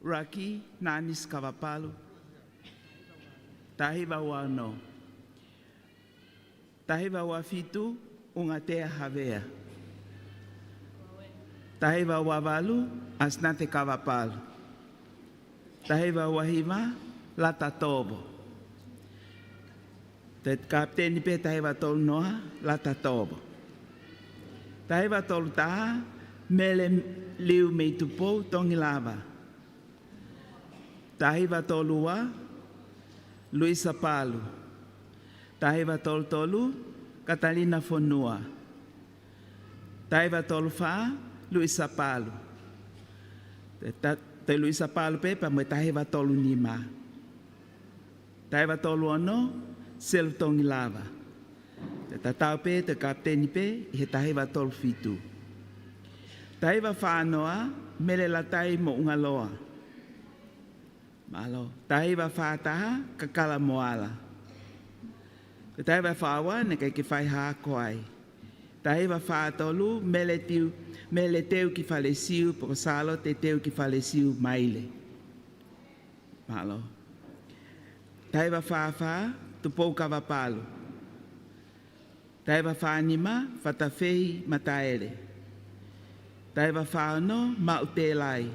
Raki nanis kavapalu. Tahiva wano. Tahiva wafitu ungatea havea. Tahiva wavalu asnate kavapalu. Tahiva wahima latatobo. Te kapteni pe tahiva tolu noa lata tobo. Tahiva tolu taha mele liu mei tupo tongi lava. Tahiva tolu wa Luisa Palu. Tahiva tolu Catalina Fonua. Tahiva tolu fa Luisa Palu. Te Luisa Palu pe pa me tahiva tolu nima. Tahiva tolu ono sel tongi lava. Te tatau pe, te kapteni pe, he tahiva tolu fitu. Tahiva whanoa, mele latai mo ungaloa. Malo, tahiva whataha, kakala moala. Te tahiva whawa, ne kai ki whai hākoai. Tahiva whatolu, mele teu ki whalesiu, poko salo te teu ki whalesiu maile. Malo. Tahiva whawha, tupou kavapalu. Taiva whanima, whatawhei mataere. Taiva whano, mautelai.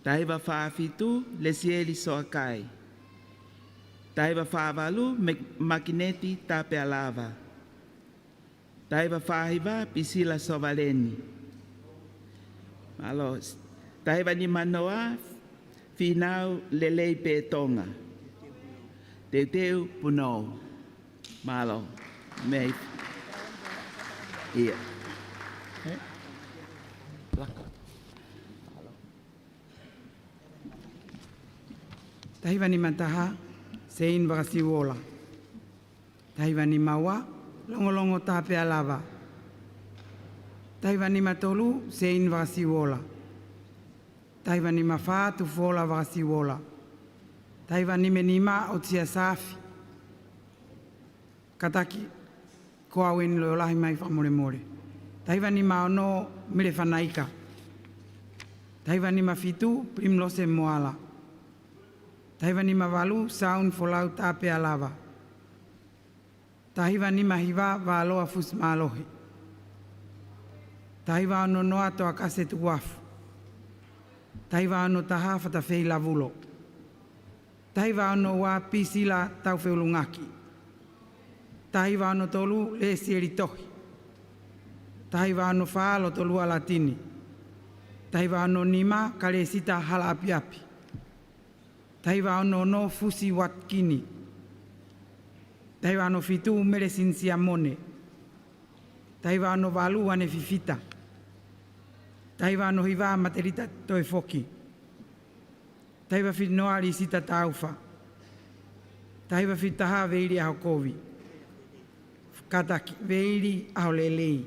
Taiva whawhitu, lesieli soakai. Taiva whavalu, makineti tape alava. Taiva whahiva, pisila sovaleni. Malo, taiva ni manoa, finau lelei pe tonga. Teuteu punou. Malo. Mei. Ia. Tahiva ni mataha, sein vakasiwola. Tahiva ni mawa, longolongo tape alava. Tahiva ni matolu, sein vakasiwola. Tahiva ni mafa, tufola vakasiwola. Tahiva ni menima o tia safi. Kataki ko awen lo lahi mai whamore more. Tahiva ni maono mire whanaika. Tahiva ni mafitu primlose moala. Tahiva ni mawalu saun folau tape alava. Tahiva ni mahiva valoa fus malohe. Tahiva ono noa toa kase tu wafu. Tahi wāno taha whatawhei lavulo. Tahi wāno wā pisila tau whiulungaki. Tahi wāno tolu le sieri tohi. Tahi wāno whaalo tolu alatini. Tahi wāno nima kare sita hala api api. Tahi wāno no fusi watkini. Tahi wāno fitu mere sinsia mone. Tahi wāno walu ane fifita. Tahi wāno hiwa materita toe foki. Tahi wa fit noari sita taufa. Tahi wa fit taha veiri aho kovi. Kataki veiri aho lelei.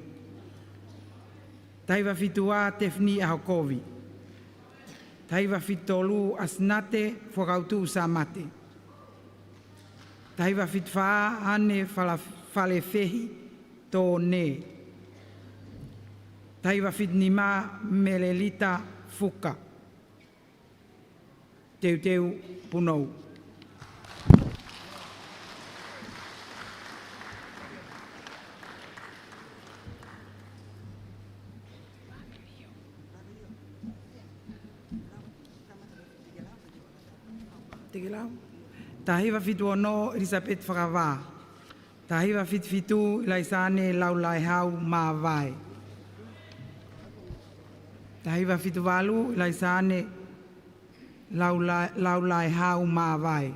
Tahi wa fitua tefni aho kovi. Tahi wa fit tolu asnate whakautu usamate. Tahi wa fit faa ane fale fehi tō ne. Tahi wa fit nima melelita fuka. Teu teu punou. Tahi wa fitu ono Elisabeth Whakawā. Tahi wa fit fitu ilaisane laulai hau mā vai. Tahi wa fitu walu ilaisane laulai hau mā vai.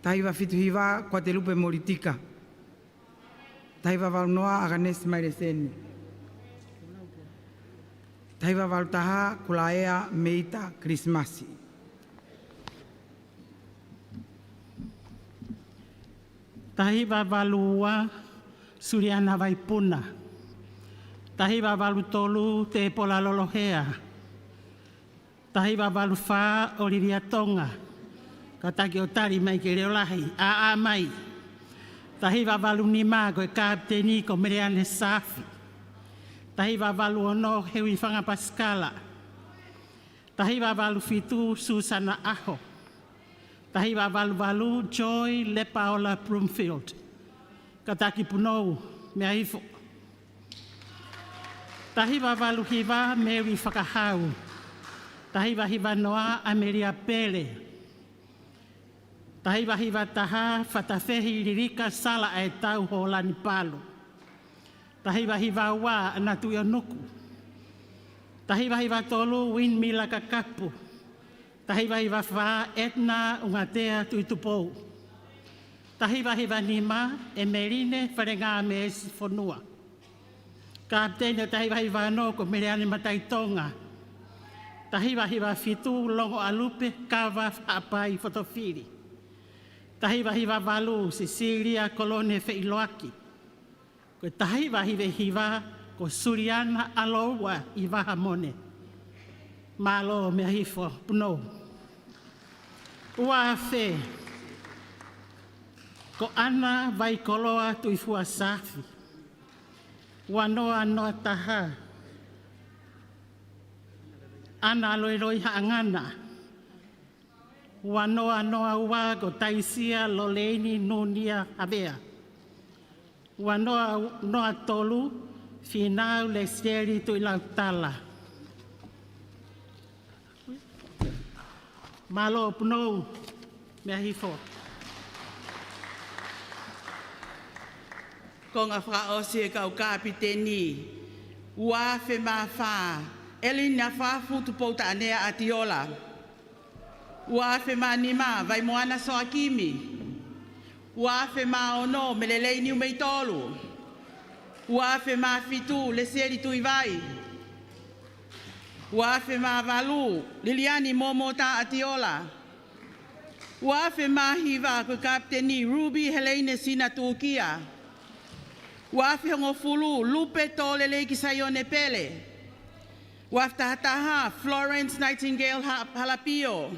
Tahi wa fitu hiwa kwa te lupe moritika. Tahi wa walu noa aganes maireseni. Tahi wa walu taha kulaea meita Krismasi. Tahi wa walua suriana vai puna. Tahi wa walu tolu te pola lolohea. Tahi wa walu wha Olivia Tonga. Ka taki o tari mai ke reo lahi, a mai. Tahi wa walu ni mā koe kapteni ko Mereane Safi. Tahi wa walu ono hewi whanga Paskala. Tahi wa walu fitu Susana Aho. Tahi wa walu Joy Lepaola Broomfield. Ka taki punou mea hifo. Tahi wa walu hiwa Mary Whakahau. Tahi wa hiwa noa Amelia Pele. Tahi wa hiwa taha whatawhehi ririka sala e tau ho lani palo. Tahi wa hiwa wā anatu i onuku. Tahi wa hiwa tolu Windmilla Kakapu. Tahi wa hiwa wha Edna Ungatea Tuitupou. Tahi wa hiwa nima Emeline Wharenga me esi whanua. Kaptene tahi wa hiwa no ko Mereane Mataitonga. Tahi wa hiwa fitu longo alupe kawa apai fotofiri. Tahi wa hiwa walu Cecilia Colone Feiloaki. Ko tahi wa hiwa ko Suriana Alowa i Wahamone. Malo mea hifo puno. Ua fe. Ko ana vai koloa tuifua safi. Wanoa noa taha. Ana aloiroi haangana. Wanoa noa ua ko taisia loleini nunia avea. Wanoa noa tolu finau le sieri tu ilautala. Malo punou mea hifo. Ko ngā whakaosi e kau kapiteni, ua whe mā whā, Elina whāfutu pouta anea atiola. Ua whe mā nima, vai moana soakimi. Ua whe mā ono, melelei niu mei tolu. Ua whe mā fitu, le seri tui vai. Ua whe mā walu, Liliani momo tā atiola. Ua whe mā hiva, koe kapiteni, Ruby Helene Sina Tuukia. Wafi hongo fulu, Lupe Tole Leiki Sayone Pele. Wafta hataha, Florence Nightingale Halapio.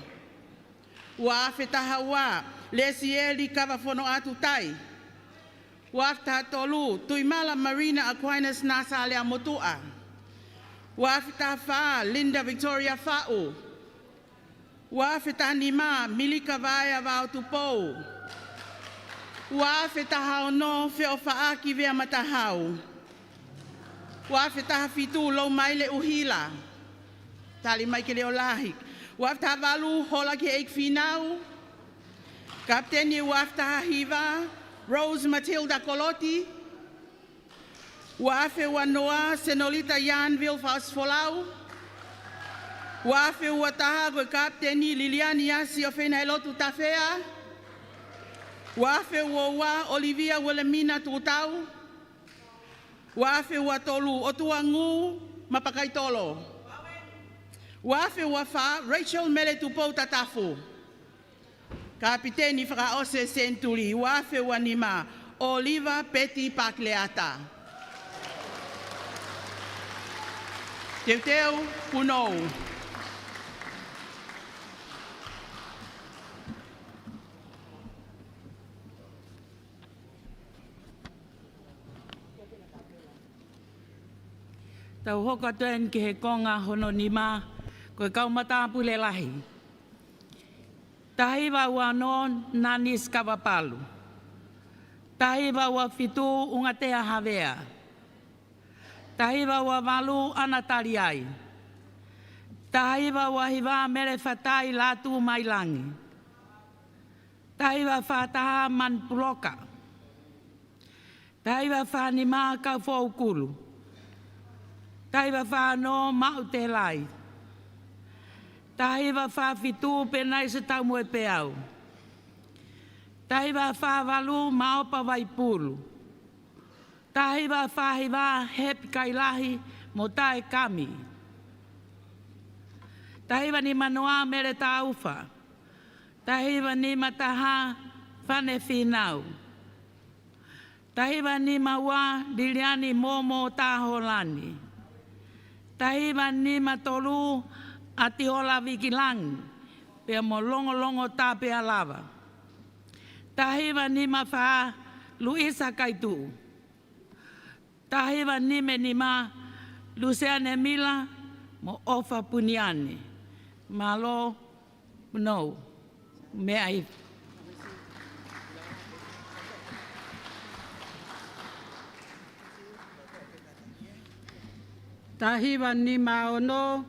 Wafi tahawa, Lesieli Kavafono Atutai. Wafta hatolu, Tuimala Marina Aquinas Nasa Alea Motua. Wafi tafa, Linda Victoria Fa'u. Wafi tanima, Milika Vaya Vautupou. Wa fe taha no fe o faaki vea matahau. Wa fe taha fitu lo maile uhila. tali mai ke leo lahi. Wafta valu hola ki eik finau. Kapteni wafta hiva Rose Matilda Colotti. Wafe wanoa Senolita Jan Wilfas Folau. Wafe wataha go Kapteni Liliane Yasi Ofena Elotu Tafea. Wafe wowa Olivia Wilhelmina Tutau. Wafe watolu Otuangu Mapakaitolo. Wafe wafa Rachel Meletupo Tatafu. Kapiteni Fraose Senturi. Wafe wanima Oliva Peti Pakleata. Teuteu Punou. Tau hoka tuen ki he konga hono ni mā, koe kaumata pule lahi. Tahiwa ua non nanis kawapalu. Tahiwa ua fitu unga tea havea. Tahiwa ua malu anatari ai. Tahiwa ua hiwa mere fatai latu mailangi. Tahiwa fataha man puloka. Tahiwa whanima kau fōukulu. Tahiwa whāno mau te lai. Tahiwa whāwhitu penai se tau moe peau. Tahiwa whāwalu maopa waipulu. Tahiwa whāhiwa hepi kailahi mo tae kami. Tahiwa ni manoa mere tā uwha. Tahiwa ni mataha whane whinau. Tahiwa ni maua Liliane Momo Tāholani. Tahiwa ni matolu Atiola Vikilangi, pea mo longo tā pea lava. Tahiwa ni mawha Luisa Kaitu. Tahiwa ni me ni ma Luciane Mila mo Ofa Puniani. Malo, no, me ai. Tahiwa ni maono,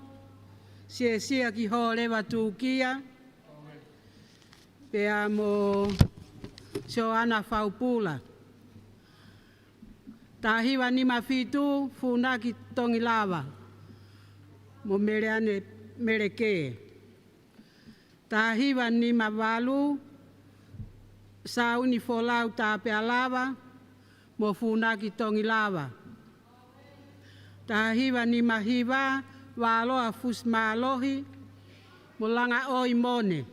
sia ki hore watukia, pea mo Joana Faupula. Tahiwa ni mafitu, funaki tongilawa, mo Meleane Meleke. Tahiwa ni mawalu, sauni folau tapea lava, mo funaki tongilawa. Tahiwa ni mahiwa, waloa fusmalohi, mulanga oi mone.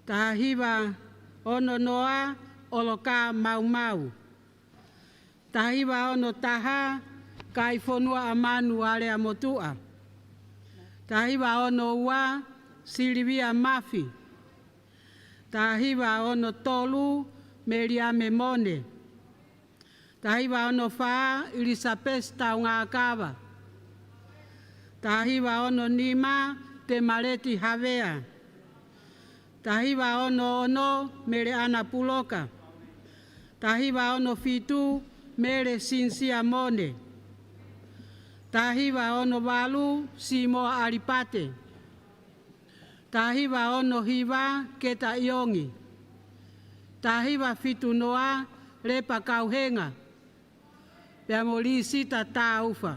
Tahiwa ono noa, oloka mau. Tahiwa ono taha, kaifonua amanu ale amotua. Tahiwa ono ua, Silvia Mafi. Tahiwa ono tolu, Meriame Mone. Tahiwa ono faa, Elisabeth Taungakawa. Tahiwa ono nima, Te Mareti Havea. Tahiwa ono Mere Ana Puloka. Tahiwa ono fitu, Mere Sinsia Mone. Tahiwa ono walu, Simo Aripate. Tahiwa ono hiwa, Keta Iongi. Tahiwa fitu noa, Lepa Kauhenga. Pea moli sita taufa.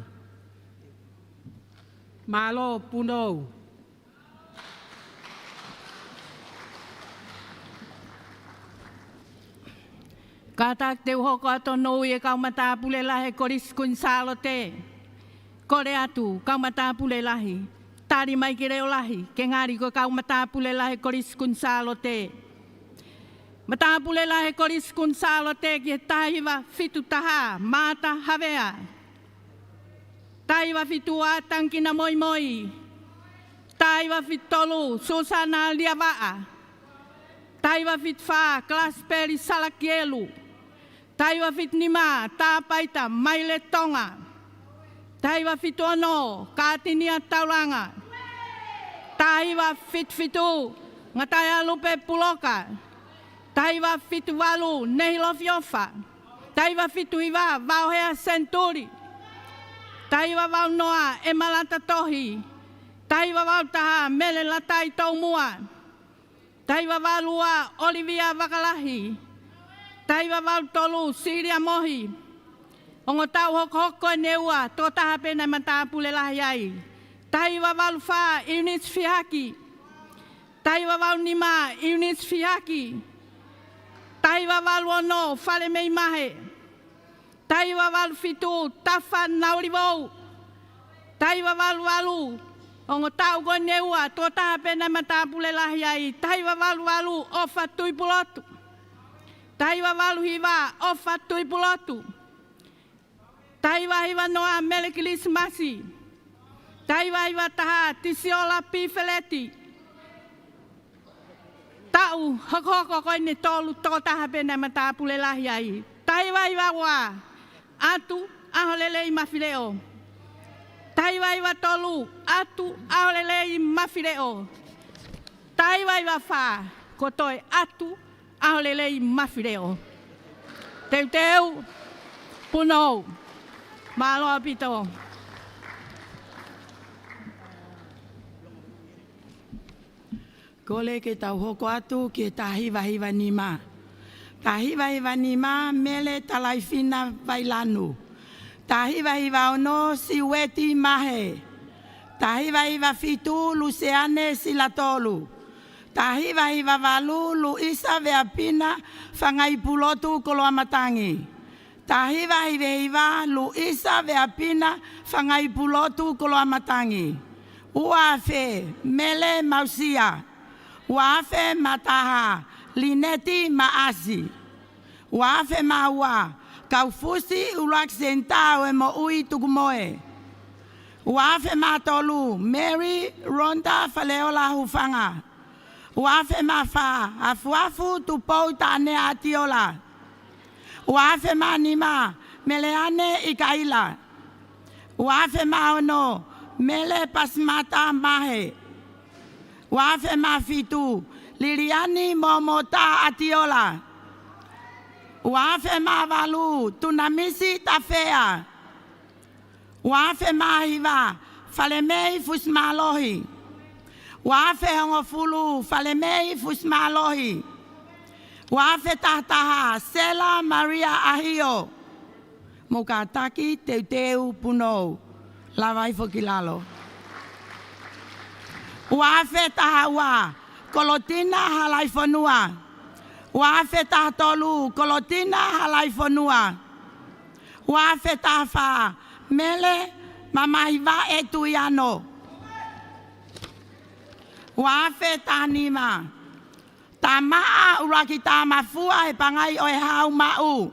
Malo Punou. Katak te uhoko ato nou e kaumata pule lahe koris kunsalo te. Kore atu, kaumata pule lahi. Tari mai ki reo lahi, ke ngari ko kaumata pule lahe koris kunsalo te. Mata pule lahe koris kunsalo te ki tahiwa fitu taha, mata havea. Tahiwa fitu atankina moi moi. Tahiwa fitolu, Susana Liavaa. Tahiwa fitfa, Klasperi Salakielu. Tahiwa fitnima, Tapaita, Maile Tonga. Tahiwa fitono, Katinia Tauranga. Tahiwa fitu, Ngataya Lupe Puloka. Tahiwa fitu walu, Nehilofiofa. Tahiwa fitu iwa, Vauhea Senturi. Tai wawau noa e malata tohi. Tai wawau taha mele latai tau mua. Tai wawau lua Olivia Wakalahi. Tai wawau tolu Siria Mohi. Ongo tau hoko e neua tō taha pena mata pule lahi ai. Tai wawau wha Eunice Fiaki. Tai wawau nima Eunice Fiaki. Tai wawau ono whale mei mahe. Tai wawau fitu tafa naurivou. Tai wawau walu. Ongo tau ko neua tō taha pena mata pule lahi ai. Tai wawau walu ofa tui pulotu. Tai wawau hiwa ofa tui pulotu. Tai wahiwa noa Melekilis Masi. Tai wahiwa taha Tisiola Pifeleti. Tau hoko koe ne tolu tō taha pena mata pule lahi ai. Tai wahiwa wa atu aholele i mawhireo. Tai wahiwa tolu atu aholele i mawhireo. Tai wahiwa wha kotoe atu aholele i mawhireo. Teu punou. Malo pito. Kole ke tau hoko atu ke tahiwa nima. Tahiwa nima mele talaifina vailanu. Tahiwa ono siweti mahe. Tahiwa fitu Luciane Silatolu. Tahiwa valu Luisa Veapina fangai pulotu Koloamatangi. Tahiwa Luisa Veapina fangai pulotu Koloamatangi. Uafe mele mausia. Uafe mataha Lineti maasi. Uafe maua kaufusi ulak sentau e mo ui tukumoe. Uafe matolu Mary Ronda Faleola Hufanga. Uafe mafa afuafu tupou tane atiola. Uafe manima meleane ikaila. Uafe maono mele pasmata mahe. Uafe mafitu Liliani momota atiola. Uafe mavalu tunamisi tafea. Uafe mahiva falemei fusmalohi. Uafe hongofulu falemei fusmalohi. Uafe tahtaha Sela Maria Ahio. Mukataki teuteu punou. Lavai fokilalo. Uafe tahawa Kolotina halaifonua. Uafe tahtolu Kolotina halaifonua. Uafe tahfa mele mamahiva etuyano. Uafe tanima. Tamaa urakita mafua e pangai oe hau mau.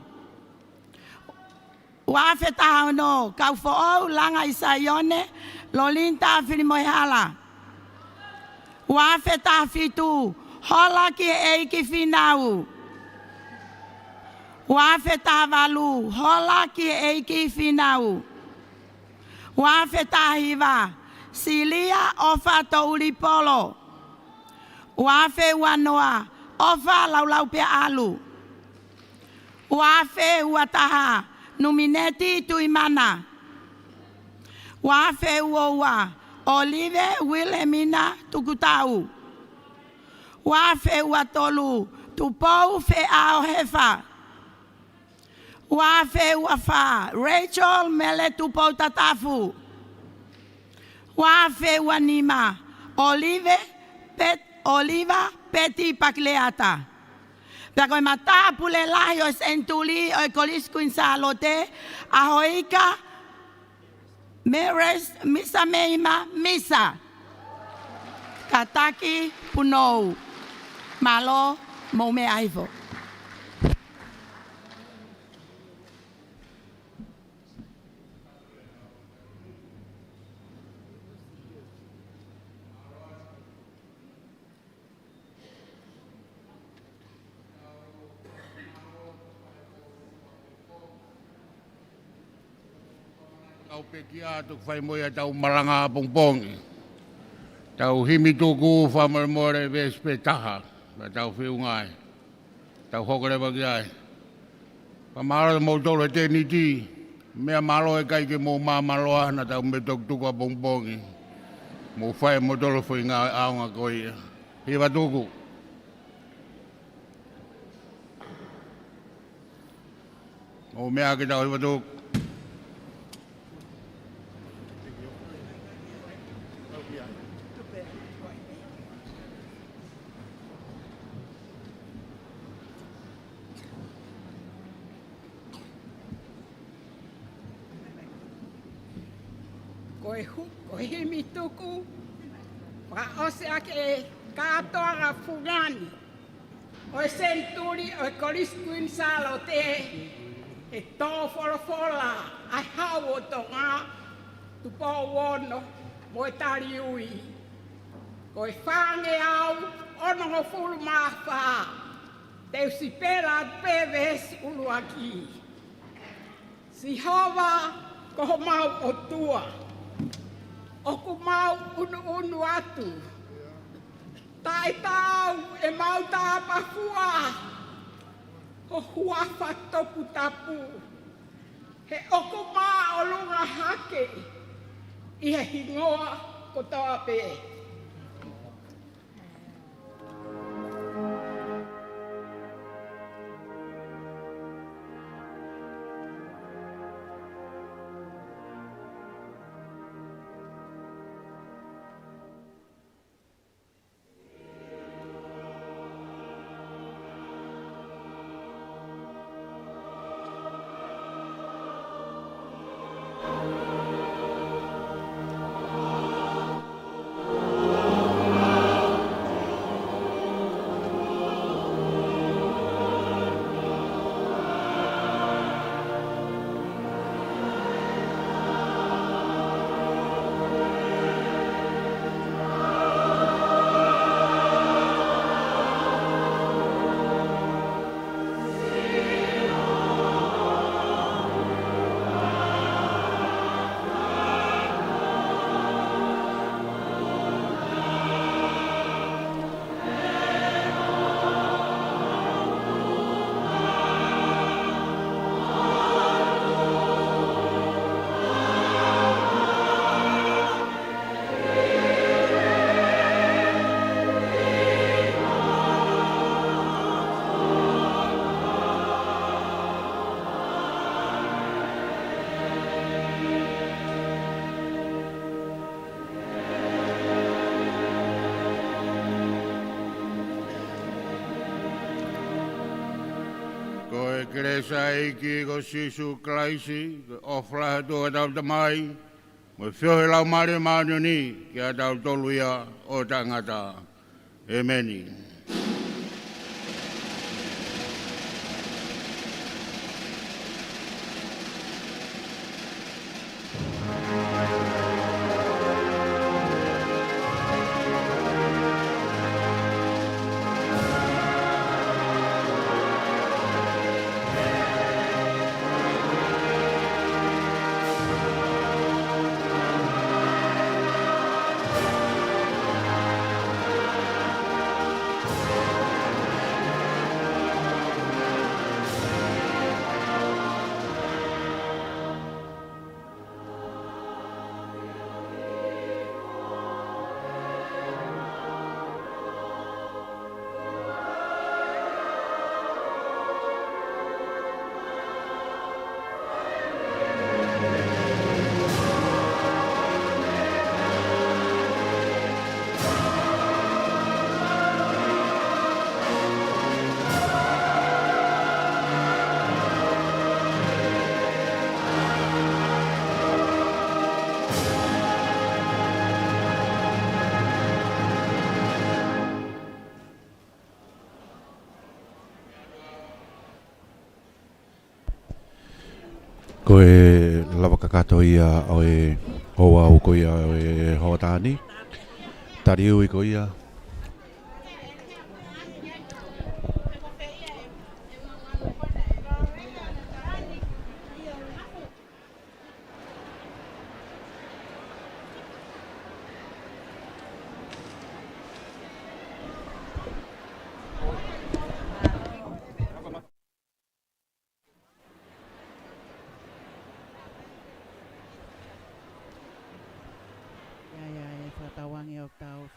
Uafe tahano kaufo'ou langa isaione lolinta filimoihala. Uafe tafitu hola ki eiki finau. Uafe tavalu hola ki eiki finau. Uafe tahiva silia ofa toulipolo. Uafe wanoa ofa laulau pe alu. Uafe wataha numineti tuimana. Uafe uowa Olive Wilhelmina tukutau. Uafe watolu tupou fe ao hefa. Uafe wafa Rachel mele tupou tatafu. Uafe wanima Oliva Peti Pakleata. Pako mata pule lahi o sentuli o kolis kuinsalote ahoika Meres misa meima misa. Kataki punou. Malo mome aivo. Tau pekia tuk whai moia tau maranga pongpongi. Tau himi tuku whamarmore vespe taha. Tau whiungai. Tau hokore wakiai. Pamara mautolo te niti. Mea malo e kai ke mo mamaloa na tau me tok tuku a bongbongi. Mo whae mo tolo fui ngā aonga koia. Hiwa tuku. O mea ke tau hiwa tuku. Ko himi tuku, ose ake katoa nga fugani. O senturi o kolis kuin salo te e to folofola ai hawo tonga tu po wono mo tari ui. Ko e whange au ono ho fulu mafa te usipela peves uluaki. Si hova ko ho mau o tua. Oku mau unu atu. Tai tau e mau tapa fua. Ho huafa topu tapu. He oku mā o lunga hake. I he hingoa ko toa pe. Kresa iki ko sisu klaisi, ofla tu atau tamai, mo fio lau mare manu ni, ki atau toluia o tangata. Ameni. Ko e lava kakato ia o e hoa au ko ia o e hoa tāni. Tari ui ko ia.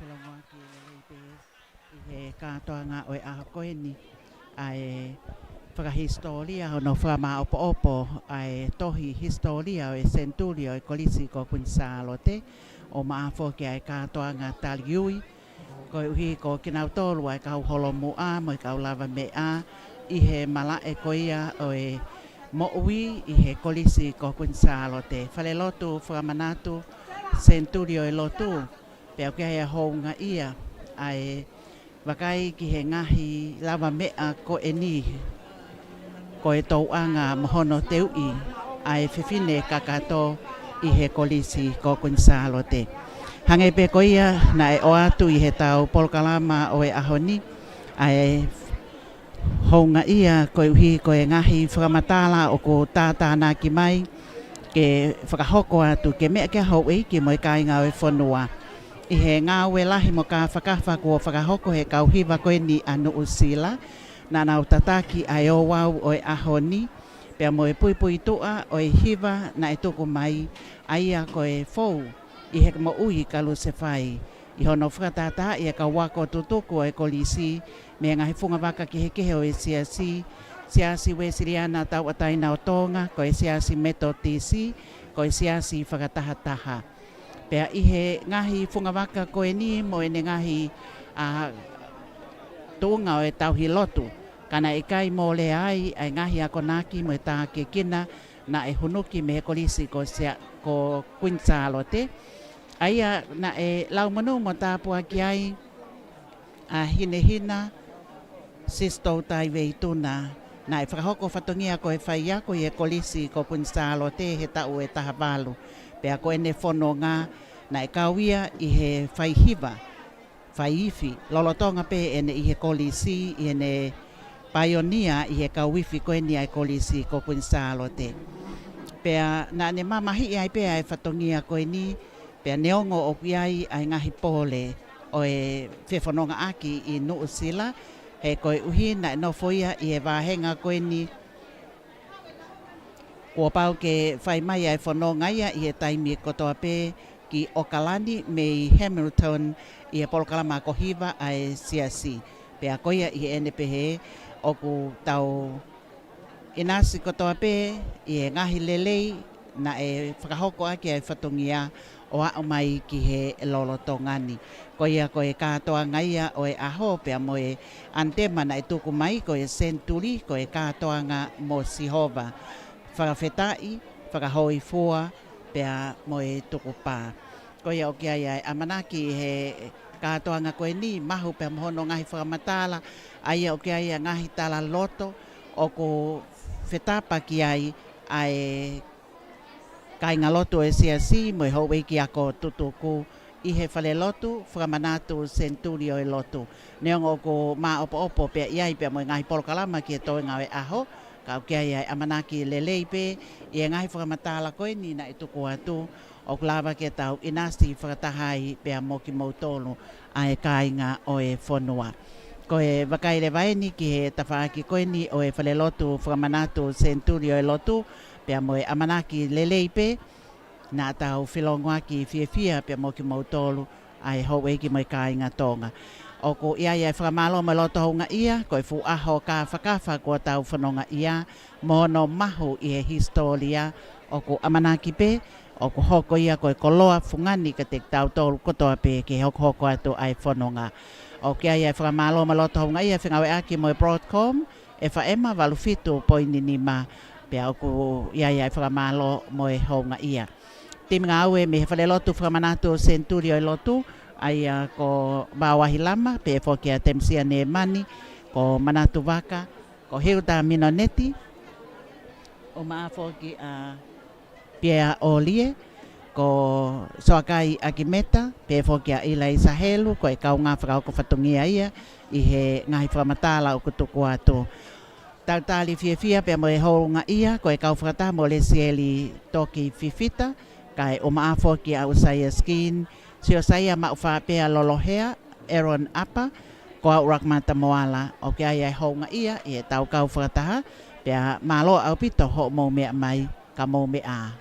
whelongoa ki leipe i he kātoanga o e aha koeni ai whakahistoria hono whama opo ai tohi historia o e Centurio e kolisi ko Kunsalo te o maafo ki ai kātoanga taliui ko uhi ko kinautolu ai kau holo mua mo i kau lava mea i he malae ko ia o e mo'ui i he kolisi ko Kunsalo te whale lotu whakamanatu Centurio e lotu peo kia hea hounga ia ai wakai ki he ngahi lava mea ko e ni ko e tauanga mohono teui ai whiwhine kakato i he kolisi ko Kunsalo te. Hange pe ko ia na e o atu i he tau polkalama o e ahoni ai hounga ia ko uhi ko e ngahi whakamatala o ko tātāna ki mai ke whakahoko atu ke mea kia hau ki mo i kāinga o e whanua. I he ngā ue lahi mo ka whakawha ko whakahoko he kauhiwa koe ni anu usila na nau tataki ai o wau o e ahoni pia mo e pui pui tua o e hiwa na e tuku mai aia ko e fou i he mo ui kalu se whai i hono whakatata i e ka wako tutuku o e kolisi me ngahi whunga waka ki he kehe o e siasi we siriana tau ataina o tonga ko e siasi metotisi ko e siasi whakatahataha pea i he ngahi whunga waka ko e ni mo e ne ngahi tunga o e tauhi lotu kana e kai mo le ai ai ngahi a konaki mo e tā ke kina na e hunuki me he kolisi ko Kunsalo te aia na e lau manu mo tāpua ki ai a hinehina sistou tai veituna na e whakahoko whatongia ko e whaia ko i e kolisi ko Kunsalo te he tau e tahawalu pea ko ene whono ngā na e kauia i he whaihiwa whaiifi lolotonga pe ene i he kolisi i ene paionia i he kauifi ko ene ai kolisi ko Kunsalo te pea na ne mamahi ai pea e whatongia ko eni pea neongo o kiai ai ngahi pole o e whewhanonga aki i Nuusila he koe uhi na e nofoia i e wahenga ko eni kua pau ke whai mai ai whanonga ia i e taimi kotoa pe ki Okalani me i Hamilton i e polokalama ko hiva ai siasi pea koia i ene pehe o ku tau inasi kotoa pe i e ngahi lelei na e whakahoko aki ai whatongia o au mai ki he lolotongani. Ko ia ko e katoa ngaia o e aho pea mo e antema na e tuku mai ko e Centuri ko e katoanga mo Sihova. Whakawhetai, whakahoi fua pea mo e tuku pā. Ko ia o kia ia amanaki he katoanga ko e ni mahu pea mohono ngahi whakamatala aia o kia ia ngahi tala loto o ko whetapa ki ai ai kainga lotu e siasi mo e hauwei ki ako tutuku i he whale lotu whakamanatu Centurio e lotu. Neongo ko maa opo pea iai pea mo e ngahi polokalama ki e toi ngau e aho ka o kia iai amanaki lelei pe i e ngahi whakamatala koe ni na i tuku atu o klawa ke tau inasti whakatahai pea mo ki mautolu a e kainga o e whanua. Ko e wakaire vaeni ki he tawhaaki koe ni o e whale lotu whakamanatu Centurio e lotu pea mo e amanaki lelei pe na tau whilongoa ki fia pea mo ki mautolu ai hauwei ki mo i kāinga tonga. O ko ia ia whakamalo mai loto honga ia, ko e fu aho ka whakawha kua tau whanonga ia, mono mahu i he historia o ko amanaki pe, o ko hoko ia ko e koloa fungani ka te tau tolu kotoa pe ke hoko atu ai whanonga. O kia ia whakamalo mai loto honga ia, whingawe aki mo e Broadcom, e whaema walufitu poini ni ma, pea o ko ia ia whakamalo mo e honga ia. Timi ngā aue me he whale lotu whakamanatu Centurio e lotu, ai ko Mawahi Lama, pe e whokia Temsia Ne Mani, ko Manatu Waka, ko Hilda Minoneti, o maa whoki Pierre Olie, ko Soakai Akimeta, pe e whokia Ilai Sahelu, ko e kau ngā whakauko whatungia ia, i he ngahi whakamatala o kutuku atu. Tautali fia pe mo e hounga ia, ko e kau whakata mo le sieli toki fifita, kai o maa whoki a Usaya Skin, si o saia ma whapea lolohea, Aaron Apa, ko au rakmata moala, o kia ia hounga ia, i e tau kau whakataha, pea malo au pito ho mo mea mai, ka mo mea.